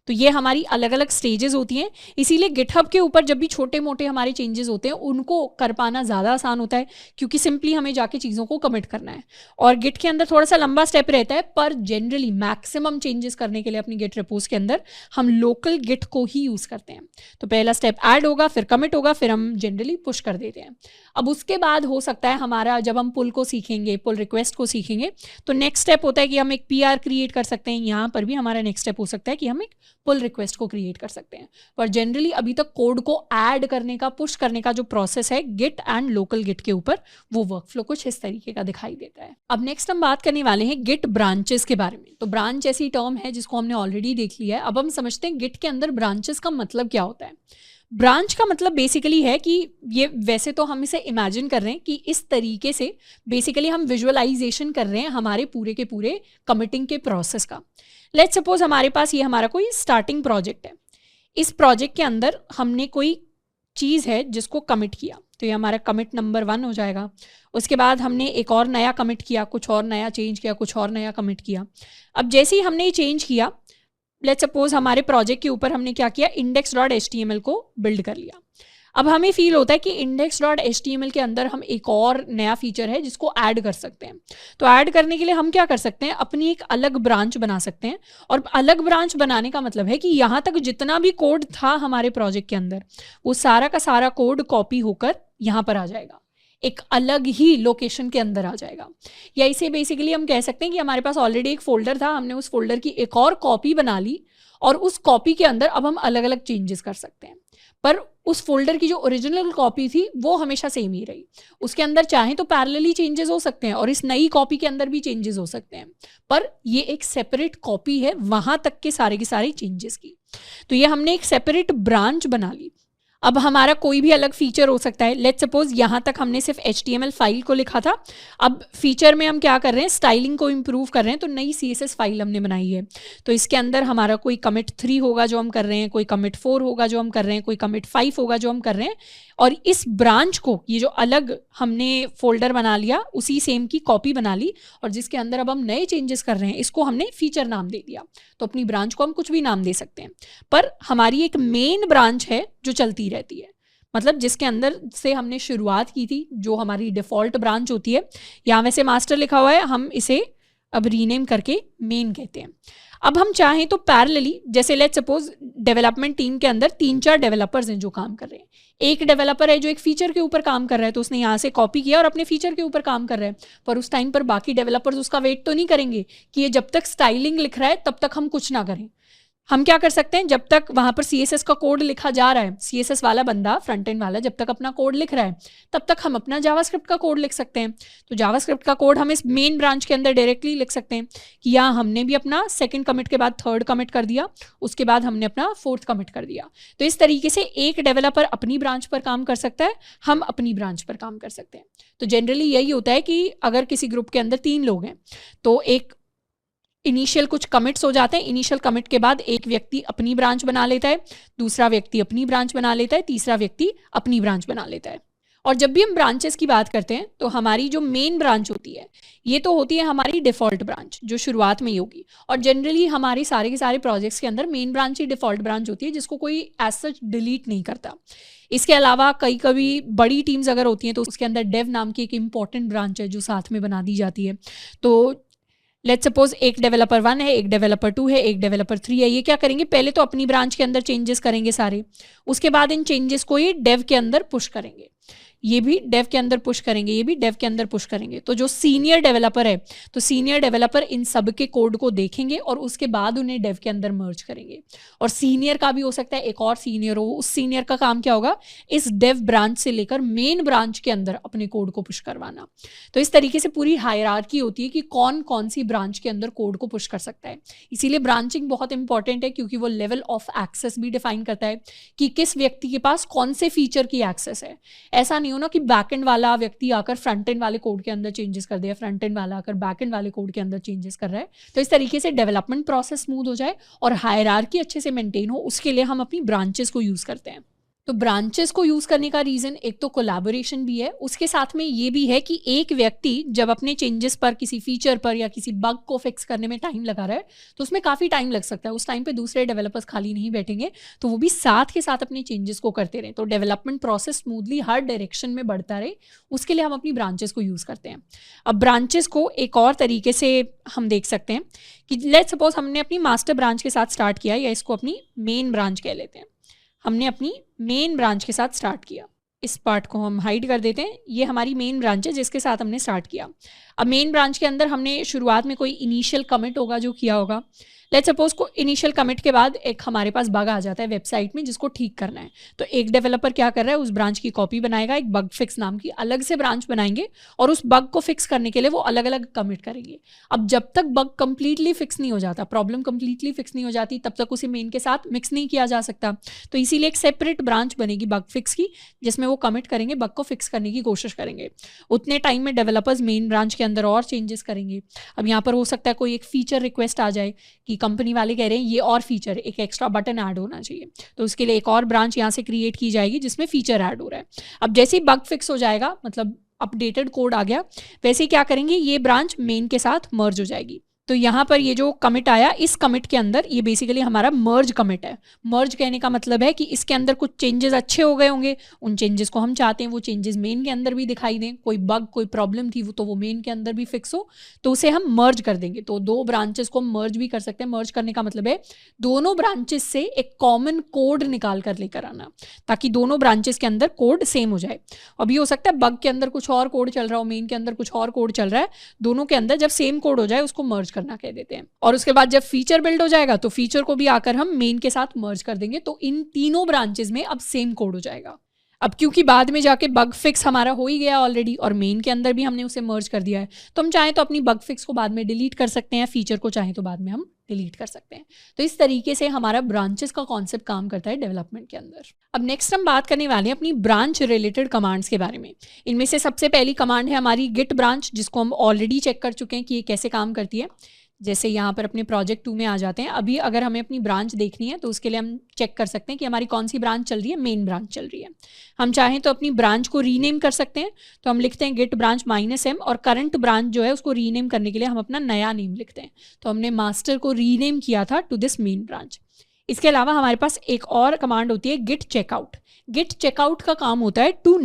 तो ये हमारी अलग अलग स्टेजेस होती हैं, इसीलिए गिटहब के ऊपर जब भी छोटे मोटे हमारे चेंजेस होते हैं उनको कर पाना ज़्यादा आसान होता है, क्योंकि सिंपली हमें जाके चीज़ों को कमिट करना है। और गिट के अंदर थोड़ा सा लंबा स्टेप रहता है, पर जनरली मैक्सिमम चेंजेस करने के लिए अपनी गिट रिपोज के अंदर हम लोकल गिट को ही यूज़ करते हैं। तो पहला स्टेप ऐड होगा, फिर कमिट होगा, फिर हम जनरली पुश कर देते हैं। अब उसके बाद हो सकता है हमारा, जब हम पुल को सीखेंगे, पुल रिक्वेस्ट को सीखेंगे, तो नेक्स्ट स्टेप होता है कि हम एक PR क्रिएट कर सकते हैं। यहाँ पर भी हमारा नेक्स्ट स्टेप हो सकता है कि हम एक पुल रिक्वेस्ट को क्रिएट कर सकते हैं। पर जनरली अभी तक कोड को ऐड करने का, पुश करने का जो प्रोसेस है गिट एंड लोकल गिट के ऊपर, वो वर्कफ्लो कुछ इस तरीके का दिखाई देता है। अब नेक्स्ट हम बात करने वाले हैं गिट ब्रांचेस के बारे में। तो ब्रांच ऐसी टर्म है जिसको हमने ऑलरेडी देख लिया है। अब हम समझते हैं गिट के अंदर ब्रांचेस का मतलब क्या होता है। ब्रांच का मतलब बेसिकली है कि ये, वैसे तो हम इसे इमेजिन कर रहे हैं कि इस तरीके से बेसिकली हम विजुअलाइजेशन कर रहे हैं हमारे पूरे के पूरे कमिटिंग के प्रोसेस का। लेट्स सपोज हमारे पास ये हमारा कोई स्टार्टिंग प्रोजेक्ट है। इस प्रोजेक्ट के अंदर हमने कोई चीज़ है जिसको कमिट किया, तो ये हमारा कमिट नंबर 1 हो जाएगा। उसके बाद हमने एक और नया कमिट किया, कुछ और नया चेंज किया, कुछ और नया कमिट किया। अब जैसे ही हमने ये चेंज किया, लेट्स सपोज हमारे प्रोजेक्ट के ऊपर हमने क्या किया, index.html को बिल्ड कर लिया। अब हमें फील होता है कि index.html के अंदर हम एक और नया फीचर है जिसको ऐड कर सकते हैं। तो ऐड करने के लिए हम क्या कर सकते हैं, अपनी एक अलग ब्रांच बना सकते हैं। और अलग ब्रांच बनाने का मतलब है कि यहाँ तक जितना भी कोड था हमारे प्रोजेक्ट के अंदर, वो सारा का सारा कोड कॉपी होकर यहाँ पर आ जाएगा, एक अलग ही लोकेशन के अंदर आ जाएगा। या इसे बेसिकली हम कह सकते हैं कि हमारे पास ऑलरेडी एक फोल्डर था, हमने उस फोल्डर की एक और कॉपी बना ली और उस कॉपी के अंदर अब हम अलग अलग चेंजेस कर सकते हैं। पर उस फोल्डर की जो ओरिजिनल कॉपी थी वो हमेशा सेम ही रही। उसके अंदर चाहे तो पैरेलली चेंजेस हो सकते हैं और इस नई कॉपी के अंदर भी चेंजेस हो सकते हैं, पर ये एक सेपरेट कॉपी है वहां तक के सारे चेंजेस की। तो ये हमने एक सेपरेट ब्रांच बना ली। अब हमारा कोई भी अलग फीचर हो सकता है। लेट्स सपोज यहाँ तक हमने सिर्फ HTML फाइल को लिखा था, अब फीचर में हम क्या कर रहे हैं, स्टाइलिंग को इम्प्रूव कर रहे हैं, तो नई CSS फाइल हमने बनाई है। तो इसके अंदर हमारा कोई कमिट 3 होगा जो हम कर रहे हैं, कोई कमिट 4 होगा जो हम कर रहे हैं, कोई कमिट 5 होगा जो हम कर रहे हैं। और इस ब्रांच को, ये जो अलग हमने फोल्डर बना लिया, उसी सेम की कॉपी बना ली और जिसके अंदर अब हम नए चेंजेस कर रहे हैं, इसको हमने फीचर नाम दे दिया। तो अपनी ब्रांच को हम कुछ भी नाम दे सकते हैं, पर हमारी एक मेन ब्रांच है जो चलती रहती है। मतलब जिसके अंदर से हमने शुरुआत की थी, जो हमारी डिफ़ॉल्ट ब्रांच होती है। यहाँ वैसे मास्टर लिखा हुआ है, हम इसे अब रीनेम करके मेन कहते हैं। अब हम चाहें तो पैरेलली, जैसे लेट्स सपोज डेवलपमेंट टीम के अंदर 3-4 डेवलपर्स हैं जो काम कर रहे हैं। एक डेवलपर है जो एक फीचर के ऊपर काम कर रहा है, तो उसने यहाँ से कॉपी किया और अपने फीचर के ऊपर काम कर रहा है। पर उस टाइम पर बाकी डेवलपर्स उसका वेट तो नहीं करेंगे कि ये जब तक स्टाइलिंग लिख रहा है तब तक हम कुछ ना करें। हम क्या कर सकते हैं, जब तक वहाँ पर CSS का कोड लिखा जा रहा है, CSS वाला बंदा, फ्रंट एंड वाला जब तक अपना कोड लिख रहा है, तब तक हम अपना जावास्क्रिप्ट का कोड लिख सकते हैं। तो जावास्क्रिप्ट का कोड हम इस मेन ब्रांच के अंदर डायरेक्टली लिख सकते हैं कि यहाँ हमने भी अपना 2nd कमिट के बाद 3rd कमिट कर दिया, उसके बाद हमने अपना 4th कमिट कर दिया। तो इस तरीके से एक डेवलपर अपनी ब्रांच पर काम कर सकता है, हम अपनी ब्रांच पर काम कर सकते हैं। तो जनरली यही होता है कि अगर किसी ग्रुप के अंदर 3 लोग हैं, तो एक इनिशियल कुछ कमिट्स हो जाते हैं। इनिशियल कमिट के बाद एक व्यक्ति अपनी ब्रांच बना लेता है, दूसरा व्यक्ति अपनी ब्रांच बना लेता है, तीसरा व्यक्ति अपनी ब्रांच बना लेता है। और जब भी हम ब्रांचेस की बात करते हैं तो हमारी जो मेन ब्रांच होती है, ये तो होती है हमारी डिफ़ॉल्ट ब्रांच जो शुरुआत में ही होगी। और जनरली हमारे सारे के सारे प्रोजेक्ट्स के अंदर मेन ब्रांच ही डिफ़ॉल्ट ब्रांच होती है, जिसको कोई एज सच डिलीट नहीं करता। इसके अलावा कभी बड़ी टीम्स अगर होती हैं तो उसके अंदर डेव नाम की एक इम्पॉर्टेंट ब्रांच है जो साथ में बना दी जाती है। तो लेट्स सपोज एक डेवलपर 1 है, एक डेवलपर 2 है, एक डेवलपर 3 है। ये क्या करेंगे, पहले तो अपनी ब्रांच के अंदर चेंजेस करेंगे सारे, उसके बाद इन चेंजेस को ये डेव के अंदर पुश करेंगे, ये भी डेव के अंदर पुश करेंगे, ये भी डेव के अंदर पुश करेंगे। तो जो सीनियर डेवलपर है, तो सीनियर डेवलपर इन सब के कोड को देखेंगे और उसके बाद उन्हें डेव के अंदर मर्ज करेंगे। और सीनियर का भी हो सकता है एक और सीनियर हो, उस सीनियर का काम क्या होगा, इस डेव ब्रांच से लेकर मेन ब्रांच के अंदर अपने कोड को पुश करवाना। तो इस तरीके से पूरी हायरार्की होती है कि कौन कौन सी ब्रांच के अंदर कोड को पुश कर सकता है। इसीलिए ब्रांचिंग बहुत इंपॉर्टेंट है, क्योंकि वो लेवल ऑफ एक्सेस भी डिफाइन करता है कि किस व्यक्ति के पास कौन से फीचर की एक्सेस है। ऐसा नहीं होना कि बैक एंड वाला व्यक्ति आकर फ्रंट एंड वाले कोड के अंदर चेंजेस कर दे, फ्रंट एंड वाला आकर बैक एंड वाले कोड के अंदर चेंजेस कर रहा है। तो इस तरीके से डेवलपमेंट प्रोसेस स्मूथ हो जाए और हायरार्की अच्छे से मेंटेन हो, उसके लिए हम अपनी ब्रांचेस को यूज करते हैं। तो ब्रांचेस को यूज करने का रीजन एक तो कोलैबोरेशन भी है, उसके साथ में ये भी है कि एक व्यक्ति जब अपने चेंजेस पर, किसी फीचर पर या किसी बग को फिक्स करने में टाइम लगा रहा है तो उसमें काफ़ी टाइम लग सकता है। उस टाइम पे दूसरे डेवलपर्स खाली नहीं बैठेंगे, तो वो भी साथ के साथ अपने चेंजेस को करते रहें, तो डेवलपमेंट प्रोसेस स्मूथली हर डायरेक्शन में बढ़ता रहे, उसके लिए हम अपनी ब्रांचेस को यूज़ करते हैं। अब ब्रांचेस को एक और तरीके से हम देख सकते हैं कि लेट्स सपोज हमने अपनी मास्टर ब्रांच के साथ स्टार्ट किया, या इसको अपनी मेन ब्रांच कह लेते हैं। हमने अपनी मेन ब्रांच के साथ स्टार्ट किया, इस पार्ट को हम हाइड कर देते हैं। ये हमारी मेन ब्रांच है जिसके साथ हमने स्टार्ट किया। अब मेन ब्रांच के अंदर हमने शुरुआत में कोई इनिशियल कमिट होगा जो किया होगा। लेट्स सपोज को इनिशियल कमिट के बाद एक हमारे पास बग आ जाता है वेबसाइट में जिसको ठीक करना है, तो एक डेवलपर क्या कर रहा है, उस ब्रांच की कॉपी बनाएगा, एक बग फिक्स नाम की अलग से ब्रांच बनाएंगे और उस बग को फिक्स करने के लिए वो अलग अलग कमिट करेंगे। अब जब तक बग कंप्लीटली फिक्स नहीं हो जाता, प्रॉब्लम कंप्लीटली फिक्स नहीं हो जाती, तब तक उसे मेन के साथ मिक्स नहीं किया जा सकता। तो इसीलिए एक सेपरेट ब्रांच बनेगी बग फिक्स की, जिसमें वो कमिट करेंगे, बग को फिक्स करने की कोशिश करेंगे। उतने टाइम में डेवलपर्स मेन ब्रांच के अंदर और चेंजेस करेंगे। अब यहाँ पर हो सकता है कोई एक फीचर रिक्वेस्ट आ जाए कि कंपनी वाले कह रहे हैं ये और फीचर, एक एक्स्ट्रा बटन ऐड होना चाहिए, तो उसके लिए एक और ब्रांच यहाँ से क्रिएट की जाएगी जिसमें फीचर ऐड हो रहा है। अब जैसे ही बग फिक्स हो जाएगा, मतलब अपडेटेड कोड आ गया, वैसे ही क्या करेंगे, ये ब्रांच मेन के साथ मर्ज हो जाएगी। तो यहाँ पर ये जो कमिट आया, इस कमिट के अंदर ये बेसिकली हमारा मर्ज कमिट है। मर्ज कहने का मतलब है कि इसके अंदर कुछ चेंजेस अच्छे हो गए होंगे, उन चेंजेस को हम चाहते हैं वो चेंजेस मेन के अंदर भी दिखाई दें, कोई बग कोई प्रॉब्लम थी वो तो वो मेन के अंदर भी फिक्स हो, तो उसे हम मर्ज कर देंगे। तो दो ब्रांचेस को हम मर्ज भी कर सकते हैं। मर्ज करने का मतलब है दोनों ब्रांचेस से एक कॉमन कोड निकाल कर लेकर आना, ताकि दोनों ब्रांचेस के अंदर कोड सेम हो जाए। अभी हो सकता है बग के अंदर कुछ और कोड चल रहा हो, मेन के अंदर कुछ और कोड चल रहा है, दोनों के अंदर जब सेम कोड हो जाए उसको मर्ज करना कह देते हैं। और उसके बाद जब फीचर बिल्ड हो जाएगा तो फीचर को भी आकर हम मेन के साथ मर्ज कर देंगे, तो इन तीनों ब्रांचेस में अब सेम कोड हो जाएगा। अब क्योंकि बाद में जाके बग फिक्स हमारा हो ही गया ऑलरेडी और मेन के अंदर भी हमने उसे मर्ज कर दिया है, तो हम चाहें तो अपनी बग फिक्स को बाद में डिलीट कर सकते हैं, फीचर को चाहें तो बाद में हम डिलीट कर सकते हैं। तो इस तरीके से हमारा ब्रांचेस का कॉन्सेप्ट काम करता है डेवलपमेंट के अंदर। अब नेक्स्ट हम बात करने वाले हैं अपनी ब्रांच रिलेटेड कमांड्स के बारे में। इनमें से सबसे पहली कमांड है हमारी गिट ब्रांच, जिसको हम ऑलरेडी चेक कर चुके हैं कि ये कैसे काम करती है। जैसे यहाँ पर अपने प्रोजेक्ट 2 में आ जाते हैं। अभी अगर हमें अपनी ब्रांच देखनी है तो उसके लिए हम चेक कर सकते हैं कि हमारी कौन सी ब्रांच चल रही है, मेन ब्रांच चल रही है। हम चाहें तो अपनी ब्रांच को रीनेम कर सकते हैं, तो हम लिखते हैं गिट ब्रांच -m, और करंट ब्रांच जो है उसको रीनेम करने के लिए हम अपना नया नेम लिखते हैं। तो हमने मास्टर को रीनेम किया था टू दिस मेन ब्रांच। इसके अलावा हमारे पास एक और कमांड होती है गिट चेकआउट। गिट चेकआउट का काम होता है टू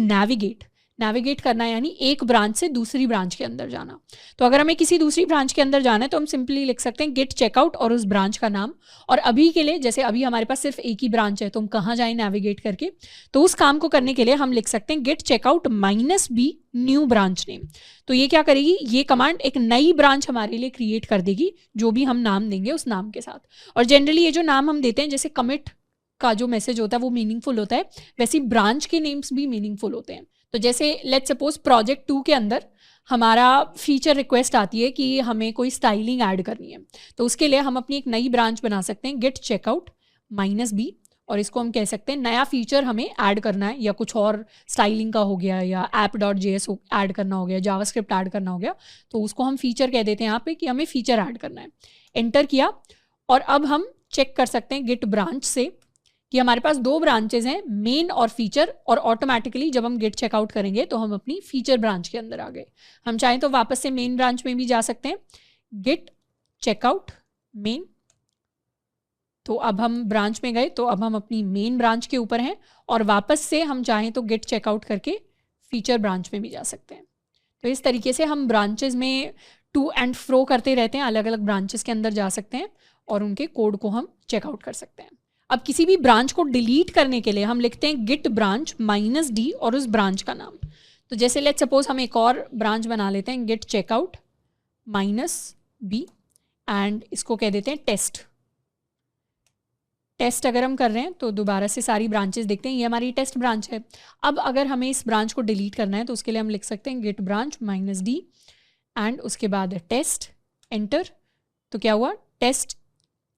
नेविगेट करना, यानी एक ब्रांच से दूसरी ब्रांच के अंदर जाना। तो अगर हमें किसी दूसरी ब्रांच के अंदर जाना है तो हम सिंपली लिख सकते हैं गिट चेकआउट और उस ब्रांच का नाम। और अभी के लिए, जैसे अभी हमारे पास सिर्फ एक ही ब्रांच है तो हम कहाँ जाएं नेविगेट करके, तो उस काम को करने के लिए हम लिख सकते हैं git checkout -b new branch name. तो ये क्या करेगी, ये कमांड एक नई ब्रांच हमारे लिए क्रिएट कर देगी, जो भी हम नाम देंगे उस नाम के साथ। और जनरली ये जो नाम हम देते हैं, जैसे कमिट का जो मैसेज होता है वो मीनिंगफुल होता है, वैसे ब्रांच के नेम्स भी मीनिंगफुल होते हैं। तो जैसे लेट्स सपोज प्रोजेक्ट 2 के अंदर हमारा फीचर रिक्वेस्ट आती है कि हमें कोई स्टाइलिंग ऐड करनी है, तो उसके लिए हम अपनी एक नई ब्रांच बना सकते हैं गिट चेकआउट -b, और इसको हम कह सकते हैं नया फीचर हमें ऐड करना है, या कुछ और स्टाइलिंग का हो गया, या app.js ऐड करना हो गया, जावास्क्रिप्ट ऐड करना हो गया, तो उसको हम फीचर कह देते हैं यहाँ पे कि हमें फीचर ऐड करना है। एंटर किया, और अब हम चेक कर सकते हैं गिट ब्रांच से कि हमारे पास 2 ब्रांचेज हैं, मेन और फीचर, और ऑटोमेटिकली जब हम गिट चेकआउट करेंगे तो हम अपनी फीचर ब्रांच के अंदर आ गए। हम चाहें तो वापस से मेन ब्रांच में भी जा सकते हैं, गिट चेकआउट मेन। तो अब हम ब्रांच में गए, तो अब हम अपनी मेन ब्रांच के ऊपर हैं, और वापस से हम चाहें तो गिट चेकआउट करके फीचर ब्रांच में भी जा सकते हैं। तो इस तरीके से हम ब्रांचेज में टू एंड फ्रो करते रहते हैं, अलग अलग ब्रांचेस के अंदर जा सकते हैं और उनके कोड को हम चेकआउट कर सकते हैं। अब किसी भी ब्रांच को डिलीट करने के लिए हम लिखते हैं गिट ब्रांच -d और उस ब्रांच का नाम। तो जैसे लेट्स सपोज हम एक और ब्रांच बना लेते हैं गिट चेकआउट -b, एंड इसको कह देते हैं टेस्ट अगर हम कर रहे हैं तो दोबारा से सारी ब्रांचेस देखते हैं, ये हमारी टेस्ट ब्रांच है। अब अगर हमें इस ब्रांच को डिलीट करना है तो उसके लिए हम लिख सकते हैं गिट ब्रांच -d एंड उसके बाद टेस्ट, एंटर। तो क्या हुआ, test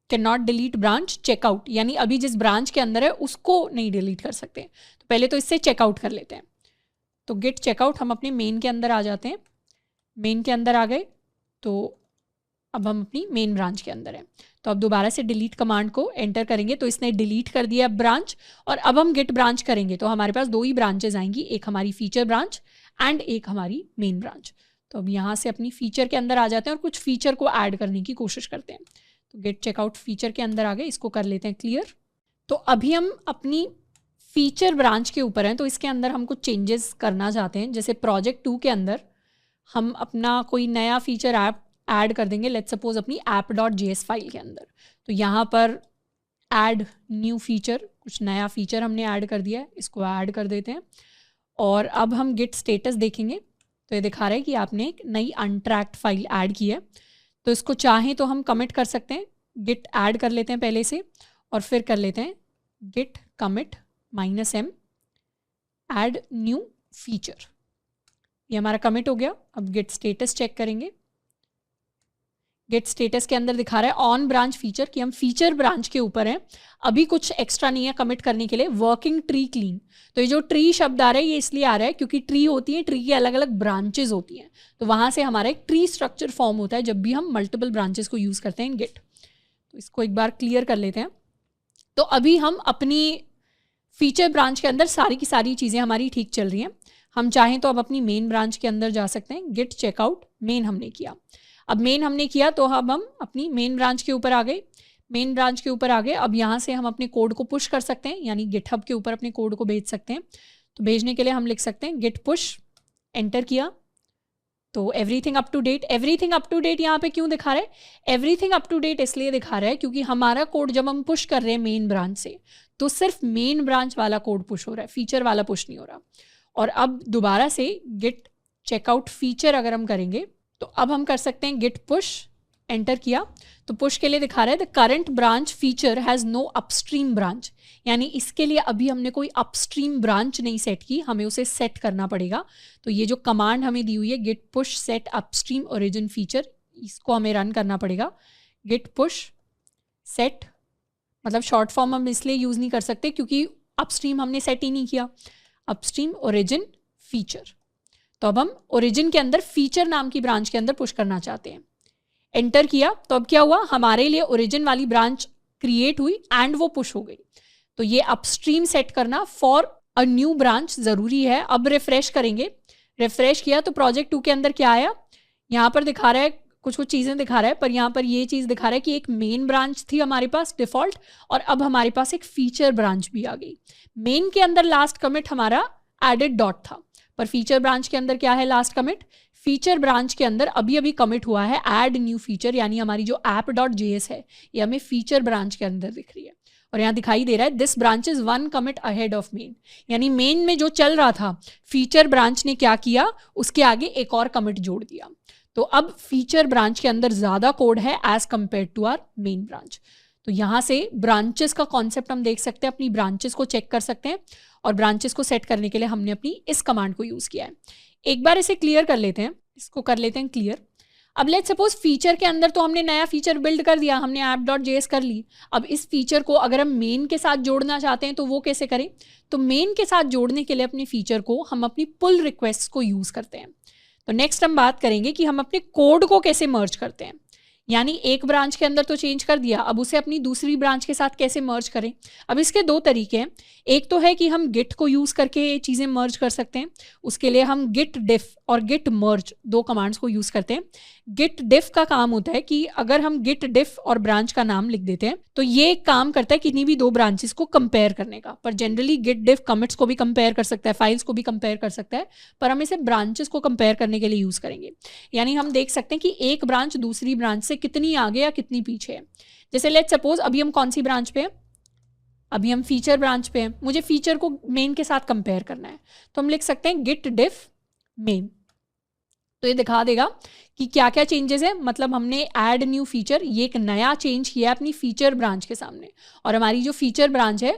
can not delete branch checkout, यानी अभी जिस ब्रांच के अंदर है उसको नहीं डिलीट कर सकते। तो पहले तो इससे चेकआउट कर लेते हैं। तो गिट चेकआउट, हम अपने मेन के अंदर आ जाते हैं, मेन के अंदर आ गए, तो अब हम अपनी मेन ब्रांच के अंदर हैं। तो अब दोबारा से डिलीट कमांड को एंटर करेंगे तो इसने डिलीट कर दिया ब्रांच, और अब हम गिट ब्रांच करेंगे तो हमारे पास 2 ही ब्रांचेज आएंगी, एक हमारी फीचर ब्रांच एंड एक हमारी मेन ब्रांच। तो अब यहाँ से अपनी फीचर के अंदर आ जाते हैं और कुछ फीचर को ऐड करने की कोशिश करते हैं। तो गेट चेकआउट फीचर के अंदर आ गए, इसको कर लेते हैं क्लियर। तो अभी हम अपनी फीचर ब्रांच के ऊपर हैं, तो इसके अंदर हम कुछ चेंजेस करना चाहते हैं। जैसे प्रोजेक्ट 2 के अंदर हम अपना कोई नया फीचर ऐप ऐड कर देंगे, लेट्स सपोज अपनी app.js फाइल के अंदर। तो यहाँ पर ऐड न्यू फीचर, कुछ नया फीचर हमने ऐड कर दिया है, इसको ऐड कर देते हैं। और अब हम गिट स्टेटस देखेंगे तो ये दिखा रहा है कि आपने एक नई अनट्रैक्ड फाइल ऐड की है। तो इसको चाहें तो हम कमिट कर सकते हैं, गिट ऐड कर लेते हैं पहले से, और फिर कर लेते हैं git commit -m add new feature. ये हमारा कमिट हो गया। अब गिट स्टेटस चेक करेंगे, गेट स्टेटस के अंदर दिखा रहा है ऑन ब्रांच फीचर, कि हम फीचर ब्रांच के ऊपर हैं, अभी कुछ एक्स्ट्रा नहीं है कमिट करने के लिए। वर्किंग ट्री क्लीन, तो ये जो ट्री शब्द आ रहा है ये इसलिए आ रहा है क्योंकि ट्री होती है, ट्री की अलग अलग ब्रांचेज होती हैं, तो वहाँ से हमारा एक ट्री स्ट्रक्चर फॉर्म होता है जब भी हम मल्टीपल ब्रांचेस को यूज़ करते हैं इन गिट। तो तो इसको एक बार क्लियर कर लेते हैं। तो अभी हम अपनी फीचर ब्रांच के अंदर सारी की सारी चीज़ें हमारी ठीक चल रही हैं। हम चाहें तो अब अपनी मेन ब्रांच के अंदर जा सकते हैं। गिट चेकआउट मेन हमने किया। अब मेन हमने किया तो अब हम अपनी मेन ब्रांच के ऊपर आ गए। मेन ब्रांच के ऊपर आ गए। अब यहाँ से हम अपने कोड को पुश कर सकते हैं, यानी गिटहब के ऊपर अपने कोड को भेज सकते हैं। तो भेजने के लिए हम लिख सकते हैं गिट पुश, एंटर किया तो everything up to date. Everything up to date यहाँ पे क्यों दिखा रहा है? एवरीथिंग अप टू डेट इसलिए दिखा रहा है क्योंकि हमारा कोड जब हम पुश कर रहे हैं मेन ब्रांच से तो सिर्फ मेन ब्रांच वाला कोड पुश हो रहा है, फीचर वाला पुश नहीं हो रहा। और अब दोबारा से गिट चेकआउट फीचर अगर हम करेंगे तो अब हम कर सकते हैं गिट पुश, एंटर किया तो पुश के लिए दिखा रहा है the current branch feature has no upstream branch, यानी इसके लिए अभी हमने कोई अपस्ट्रीम ब्रांच नहीं सेट की, हमें उसे सेट करना पड़ेगा। तो ये जो कमांड हमें दी हुई है git push set upstream origin feature, इसको हमें रन करना पड़ेगा। गिट पुश सेट, मतलब शॉर्ट फॉर्म हम इसलिए यूज़ नहीं कर सकते क्योंकि अपस्ट्रीम हमने सेट ही नहीं किया, अपस्ट्रीम ओरिजिन फीचर। तो अब हम ओरिजिन के अंदर फीचर नाम की ब्रांच के अंदर पुश करना चाहते हैं। एंटर किया तो अब क्या हुआ, हमारे लिए ओरिजिन वाली ब्रांच क्रिएट हुई एंड वो पुश हो गई। तो ये अपस्ट्रीम सेट करना फॉर अ न्यू ब्रांच ज़रूरी है। अब रिफ्रेश करेंगे, रिफ्रेश किया तो प्रोजेक्ट 2 के अंदर क्या आया, यहाँ पर दिखा रहा है कुछ चीज़ें दिखा रहा है, पर यहाँ पर ये चीज़ दिखा रहा है कि एक मेन ब्रांच थी हमारे पास डिफ़ॉल्ट और अब हमारे पास एक फीचर ब्रांच भी आ गई। मेन के अंदर लास्ट कमिट हमारा एडेड डॉट था, पर फीचर ब्रांच के अंदर क्या है लास्ट कमिट? फीचर ब्रांच के अंदर अभी अभी कमिट हुआ है ऐड न्यू फीचर, यानी हमारी जो app.js है ये हमें फीचर ब्रांच के अंदर दिख रही है। और यहाँ दिखाई दे रहा है this branch is 1 commit ahead of main, यानी मेन में जो चल रहा था फीचर ब्रांच ने क्या किया, उसके आगे एक और कमिट जोड़ दिया। तो अब फीचर ब्रांच के अंदर ज़्यादा कोड है as compare to our main branch. तो यहाँ से ब्रांचेस का कॉन्सेप्ट हम देख सकते हैं, अपनी ब्रांचेस को चेक कर सकते हैं और ब्रांचेस को सेट करने के लिए हमने अपनी इस कमांड को यूज़ किया है। एक बार इसे क्लियर कर लेते हैं, इसको कर लेते हैं क्लियर। अब लेट्स सपोज फीचर के अंदर तो हमने नया फीचर बिल्ड कर दिया, हमने app.js कर ली। अब इस फीचर को अगर हम मेन के साथ जोड़ना चाहते हैं तो वो कैसे करें? तो मेन के साथ जोड़ने के लिए अपने फीचर को हम अपनी पुल रिक्वेस्ट को यूज़ करते हैं। तो नेक्स्ट हम बात करेंगे कि हम अपने कोड को कैसे मर्ज करते हैं, यानी एक ब्रांच के अंदर तो चेंज कर दिया, अब उसे अपनी दूसरी ब्रांच के साथ कैसे मर्ज करें। अब इसके 2 तरीके हैं। एक तो है कि हम गिट को यूज़ करके चीज़ें मर्ज कर सकते हैं, उसके लिए हम गिट डिफ और गिट मर्ज 2 कमांड्स को यूज़ करते हैं। गिट डिफ का काम होता है कि अगर हम गिट डिफ और ब्रांच का नाम लिख देते हैं तो ये काम करता है किन्हीं भी 2 ब्रांचेस को कंपेयर करने का, पर जनरली गिट डिफ कमिट्स को भी कंपेयर कर सकता है, फाइल्स को भी कंपेयर कर सकता है, पर हम इसे ब्रांचेस को कंपेयर करने के लिए यूज़ करेंगे। यानी हम देख सकते हैं कि एक ब्रांच दूसरी ब्रांच से कितनी आगे या कितनी पीछे है। जैसे लेट्स सपोज अभी हम कौन सी ब्रांच पे हैं, अभी हम फीचर ब्रांच पे हैं, मुझे फीचर को मेन के साथ कंपेयर करना है, तो हम लिख सकते हैं गिट डिफ मेन। तो ये दिखा देगा कि क्या क्या चेंजेस है, मतलब हमने ऐड न्यू फीचर, ये एक नया चेंज किया अपनी फीचर ब्रांच के सामने, और हमारी जो फीचर ब्रांच है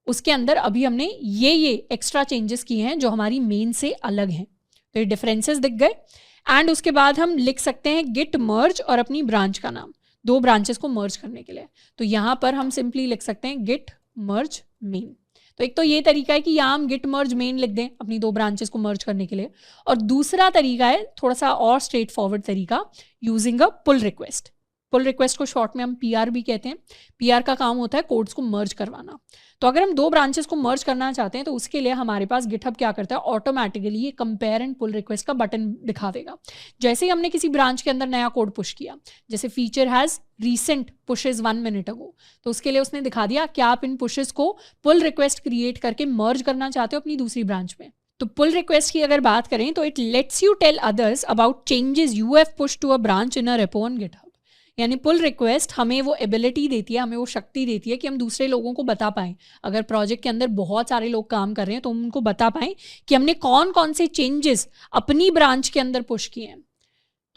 उसके अंदर अभी हमने ये एक्स्ट्रा चेंजेस किए हैं जो हमारी मेन से अलग हैं। तो ये डिफरेंसेस दिख गए। एंड उसके बाद हम लिख सकते हैं गिट मर्ज और अपनी ब्रांच का नाम, 2 ब्रांचेस को मर्ज करने के लिए। तो यहाँ पर हम सिंपली लिख सकते हैं गिट मर्ज मेन। तो एक तो ये तरीका है कि यहाँ हम गिट मर्ज मेन लिख दें अपनी 2 ब्रांचेस को मर्ज करने के लिए, और दूसरा तरीका है थोड़ा सा और स्ट्रेट फॉरवर्ड तरीका, using a pull request. Pull request को शॉर्ट में हम PR भी कहते हैं। PR का काम होता है कोड्स को मर्ज करवाना। तो अगर हम 2 ब्रांचेस को मर्ज करना चाहते हैं तो उसके लिए हमारे पास गिटहब क्या करता है, ऑटोमेटिकली ये कंपेयर एंड पुल रिक्वेस्ट का बटन दिखा देगा। जैसे ही हमने किसी ब्रांच के अंदर नया कोड पुश किया, जैसे feature has recent pushes 1 minute ago, तो उसके लिए उसने दिखा दिया क्या आप इन पुशेस को पुल रिक्वेस्ट क्रिएट करके मर्ज करना चाहते हो अपनी दूसरी ब्रांच में। तो पुल रिक्वेस्ट की अगर बात करें तो it lets you tell others about changes you have pushed to a branch in a repo on GitHub. यानी पुल रिक्वेस्ट हमें वो एबिलिटी देती है, हमें वो शक्ति देती है कि हम दूसरे लोगों को बता पाएँ, अगर प्रोजेक्ट के अंदर बहुत सारे लोग काम कर रहे हैं तो हम उनको बता पाएँ कि हमने कौन कौन से चेंजेस अपनी ब्रांच के अंदर पुश किए हैं।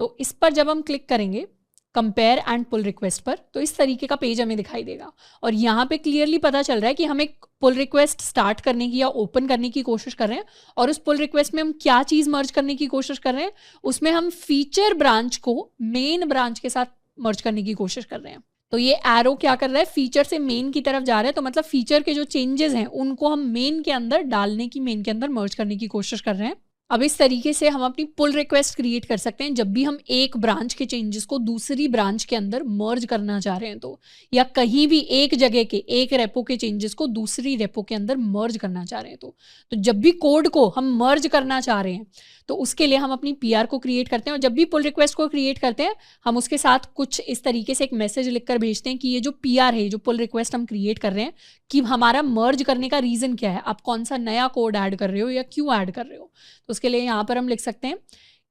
तो इस पर जब हम क्लिक करेंगे कंपेयर एंड पुल रिक्वेस्ट पर, तो इस तरीके का पेज हमें दिखाई देगा, और यहाँ पे क्लियरली पता चल रहा है कि हम एक पुल रिक्वेस्ट स्टार्ट करने की या ओपन करने की कोशिश कर रहे हैं, और उस पुल रिक्वेस्ट में हम क्या चीज़ मर्ज करने की कोशिश कर रहे हैं, उसमें हम फीचर ब्रांच को मेन ब्रांच के साथ मर्ज करने की कोशिश कर रहे हैं। तो ये एरो क्या कर रहा है, फीचर से मेन की तरफ जा रहा है, तो मतलब फीचर के जो चेंजेस हैं उनको हम मेन के अंदर डालने की, मेन के अंदर मर्ज करने की कोशिश कर रहे हैं। अब इस तरीके से हम अपनी पुल रिक्वेस्ट क्रिएट कर सकते हैं जब भी हम एक ब्रांच के चेंजेस को दूसरी ब्रांच के अंदर मर्ज करना चाह रहे हैं तो, या कहीं भी एक जगह के एक रेपो के चेंजेस को दूसरी रेपो के अंदर मर्ज करना चाह रहे हैं तो जब भी कोड को हम मर्ज करना चाह रहे हैं तो उसके लिए हम अपनी पीआर को क्रिएट करते हैं, और जब भी पुल रिक्वेस्ट को क्रिएट करते हैं हम उसके साथ कुछ इस तरीके से एक मैसेज लिखकर भेजते हैं कि ये जो पीआर है, जो पुल रिक्वेस्ट हम क्रिएट कर रहे हैं, कि हमारा मर्ज करने का रीज़न क्या है, आप कौन सा नया कोड ऐड कर रहे हो या क्यों ऐड कर रहे हो। तो उसके लिए यहाँ पर हम लिख सकते हैं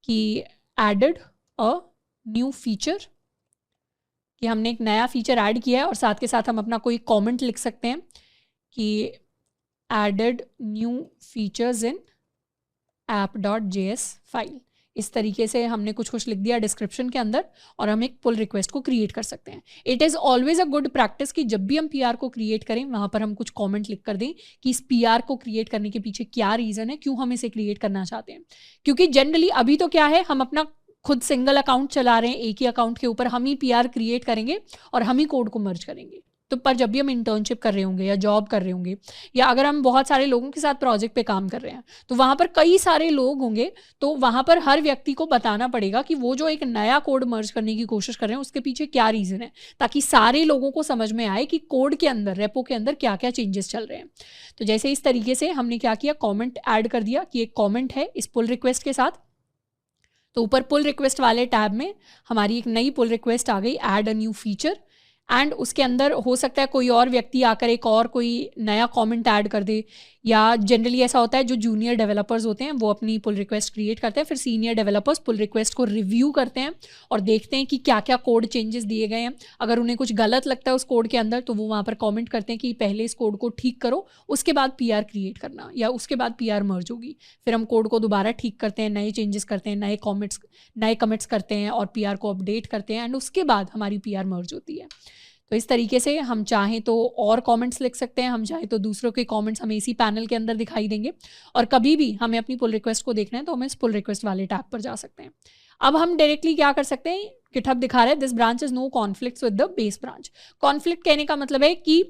कि एडेड अ न्यू फीचर, कि हमने एक नया फीचर ऐड किया है, और साथ के साथ हम अपना कोई कमेंट लिख सकते हैं कि added new features in app.js file. इस तरीके से हमने कुछ लिख दिया डिस्क्रिप्शन के अंदर, और हम एक पुल रिक्वेस्ट को क्रिएट कर सकते हैं। It is always a good practice कि जब भी हम पीआर को क्रिएट करें वहाँ पर हम कुछ कमेंट लिख कर दें कि इस पीआर को क्रिएट करने के पीछे क्या रीज़न है, क्यों हम इसे क्रिएट करना चाहते हैं। क्योंकि जनरली अभी तो क्या है, हम अपना खुद सिंगल अकाउंट चला रहे हैं, एक ही अकाउंट के ऊपर हम ही पीआर क्रिएट करेंगे और हम ही कोड को मर्ज करेंगे। तो पर जब भी हम इंटर्नशिप कर रहे होंगे या जॉब कर रहे होंगे, या अगर हम बहुत सारे लोगों के साथ प्रोजेक्ट पे काम कर रहे हैं, तो वहाँ पर कई सारे लोग होंगे, तो वहाँ पर हर व्यक्ति को बताना पड़ेगा कि वो जो एक नया कोड मर्ज करने की कोशिश कर रहे हैं उसके पीछे क्या रीज़न है, ताकि सारे लोगों को समझ में आए कि कोड के अंदर, रेपो के अंदर क्या क्या चेंजेस चल रहे हैं। तो जैसे इस तरीके से हमने क्या किया, कॉमेंट ऐड कर दिया कि एक कॉमेंट है इस पुल रिक्वेस्ट के साथ। तो ऊपर पुल रिक्वेस्ट वाले टैब में हमारी एक नई पुल रिक्वेस्ट आ गई, add a new feature, and उसके अंदर हो सकता है कोई और व्यक्ति आकर एक और कोई नया कमेंट ऐड कर दे, या जनरली ऐसा होता है जो जूनियर डेवलपर्स होते हैं वो अपनी पुल रिक्वेस्ट क्रिएट करते हैं, फिर सीनियर डेवलपर्स पुल रिक्वेस्ट को रिव्यू करते हैं और देखते हैं कि क्या क्या कोड चेंजेस दिए गए हैं। अगर उन्हें कुछ गलत लगता है उस कोड के अंदर तो वो वहाँ पर कमेंट करते हैं कि पहले इस कोड को ठीक करो, उसके बाद पीआर क्रिएट करना, या उसके बाद पीआर मर्ज होगी। फिर हम कोड को दोबारा ठीक करते हैं, नए चेंजेस करते हैं, नए कमिट्स करते हैं और पीआर को अपडेट करते हैं, एंड उसके बाद हमारी पीआर मर्ज होती है। तो इस तरीके से हम चाहें तो और कमेंट्स लिख सकते हैं, हम चाहें तो दूसरों के कमेंट्स हमें इसी पैनल के अंदर दिखाई देंगे, और कभी भी हमें अपनी पुल रिक्वेस्ट को देखना है तो हम इस पुल रिक्वेस्ट वाले टैब पर जा सकते हैं। अब हम डायरेक्टली क्या कर सकते हैं, गिटहब दिखा रहा है this branch is no conflicts with the base branch. Conflict कहने का मतलब है कि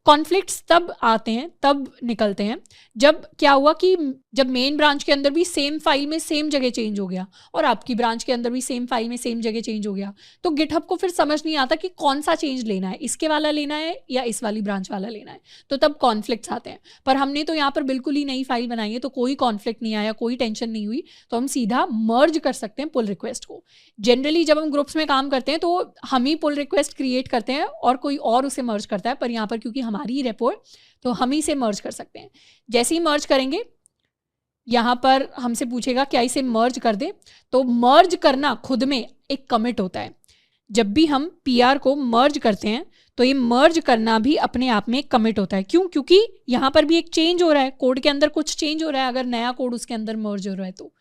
कॉन्फ्लिक्ट्स तब आते हैं, तब निकलते हैं जब क्या हुआ कि जब मेन ब्रांच के अंदर भी सेम फाइल में सेम जगह चेंज हो गया और आपकी ब्रांच के अंदर भी सेम फाइल में सेम जगह चेंज हो गया, तो गिटहब को फिर समझ नहीं आता कि कौन सा चेंज लेना है, इसके वाला लेना है या इस वाली ब्रांच वाला लेना है, तो तब कॉन्फ्लिक्ट्स आते हैं। पर हमने तो यहाँ पर बिल्कुल ही नई फाइल बनाई है तो कोई कॉन्फ्लिक्ट नहीं आया, कोई टेंशन नहीं हुई, तो हम सीधा मर्ज कर सकते हैं पुल रिक्वेस्ट को। जनरली जब हम ग्रुप्स में काम करते हैं तो हम ही पुल रिक्वेस्ट क्रिएट करते हैं और कोई और उसे मर्ज करता है, पर यहाँ पर क्योंकि हमारी ही रेपो है तो हम ही से मर्ज कर सकते हैं। जैसे ही मर्ज करेंगे यहाँ पर हमसे पूछेगा क्या इसे मर्ज कर दे, तो मर्ज करना खुद में एक कमिट होता है। जब भी हम पीआर को मर्ज करते हैं तो ये मर्ज करना भी अपने आप में एक कमिट होता है। क्यों? क्योंकि यहाँ पर भी एक चेंज हो रहा है, कोड के अंदर कुछ चेंज हो रहा है, अगर नया कोड उसके अंदर मर्ज हो रहा है तो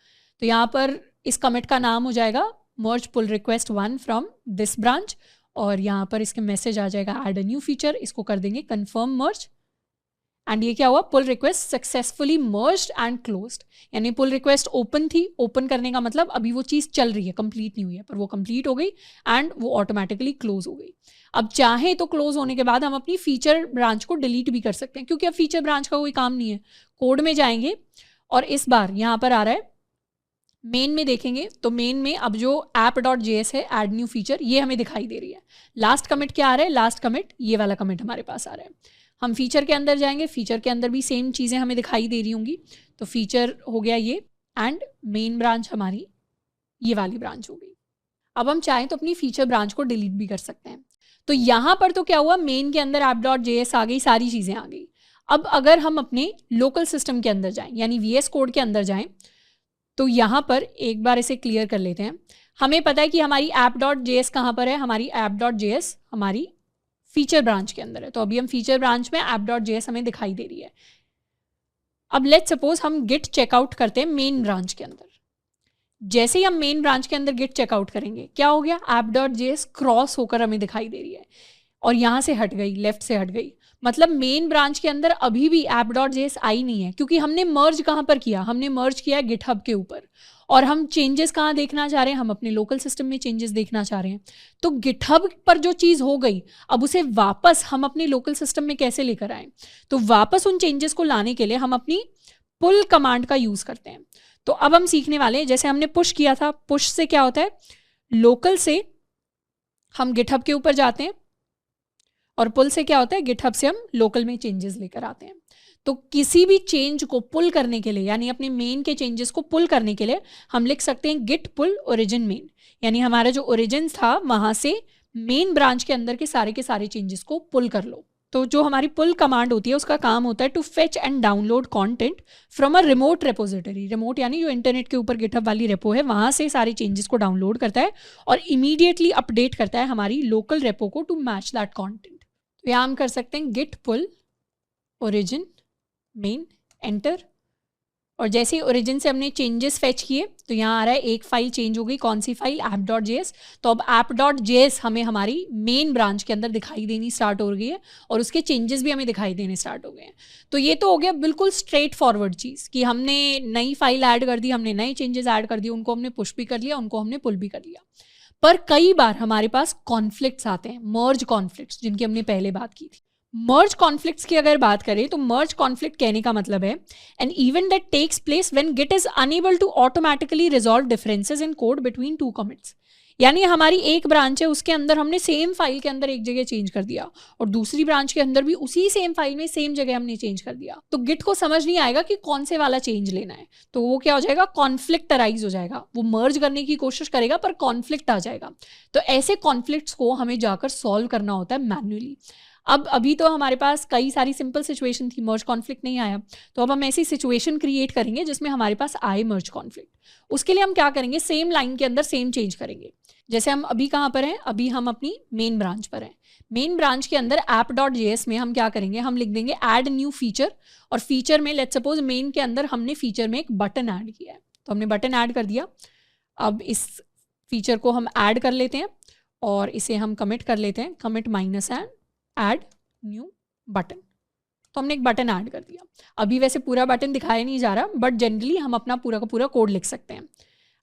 यहाँ पर इस कमिट का नाम हो जाएगा merge pull request 1 from this branch, और यहाँ पर इसके मैसेज आ जाएगा ऐड अ न्यू फीचर, इसको कर देंगे कंफर्म मर्ज, एंड ये क्या हुआ, pull request successfully merged and closed. यानी पुल रिक्वेस्ट ओपन थी, ओपन करने का मतलब अभी वो चीज़ चल रही है, कंप्लीट नहीं हुई है, पर वो कंप्लीट हो गई एंड वो ऑटोमेटिकली क्लोज हो गई। अब चाहे तो क्लोज होने के बाद हम अपनी फीचर ब्रांच को डिलीट भी कर सकते हैं, क्योंकि अब फीचर ब्रांच का कोई काम नहीं है। कोड में जाएंगे और इस बार यहाँ पर आ रहा है मेन में देखेंगे तो मेन में अब जो app.js है ऐड न्यू फीचर, ये हमें दिखाई दे रही है। लास्ट कमिट क्या आ रहा है, लास्ट कमिट ये वाला कमिट हमारे पास आ रहा है। हम फीचर के अंदर जाएंगे, फीचर के अंदर भी सेम चीज़ें हमें दिखाई दे रही होंगी, तो फीचर हो गया ये, एंड मेन ब्रांच हमारी ये वाली ब्रांच हो गई। अब हम चाहें तो अपनी फीचर ब्रांच को डिलीट भी कर सकते हैं। तो यहाँ पर तो क्या हुआ, मेन के अंदर app.js आ गई, सारी चीज़ें आ गई। अब अगर हम अपने लोकल सिस्टम के अंदर जाएं, यानी VS कोड के अंदर जाएं, तो यहाँ पर एक बार इसे क्लियर कर लेते हैं। हमें पता है कि हमारी app.js कहाँ पर है, हमारी app.js हमारी फीचर ब्रांच के अंदर है, तो अभी हम फीचर ब्रांच में app.js हमें दिखाई दे रही है। अब लेट्स सपोज हम गिट चेकआउट करते हैं मेन ब्रांच के अंदर। जैसे ही हम मेन ब्रांच के अंदर गिट चेकआउट करेंगे, क्या हो गया, app.js क्रॉस होकर हमें दिखाई दे रही है और यहाँ से हट गई, लेफ्ट से हट गई, मतलब मेन ब्रांच के अंदर अभी भी app.js आई नहीं है, क्योंकि हमने मर्ज कहाँ पर किया, हमने मर्ज किया गिटहब के ऊपर, और हम चेंजेस कहाँ देखना चाह रहे हैं, हम अपने लोकल सिस्टम में चेंजेस देखना चाह रहे हैं। तो गिटहब पर जो चीज़ हो गई, अब उसे वापस हम अपने लोकल सिस्टम में कैसे लेकर आएँ, तो वापस उन चेंजेस को लाने के लिए हम अपनी पुल कमांड का यूज़ करते हैं। तो अब हम सीखने वाले हैं, जैसे हमने पुश किया था, पुश से क्या होता है, लोकल से हम गिटहब के ऊपर जाते हैं, और पुल से क्या होता है, गिटहब से हम लोकल में चेंजेस लेकर आते हैं। तो किसी भी चेंज को पुल करने के लिए, यानी अपने मेन के चेंजेस को पुल करने के लिए हम लिख सकते हैं गिट पुल ओरिजिन मेन, यानी हमारा जो ओरिजिन था वहां से मेन ब्रांच के अंदर के सारे चेंजेस को पुल कर लो। तो जो हमारी पुल कमांड होती है उसका काम होता है to fetch and download content from a remote repository. Remote यानी जो इंटरनेट के ऊपर गिटहब वाली रेपो है वहां से सारे चेंजेस को डाउनलोड करता है और इमीडिएटली अपडेट करता है हमारी लोकल रेपो को टू मैच दैट कंटेंट। तो यहाँ हम कर सकते हैं गिट पुल ओरिजिन मेन, एंटर, और जैसे ही ओरिजिन से हमने चेंजेस फेच किए तो यहाँ आ रहा है एक फाइल चेंज हो गई, कौन सी फाइल, app.js। तो अब app.js हमें हमारी मेन ब्रांच के अंदर दिखाई देनी स्टार्ट हो गई है और उसके चेंजेस भी हमें दिखाई देने स्टार्ट हो गए हैं। तो ये तो हो गया बिल्कुल स्ट्रेट फॉरवर्ड चीज़ कि हमने नई फाइल ऐड कर दी, हमने नए चेंजेस ऐड कर दिए, उनको हमने पुश भी कर लिया, उनको हमने पुल भी कर लिया। पर कई बार हमारे पास कॉन्फ्लिक्ट्स आते हैं, मर्ज कॉन्फ्लिक्ट्स, जिनकी हमने पहले बात की थी। मर्ज कॉन्फ्लिक्ट्स की अगर बात करें तो मर्ज कॉन्फ्लिक्ट कहने का मतलब है an event that takes place when git is unable to automatically resolve differences in code between two commits. यानी हमारी एक ब्रांच है, उसके अंदर हमने सेम फाइल के अंदर एक जगह चेंज कर दिया और दूसरी ब्रांच के अंदर भी उसी सेम फाइल में सेम जगह हमने चेंज कर दिया, तो गिट को समझ नहीं आएगा कि कौन से वाला चेंज लेना है। तो वो क्या हो जाएगा, कॉन्फ्लिक्ट अराइज हो जाएगा। वो मर्ज करने की कोशिश करेगा पर कॉन्फ्लिक्ट आ जाएगा। तो ऐसे कॉन्फ्लिक्ट्स को हमें जाकर सॉल्व करना होता है मैन्युअली। अब अभी तो हमारे पास कई सारी सिंपल सिचुएशन थी, मर्ज कॉन्फ्लिक्ट नहीं आया, तो अब हम ऐसी सिचुएशन क्रिएट करेंगे जिसमें हमारे पास आए मर्ज कॉन्फ्लिक्ट। उसके लिए हम क्या करेंगे, सेम लाइन के अंदर सेम चेंज करेंगे। जैसे हम अभी कहाँ पर हैं, अभी हम अपनी मेन ब्रांच पर हैं। मेन ब्रांच के अंदर app.js में हम क्या करेंगे, हम लिख देंगे ऐड न्यू फीचर, और फीचर में लेट्स सपोज मेन के अंदर हमने फीचर में एक बटन ऐड किया है, तो हमने बटन ऐड कर दिया। अब इस फीचर को हम ऐड कर लेते हैं और इसे हम कमिट कर लेते हैं, commit minus add new button. तो हमने एक बटन ऐड कर दिया। अभी वैसे पूरा बटन दिखाया नहीं जा रहा, बट जनरली हम अपना पूरा का पूरा कोड लिख सकते हैं।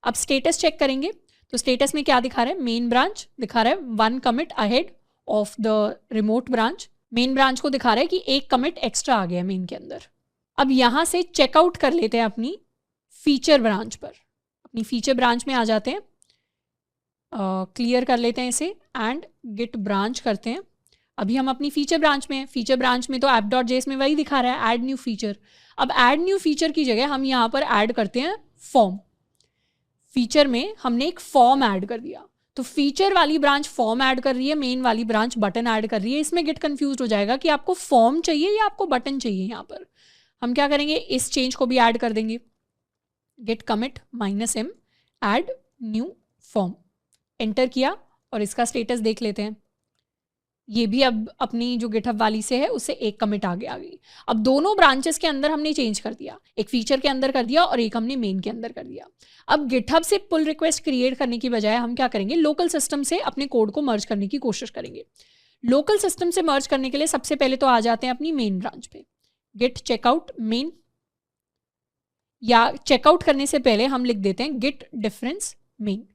अब स्टेटस चेक करेंगे तो स्टेटस में क्या दिखा रहा है, मेन ब्रांच दिखा रहा है 1 commit ahead of the remote branch. Main branch को दिखा रहा है कि एक कमिट एक्स्ट्रा आ गया मेन के अंदर। अब यहाँ से चेकआउट कर लेते हैं अपनी फीचर ब्रांच पर, अपनी फीचर ब्रांच में आ जाते हैं, क्लियर कर लेते हैं इसे एंड गिट ब्रांच करते हैं। अभी हम अपनी फीचर ब्रांच में हैं, फीचर ब्रांच में तो app.js में वही दिखा रहा है ऐड न्यू फीचर। अब ऐड न्यू फीचर की जगह हम यहाँ पर ऐड करते हैं फॉर्म। फीचर में हमने एक फॉर्म ऐड कर दिया, तो फीचर वाली ब्रांच फॉर्म ऐड कर रही है, मेन वाली ब्रांच बटन ऐड कर रही है। इसमें गिट कंफ्यूज हो जाएगा कि आपको फॉर्म चाहिए या आपको बटन चाहिए। यहाँ पर हम क्या करेंगे, इस चेंज को भी ऐड कर देंगे, git commit -m add new form, enter किया और इसका स्टेटस देख लेते हैं। ये भी अब अपनी जो गिटहब वाली से है उससे एक कमिट आगे आ गई। अब दोनों ब्रांचेस के अंदर हमने चेंज कर दिया, एक फीचर के अंदर कर दिया और एक हमने मेन के अंदर कर दिया। अब गिटहब से पुल रिक्वेस्ट क्रिएट करने की बजाय हम क्या करेंगे, लोकल सिस्टम से अपने कोड को मर्ज करने की कोशिश करेंगे। लोकल सिस्टम से मर्ज करने के लिए सबसे पहले तो आ जाते हैं अपनी मेन ब्रांच पे, गिट चेकआउट मेन, या चेकआउट करने से पहले हम लिख देते हैं गिट डिफरेंस मेन,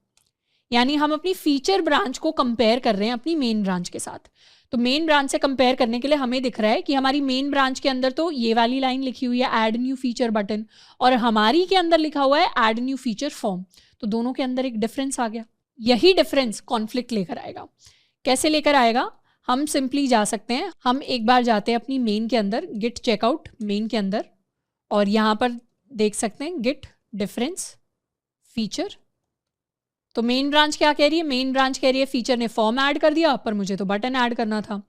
यानी हम अपनी फीचर ब्रांच को कंपेयर कर रहे हैं अपनी मेन ब्रांच के साथ। तो मेन ब्रांच से कंपेयर करने के लिए हमें दिख रहा है कि हमारी मेन ब्रांच के अंदर तो ये वाली लाइन लिखी हुई है ऐड न्यू फीचर बटन, और हमारी के अंदर लिखा हुआ है ऐड न्यू फीचर फॉर्म। तो दोनों के अंदर एक डिफरेंस आ गया। यही डिफरेंस कॉन्फ्लिक्ट लेकर आएगा। कैसे लेकर आएगा, हम सिंपली जा सकते हैं, हम एक बार जाते हैं अपनी मेन के अंदर, गिट चेकआउट मेन के अंदर, और यहाँ पर देख सकते हैं गिट डिफरेंस फीचर। तो मेन ब्रांच क्या कह रही है, मेन ब्रांच कह रही है फीचर ने फॉर्म ऐड कर दिया पर मुझे तो बटन ऐड करना था।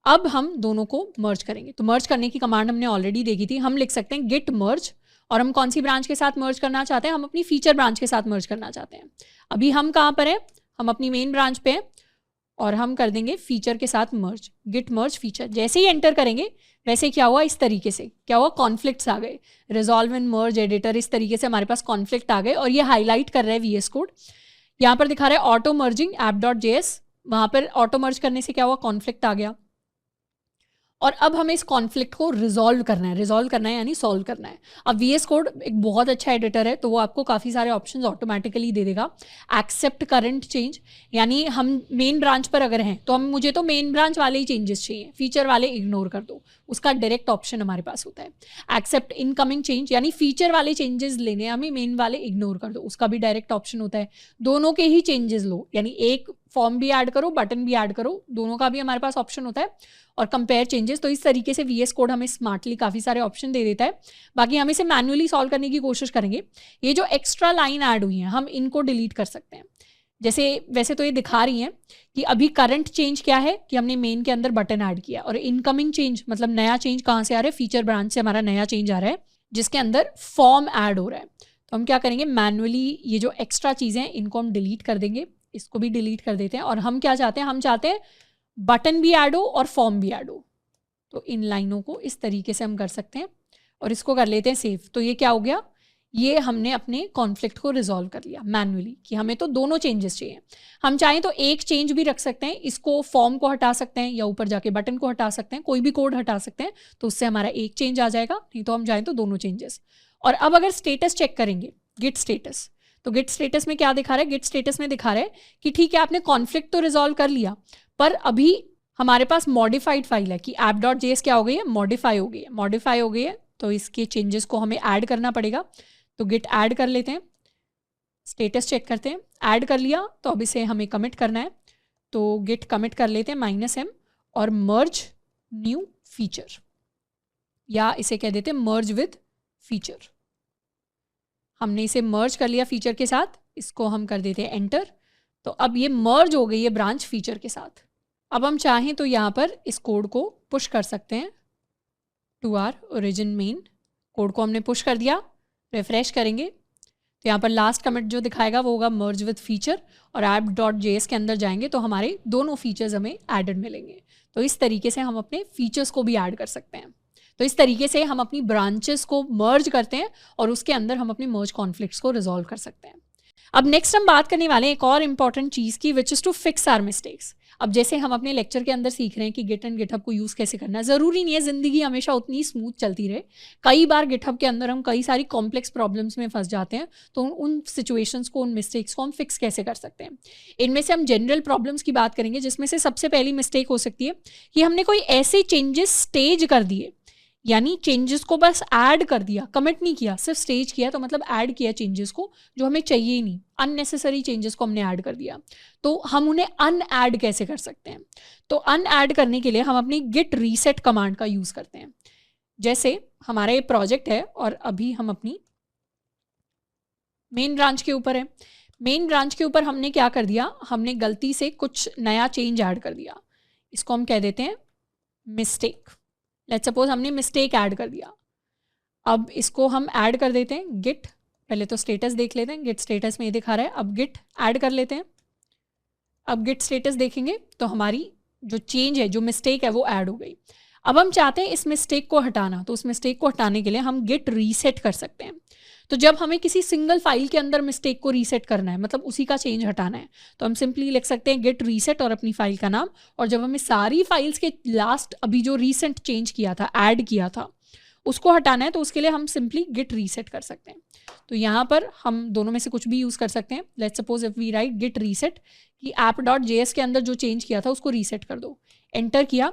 अब हम दोनों को मर्ज करेंगे। तो मर्ज करने की कमांड हमने ऑलरेडी देखी थी। हम लिख सकते हैं गिट मर्ज, और हम कौन सी ब्रांच के साथ मर्ज करना चाहते हैं, हम अपनी फीचर ब्रांच के साथ मर्ज करना चाहते हैं। अभी हम कहाँ पर हैं, हम अपनी मेन ब्रांच पे हैं और हम कर देंगे फीचर के साथ मर्ज, गिट मर्ज फीचर। जैसे ही एंटर करेंगे वैसे क्या हुआ, इस तरीके से क्या हुआ, कॉन्फ्लिक्ट्स आ गए, रिजॉल्व इन मर्ज एडिटर, इस तरीके से हमारे पास कॉन्फ्लिक्ट आ गए। और ये हाईलाइट कर रहा है VS कोड, यहाँ पर दिखा रहा है ऑटो मर्जिंग app.js, वहाँ पर ऑटो मर्ज करने से क्या हुआ, कॉन्फ्लिक्ट आ गया। और अब हमें इस कॉन्फ्लिक्ट को रिजॉल्व करना है यानी सॉल्व करना है। अब VS कोड एक बहुत अच्छा एडिटर है, तो वो आपको काफ़ी सारे ऑप्शंस ऑटोमेटिकली दे देगा। एक्सेप्ट करंट चेंज, यानी हम मेन ब्रांच पर अगर हैं तो मुझे तो मेन ब्रांच वाले ही चेंजेस चाहिए, फीचर वाले इग्नोर कर दो, उसका डायरेक्ट ऑप्शन हमारे पास होता है। एक्सेप्ट इनकमिंग चेंज, यानी फीचर वाले चेंजेस लेने हमें, मेन वाले इग्नोर कर दो, उसका भी डायरेक्ट ऑप्शन होता है। दोनों के ही चेंजेस लो, यानी एक फॉर्म भी ऐड करो, बटन भी ऐड करो, दोनों का भी हमारे पास ऑप्शन होता है। और कंपेयर चेंजेस, तो इस तरीके से VS कोड हमें स्मार्टली काफ़ी सारे ऑप्शन दे देता है। बाकी हम इसे मैन्युअली सॉल्व करने की कोशिश करेंगे। ये जो एक्स्ट्रा लाइन ऐड हुई हैं हम इनको डिलीट कर सकते हैं। जैसे वैसे तो ये दिखा रही हैं कि अभी करंट चेंज क्या है कि हमने मेन के अंदर बटन ऐड किया, और इनकमिंग चेंज मतलब नया चेंज कहाँ से आ रहा है, फीचर ब्रांच से हमारा नया चेंज आ रहा है जिसके अंदर फॉर्म ऐड हो रहा है। तो हम क्या करेंगे, मैनुअली ये जो एक्स्ट्रा चीज़ें हैं इनको हम डिलीट कर देंगे, इसको भी डिलीट कर देते हैं। और हम क्या चाहते हैं, हम चाहते हैं बटन भी ऐड हो और फॉर्म भी ऐड हो। तो इन लाइनों को इस तरीके से हम कर सकते हैं और इसको कर लेते हैं सेव। तो ये क्या हो गया, ये हमने अपने कॉन्फ्लिक्ट को रिजॉल्व कर लिया मैन्युअली कि हमें तो दोनों चेंजेस चाहिए। हम चाहें तो एक चेंज भी रख सकते हैं, इसको फॉर्म को हटा सकते हैं या ऊपर जाके बटन को हटा सकते हैं, कोई भी कोड हटा सकते हैं, तो उससे हमारा एक चेंज आ जाएगा। नहीं तो हम चाहें तो दोनों चेंजेस। और अब अगर स्टेटस चेक करेंगे, गिट स्टेटस, तो गिट स्टेटस में क्या दिखा रहा है, गिट स्टेटस में दिखा रहा है कि ठीक है आपने कॉन्फ्लिक्ट तो रिजॉल्व कर लिया, पर अभी हमारे पास मॉडिफाइड फाइल है कि app.js क्या हो गई है, मॉडिफाई हो गई है। तो इसके चेंजेस को हमें ऐड करना पड़ेगा। तो गिट ऐड कर लेते हैं, स्टेटस चेक करते हैं, ऐड कर लिया। तो अब इसे हमें कमिट करना है, तो गिट कमिट कर लेते हैं -m और मर्ज न्यू फीचर, या इसे कह देते हैं मर्ज विद फीचर। हमने इसे मर्ज कर लिया फीचर के साथ, इसको हम कर देते हैं एंटर। तो अब ये मर्ज हो गई है ब्रांच फीचर के साथ। अब हम चाहें तो यहाँ पर इस कोड को पुश कर सकते हैं to our origin main. Code को हमने पुश कर दिया, रिफ्रेश करेंगे तो यहाँ पर लास्ट कमिट जो दिखाएगा वो होगा मर्ज विद फीचर, और app.js के अंदर जाएंगे तो हमारे दोनों फीचर्स हमें एडेड मिलेंगे। तो इस तरीके से हम अपने फीचर्स को भी ऐड कर सकते हैं। तो इस तरीके से हम अपनी ब्रांचेस को मर्ज करते हैं और उसके अंदर हम अपनी मर्ज कॉन्फ्लिक्ट्स को रिजॉल्व कर सकते हैं। अब नेक्स्ट हम बात करने वाले हैं एक और इंपॉर्टेंट चीज़ की, which is to fix our mistakes. अब जैसे हम अपने लेक्चर के अंदर सीख रहे हैं कि गिट एंड गिटहब को यूज़ कैसे करना है, ज़रूरी नहीं है ज़िंदगी हमेशा उतनी स्मूथ चलती रहे। कई बार गिटहब के अंदर हम कई सारी कॉम्प्लेक्स प्रॉब्लम्स में फंस जाते हैं, तो उन सिचुएशंस को, उन मिस्टेक्स को हम फिक्स कैसे कर सकते हैं। इनमें से हम जनरल प्रॉब्लम्स की बात करेंगे, जिसमें से सबसे पहली मिस्टेक हो सकती है कि हमने कोई ऐसे चेंजेस स्टेज कर दिए, यानी चेंजेस को बस ऐड कर दिया, कमिट नहीं किया, सिर्फ स्टेज किया, तो मतलब ऐड किया चेंजेस को जो हमें चाहिए ही नहीं, अननेसेसरी चेंजेस को हमने ऐड कर दिया। तो हम उन्हें अनऐड कैसे कर सकते हैं, तो अनऐड करने के लिए हम अपनी गिट रीसेट कमांड का यूज़ करते हैं। जैसे हमारा ये प्रोजेक्ट है और अभी हम अपनी मेन ब्रांच के ऊपर है। मेन ब्रांच के ऊपर हमने क्या कर दिया, हमने गलती से कुछ नया चेंज ऐड कर दिया, इसको हम कह देते हैं मिस्टेक। लेट्स सपोज हमने मिस्टेक ऐड कर दिया। अब इसको हम ऐड कर देते हैं गिट, पहले तो स्टेटस देख लेते हैं, गिट स्टेटस में ये दिखा रहा है। अब गिट ऐड कर लेते हैं। अब गिट स्टेटस देखेंगे तो हमारी जो चेंज है, जो मिस्टेक है, वो ऐड हो गई। अब हम चाहते हैं इस मिस्टेक को हटाना, तो उस मिस्टेक को हटाने के लिए हम गिट रीसेट कर सकते हैं। तो जब हमें किसी सिंगल फाइल के अंदर मिस्टेक को रीसेट करना है, मतलब उसी का चेंज हटाना है, तो हम सिंपली लिख सकते हैं गिट रीसेट और अपनी फाइल का नाम। और जब हमें सारी फाइल्स के लास्ट अभी जो रीसेंट चेंज किया था, ऐड किया था, उसको हटाना है, तो उसके लिए हम सिंपली गिट रीसेट कर सकते हैं। तो यहाँ पर हम दोनों में से कुछ भी यूज़ कर सकते हैं। Let's suppose if we write git reset कि app.js के अंदर जो चेंज किया था उसको रीसेट कर दो, एंटर किया।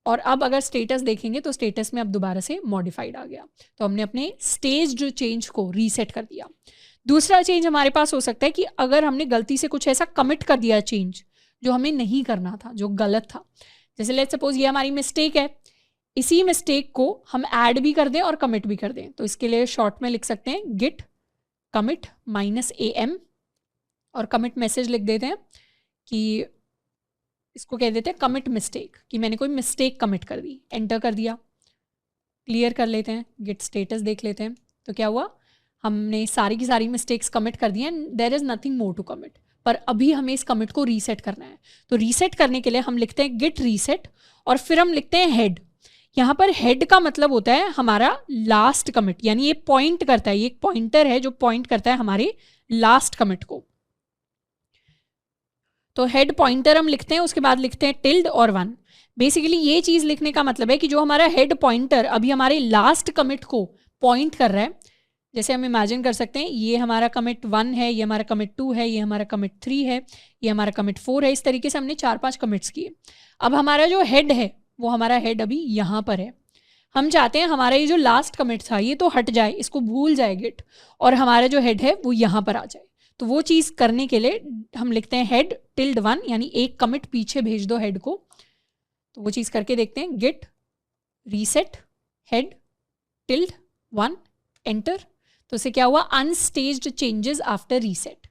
और अब अगर स्टेटस देखेंगे तो स्टेटस में अब दोबारा से मॉडिफाइड आ गया। तो हमने अपने स्टेज जो चेंज को रीसेट कर दिया। दूसरा चेंज हमारे पास हो सकता है कि अगर हमने गलती से कुछ ऐसा कमिट कर दिया चेंज जो हमें नहीं करना था, जो गलत था। जैसे लेट्स सपोज ये हमारी मिस्टेक है, इसी मिस्टेक को हम ऐड भी कर दें और कमिट भी कर दें। तो इसके लिए शॉर्ट में लिख सकते हैं गिट कमिट -am और कमिट मैसेज लिख देते हैं कि इसको कह देते हैं कमिट मिस्टेक, कि मैंने कोई मिस्टेक कमिट कर दी। एंटर कर दिया, क्लियर कर लेते हैं, गिट स्टेटस देख लेते हैं। तो क्या हुआ, हमने सारी की सारी मिस्टेक्स कमिट कर दी हैं, there is nothing more to commit. पर अभी हमें इस कमिट को रीसेट करना है। तो रीसेट करने के लिए हम लिखते हैं गिट रीसेट और फिर हम लिखते हैं हेड। यहाँ पर हेड का मतलब होता है हमारा लास्ट कमिट, यानी ये पॉइंट करता है, ये एक पॉइंटर है जो पॉइंट करता है हमारे लास्ट कमिट को। तो हेड पॉइंटर हम लिखते हैं, उसके बाद लिखते हैं टिल्ड और 1। बेसिकली ये चीज़ लिखने का मतलब है कि जो हमारा हेड पॉइंटर अभी हमारे लास्ट कमिट को पॉइंट कर रहा है, जैसे हम इमेजिन कर सकते हैं ये हमारा कमिट 1 है, ये हमारा कमिट 2 है, ये हमारा कमिट 3 है, ये हमारा कमिट 4 है। इस तरीके से हमने 4-5 कमिट्स किए। अब हमारा जो हेड है वो हमारा हेड अभी यहाँ पर है। हम चाहते हैं हमारा ये जो लास्ट कमिट था ये तो हट जाए, इसको भूल जाए गिट, और हमारा जो हेड है वो यहाँ पर आ जाए। तो वो चीज़ करने के लिए हम लिखते हैं हेड टिल्ड 1, यानी एक कमिट पीछे भेज दो हेड को। तो वो चीज़ करके देखते हैं, git reset head tilde 1 enter. तो इससे क्या हुआ, अनस्टेज्ड चेंजेस आफ्टर रीसेट।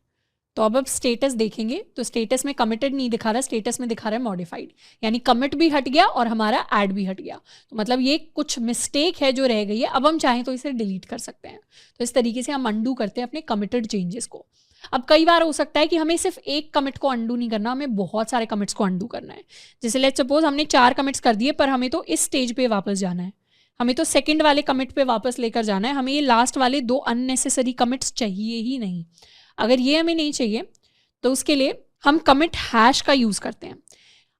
तो अब स्टेटस देखेंगे तो स्टेटस में कमिटेड नहीं दिखा रहा, स्टेटस में दिखा रहा है मॉडिफाइड, यानी कमिट भी हट गया और हमारा ऐड भी हट गया। तो मतलब ये कुछ मिस्टेक है जो रह गई है, अब हम चाहें तो इसे डिलीट कर सकते हैं। तो इस तरीके से हम अंडू करते हैं अपने कमिटेड चेंजेस को। अब कई बार हो सकता है कि हमें सिर्फ एक कमिट को अंडू नहीं करना, हमें बहुत सारे कमिट्स को अंडू करना है। जैसे लेट्स सपोज हमने 4 कमिट्स कर दिए, पर हमें तो इस स्टेज पे वापस जाना है, हमें तो सेकंड वाले कमिट पे वापस लेकर जाना है, हमें ये लास्ट वाले 2 अननेसेसरी कमिट्स चाहिए ही नहीं। अगर ये हमें नहीं चाहिए तो उसके लिए हम कमिट हैश का यूज़ करते हैं।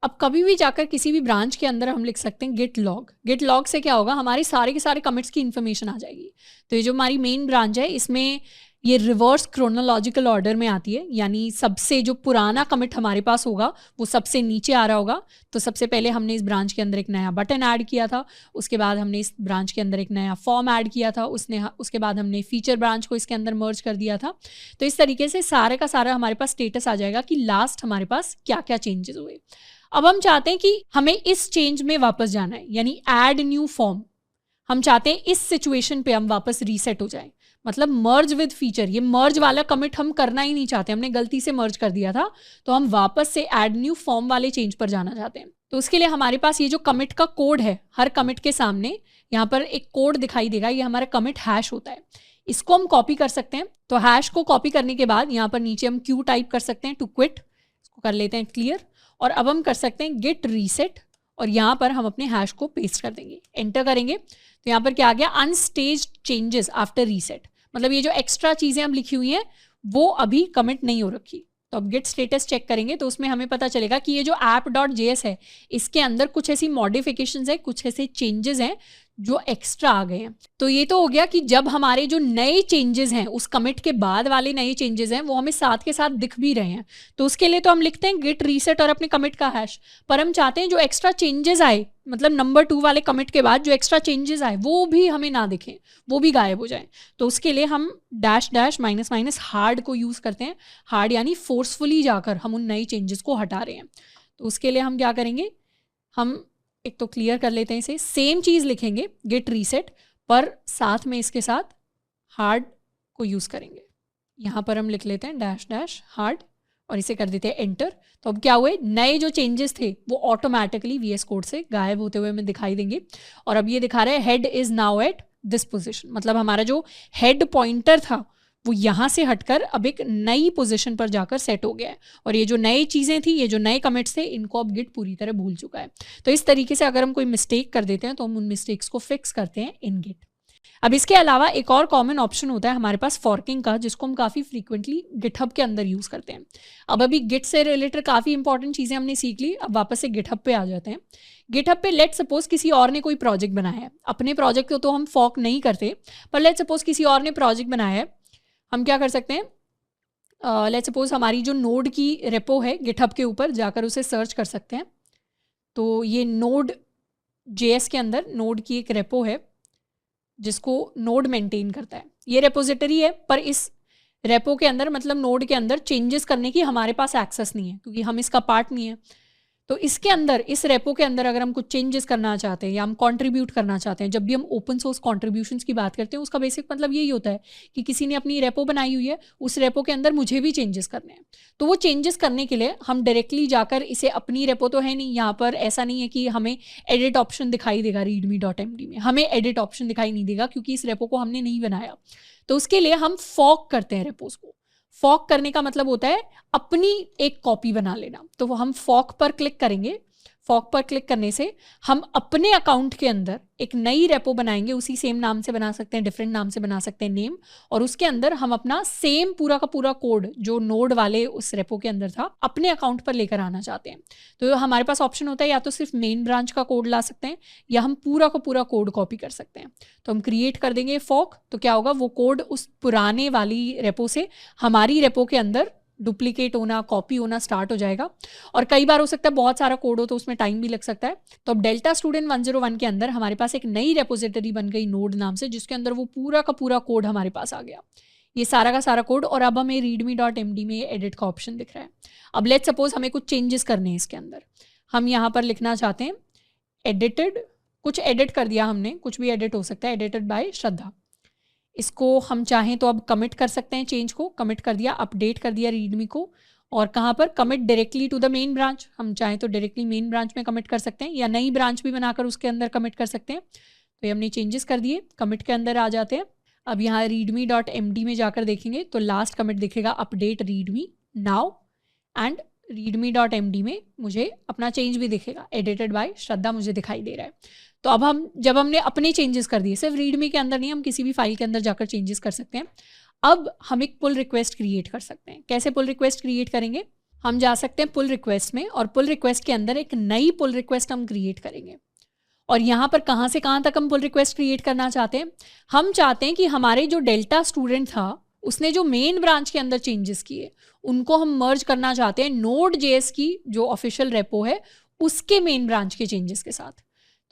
अब कभी भी जाकर किसी भी ब्रांच के अंदर हम लिख सकते हैं गिट लॉग। गिट लॉग से क्या होगा, हमारे सारे के सारे कमिट्स की इन्फॉर्मेशन आ जाएगी। तो ये जो हमारी मेन ब्रांच है इसमें ये रिवर्स क्रोनोलॉजिकल ऑर्डर में आती है, यानी सबसे जो पुराना कमिट हमारे पास होगा वो सबसे नीचे आ रहा होगा। तो सबसे पहले हमने इस ब्रांच के अंदर एक नया बटन ऐड किया था, उसके बाद हमने इस ब्रांच के अंदर एक नया फॉर्म ऐड किया था, उसके बाद हमने फीचर ब्रांच को इसके अंदर मर्ज कर दिया था। तो इस तरीके से सारे का सारा हमारे पास स्टेटस आ जाएगा कि लास्ट हमारे पास क्या क्या चेंजेस हुए। अब हम चाहते हैं कि हमें इस चेंज में वापस जाना है, यानी ऐड न्यू फॉर्म। हम चाहते हैं इस सिचुएशन पे हम वापस रीसेट हो जाए, मतलब मर्ज विद फीचर। ये मर्ज वाला कमिट हम करना ही नहीं चाहते, हमने गलती से मर्ज कर दिया था, तो हम वापस से ऐड न्यू फॉर्म वाले चेंज पर जाना चाहते हैं। तो उसके लिए हमारे पास ये जो कमिट का कोड है, हर कमिट के सामने यहाँ पर एक कोड दिखाई देगा, ये हमारा कमिट हैश होता है। इसको हम कॉपी कर सकते हैं। तो हैश को कॉपी करने के बाद यहाँ पर नीचे हम क्यू टाइप कर सकते हैं टू क्विट, इसको कर लेते हैं क्लियर, और अब हम कर सकते हैं गिट रीसेट, और यहाँ पर हम अपने हैश को पेस्ट कर देंगे, एंटर करेंगे। तो यहाँ पर क्या आ गया, अनस्टेज्ड चेंजेस आफ्टर रीसेट। मतलब ये जो एक्स्ट्रा चीज़ें हम लिखी हुई हैं वो अभी कमिट नहीं हो रखी। तो अब गिट स्टेटस चेक करेंगे तो उसमें हमें पता चलेगा कि ये जो app.js है इसके अंदर कुछ ऐसी मॉडिफिकेशंस है, कुछ ऐसे चेंजेस हैं जो एक्स्ट्रा आ गए हैं। तो ये तो हो गया कि जब हमारे जो नए चेंजेस हैं, उस कमिट के बाद वाले नए चेंजेस हैं, वो हमें साथ के साथ दिख भी रहे हैं। तो उसके लिए तो हम लिखते हैं गिट रीसेट और अपने कमिट का हैश, पर हम चाहते हैं जो एक्स्ट्रा चेंजेस आए, मतलब नंबर 2 वाले कमिट के बाद जो एक्स्ट्रा चेंजेस आए वो भी हमें ना दिखें, वो भी गायब हो जाए। तो उसके लिए हम dash dash minus minus hard को यूज़ करते हैं। हार्ड यानी फोर्सफुली जाकर हम उन नई चेंजेस को हटा रहे हैं। तो उसके लिए हम क्या करेंगे, हम एक तो क्लियर कर लेते हैं इसे, सेम चीज़ लिखेंगे गिट रीसेट, पर साथ में इसके साथ हार्ड को यूज़ करेंगे। यहाँ पर हम लिख लेते हैं डैश डैश हार्ड और इसे कर देते हैं एंटर। तो अब क्या हुए, नए जो चेंजेस थे वो ऑटोमेटिकली VS कोड से गायब होते हुए हमें दिखाई देंगे। और अब ये दिखा रहा है head is now at this position, मतलब हमारा जो हेड पॉइंटर था वो यहाँ से हटकर अब एक नई पोजीशन पर जाकर सेट हो गया है। और ये जो नई चीज़ें थी, ये जो नए कमिट्स थे, इनको अब गिट पूरी तरह भूल चुका है। तो इस तरीके से अगर हम कोई मिस्टेक कर देते हैं तो हम उन मिस्टेक्स को फिक्स करते हैं इन गिट। अब इसके अलावा एक और कॉमन ऑप्शन होता है हमारे पास फॉर्किंग का, जिसको हम काफ़ी फ्रीक्वेंटली गिटहब के अंदर यूज़ करते हैं। अब अभी गिट से रिलेटेड काफ़ी इंपॉर्टेंट चीज़ें हमने सीख ली, अब वापस से गिटहब पे आ जाते हैं। गिटहब पे लेट सपोज किसी और ने कोई प्रोजेक्ट बनाया है, अपने प्रोजेक्ट को तो हम फॉर्क नहीं करते, पर लेट सपोज किसी और ने प्रोजेक्ट बनाया है, हम क्या कर सकते हैं, लेट्स सपोज हमारी जो नोड की रेपो है गिटहब के ऊपर जाकर उसे सर्च कर सकते हैं। तो ये नोड JS के अंदर नोड की एक रेपो है जिसको नोड मेंटेन करता है, ये रेपोजिटरी है, पर इस रेपो के अंदर मतलब नोड के अंदर चेंजेस करने की हमारे पास एक्सेस नहीं है क्योंकि हम इसका पार्ट नहीं है। तो इसके अंदर, इस रेपो के अंदर अगर हम कुछ चेंजेस करना चाहते हैं या हम कंट्रीब्यूट करना चाहते हैं, जब भी हम ओपन सोर्स कॉन्ट्रीब्यूशंस की बात करते हैं उसका बेसिक मतलब यही होता है कि किसी ने अपनी रेपो बनाई हुई है, उस रेपो के अंदर मुझे भी चेंजेस करने हैं। तो वो चेंजेस करने के लिए हम डायरेक्टली जाकर, इसे अपनी रेपो तो है नहीं, यहाँ पर ऐसा नहीं है कि हमें एडिट ऑप्शन दिखाई देगा readme.md में, हमें एडिट ऑप्शन दिखाई नहीं देगा क्योंकि इस रेपो को हमने नहीं बनाया। तो उसके लिए हम फॉर्क करते हैं रेपोज को। फॉर्क करने का मतलब होता है अपनी एक कॉपी बना लेना। तो वो हम फॉर्क पर क्लिक करेंगे। फॉर्क पर क्लिक करने से हम अपने अकाउंट के अंदर एक नई रेपो बनाएंगे, उसी सेम नाम से बना सकते हैं, डिफरेंट नाम से बना सकते हैं नेम, और उसके अंदर हम अपना सेम पूरा का पूरा कोड जो नोड वाले उस रेपो के अंदर था अपने अकाउंट पर लेकर आना चाहते हैं। तो हमारे पास ऑप्शन होता है या तो सिर्फ मेन ब्रांच का कोड ला सकते हैं या हम पूरा का पूरा कोड कॉपी कर सकते हैं। तो हम क्रिएट कर देंगे फॉर्क, तो क्या होगा, वो कोड उस पुराने वाली रेपो से हमारी रेपो के अंदर डुप्लीकेट होना, कॉपी होना स्टार्ट हो जाएगा। और कई बार हो सकता है बहुत सारा कोड हो तो उसमें टाइम भी लग सकता है। तो अब डेल्टा स्टूडेंट 101 के अंदर हमारे पास एक नई रेपोजिटरी बन गई नोड नाम से, जिसके अंदर वो पूरा का पूरा कोड हमारे पास आ गया, ये सारा का सारा कोड। और अब हमें readme.md में एडिट का ऑप्शन दिख रहा है। अब लेट्स सपोज हमें कुछ चेंजेस करने हैं इसके अंदर, हम यहाँ पर लिखना चाहते हैं एडिटेड, कुछ एडिट कर दिया हमने, कुछ भी एडिट हो सकता है, एडिटेड बाय श्रद्धा। इसको हम चाहें तो अब कमिट कर सकते हैं, चेंज को कमिट कर दिया, अपडेट कर दिया रीडमी को। और कहाँ पर commit, directly to the main branch, हम चाहें तो डायरेक्टली मेन ब्रांच में कमिट कर सकते हैं या नई ब्रांच भी बनाकर उसके अंदर कमिट कर सकते हैं। तो ये हमने चेंजेस कर दिए, कमिट के अंदर आ जाते हैं। अब यहाँ readme.md में जाकर देखेंगे तो लास्ट कमिट दिखेगा update readme now, and readme.md में मुझे अपना चेंज भी दिखेगा, एडिटेड बाय श्रद्धा मुझे दिखाई दे रहा है। तो अब हम जब हमने अपने चेंजेस कर दिए, सिर्फ रीडमी के अंदर नहीं, हम किसी भी फाइल के अंदर जाकर चेंजेस कर सकते हैं। अब हम एक पुल रिक्वेस्ट क्रिएट कर सकते हैं। कैसे पुल रिक्वेस्ट क्रिएट करेंगे, हम जा सकते हैं पुल रिक्वेस्ट में, और पुल रिक्वेस्ट के अंदर एक नई पुल रिक्वेस्ट हम क्रिएट करेंगे। और यहाँ पर कहाँ से कहाँ तक हम पुल रिक्वेस्ट क्रिएट करना चाहते हैं, हम चाहते हैं कि हमारे जो डेल्टा स्टूडेंट था उसने जो मेन ब्रांच के अंदर चेंजेस किए उनको हम मर्ज करना चाहते हैं Node.js की जो ऑफिशियल रेपो है उसके मेन ब्रांच के चेंजेस के साथ।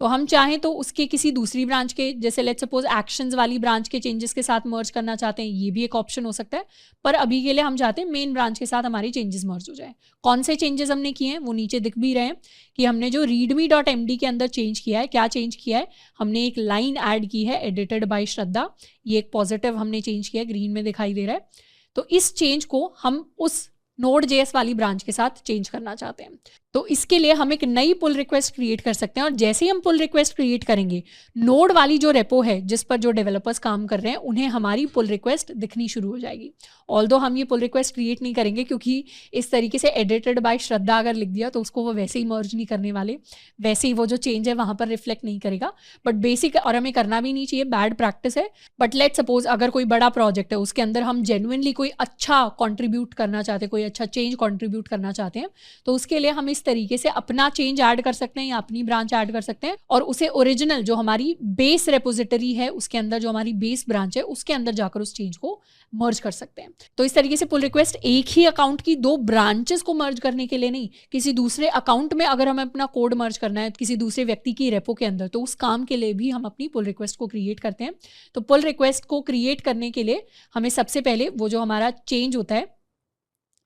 तो हम चाहें तो उसके किसी दूसरी ब्रांच के, जैसे लेट्स सपोज एक्शंस वाली ब्रांच के चेंजेस के साथ मर्ज करना चाहते हैं, ये भी एक ऑप्शन हो सकता है। पर अभी के लिए हम चाहते हैं मेन ब्रांच के साथ हमारे चेंजेस मर्ज हो जाए। कौन से चेंजेस हमने किए हैं वो नीचे दिख भी रहे हैं कि हमने जो readme.md के अंदर चेंज किया है, क्या चेंज किया है, हमने एक लाइन ऐड की है एडिटेड बाय श्रद्धा, ये एक पॉजिटिव हमने चेंज किया है, ग्रीन में दिखाई दे रहा है। तो इस चेंज को हम उस Node.js वाली ब्रांच के साथ चेंज करना चाहते हैं। तो इसके लिए हम एक नई पुल रिक्वेस्ट क्रिएट कर सकते हैं, और जैसे ही हम पुल रिक्वेस्ट क्रिएट करेंगे नोड वाली जो रेपो है जिस पर जो डेवलपर्स काम कर रहे हैं उन्हें हमारी पुल रिक्वेस्ट दिखनी शुरू हो जाएगी। ऑल्दो हम ये पुल रिक्वेस्ट क्रिएट नहीं करेंगे क्योंकि इस तरीके से एडिटेड बाय श्रद्धा अगर लिख दिया तो उसको वो वैसे ही मर्ज नहीं करने वाले, वैसे ही वो जो चेंज है वहाँ पर रिफ्लेक्ट नहीं करेगा। बट बेसिक, और हमें करना भी नहीं चाहिए, बैड प्रैक्टिस है। बट लेट्स सपोज अगर कोई बड़ा प्रोजेक्ट है उसके अंदर हम जेन्युइनली कोई अच्छा कॉन्ट्रीब्यूट करना चाहते हैं, कोई अच्छा चेंज कॉन्ट्रीब्यूट करना चाहते हैं, तो उसके लिए हम इस तरीके से अपना चेंज ऐड कर सकते हैं या अपनी ब्रांच ऐड कर सकते हैं, और उसे ओरिजिनल जो हमारी बेस रेपोजिटरी है उसके अंदर, जो हमारी बेस ब्रांच है उसके अंदर जाकर उस चेंज को मर्ज कर सकते हैं। तो इस तरीके से पुल रिक्वेस्ट एक ही अकाउंट की दो ब्रांचेस को मर्ज करने के लिए नहीं, किसी दूसरे अकाउंट में अगर हमें अपना कोड मर्ज करना है किसी दूसरे व्यक्ति की रेपो के अंदर, तो उस काम के लिए भी हम अपनी पुल रिक्वेस्ट को क्रिएट करते हैं। तो पुल रिक्वेस्ट को क्रिएट करने के लिए हमें सबसे पहले वो जो हमारा चेंज होता है,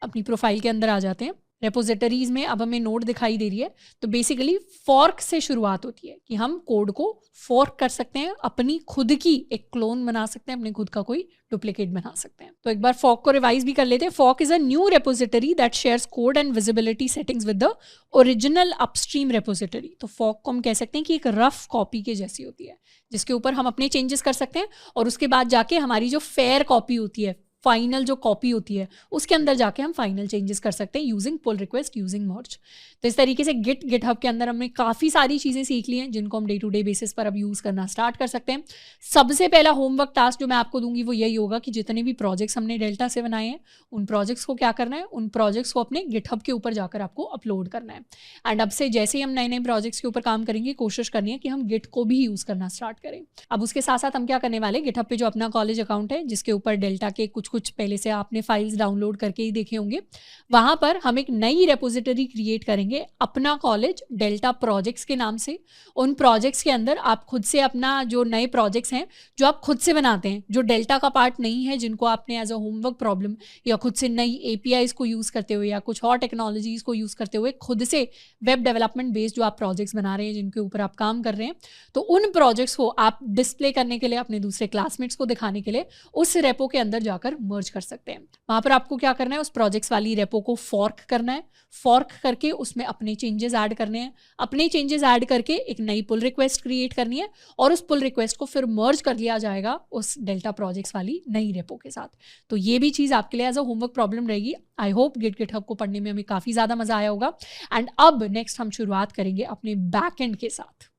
अपनी प्रोफाइल के अंदर आ जाते हैं, रेपोजिटरीज में अब हमें नोड दिखाई दे रही है। तो बेसिकली फॉर्क से शुरुआत होती है कि हम कोड को फॉर्क कर सकते हैं, अपनी खुद की एक क्लोन बना सकते हैं, अपने खुद का कोई डुप्लीकेट बना सकते हैं। तो एक बार फॉर्क को रिवाइज भी कर लेते हैं। Fork is a new repository that shares code and visibility settings with the original upstream repository. तो फॉर्क को हम कह सकते हैं कि एक रफ कॉपी के जैसी होती है जिसके ऊपर हम अपने चेंजेस कर सकते हैं, और उसके बाद जाके हमारी जो फेयर कॉपी होती है, फाइनल जो कॉपी होती है, उसके अंदर जाके हम फाइनल चेंजेस कर सकते हैं यूजिंग पुल रिक्वेस्ट, यूजिंग मर्ज। तो इस तरीके से गिटहब के अंदर हमने काफ़ी सारी चीज़ें सीख ली हैं जिनको हम डे टू डे बेसिस पर अब यूज़ करना स्टार्ट कर सकते हैं। सबसे पहला होमवर्क टास्क जो मैं आपको दूंगी वो यही होगा कि जितने भी प्रोजेक्ट्स हमने डेल्टा से बनाए हैं उन प्रोजेक्ट्स को क्या करना है, उन प्रोजेक्ट्स को अपने गिटहब के ऊपर जाकर आपको अपलोड करना है। एंड अब से जैसे ही हम नए नए प्रोजेक्ट्स के ऊपर काम करेंगे, कोशिश करनी है कि हम गिट को भी यूज़ करना स्टार्ट करें। अब उसके साथ साथ हम क्या करने वाले, गिटहब पे जो अपना कॉलेज अकाउंट है जिसके ऊपर डेल्टा के कुछ पहले से आपने फाइल्स डाउनलोड करके ही देखे होंगे, वहां पर हम एक नई रेपोजिटरी क्रिएट करेंगे अपना कॉलेज डेल्टा प्रोजेक्ट्स के नाम से। उन प्रोजेक्ट्स के अंदर आप खुद से अपना जो नए प्रोजेक्ट्स हैं जो आप खुद से बनाते हैं, जो डेल्टा का पार्ट नहीं है, जिनको आपने एज अ होमवर्क प्रॉब्लम या खुद से नई APIs को यूज़ करते हुए या कुछ और टेक्नोलॉजीज़ को यूज़ करते हुए खुद से वेब डेवलपमेंट बेस्ड जो आप प्रोजेक्ट्स बना रहे हैं, जिनके ऊपर आप काम कर रहे हैं, तो उन प्रोजेक्ट्स को आप डिस्प्ले करने के लिए, अपने दूसरे क्लासमेट्स को दिखाने के लिए उस रेपो के अंदर जाकर मर्ज कर सकते हैं। वहाँ पर आपको क्या करना है, उस प्रोजेक्ट्स वाली रेपो को फॉर्क करना है, फॉर्क करके उसमें अपने चेंजेस ऐड करने हैं, अपने चेंजेस ऐड करके एक नई पुल रिक्वेस्ट क्रिएट करनी है और उस पुल रिक्वेस्ट को फिर मर्ज कर लिया जाएगा उस डेल्टा प्रोजेक्ट्स वाली नई रेपो के साथ। तो ये भी चीज़ आपके लिए एज अ होमवर्क प्रॉब्लम रहेगी। आई होप गिट गिटहब को पढ़ने में हमें काफ़ी ज़्यादा मज़ा आया होगा। एंड अब नेक्स्ट हम शुरुआत करेंगे अपने बैक एंड के साथ।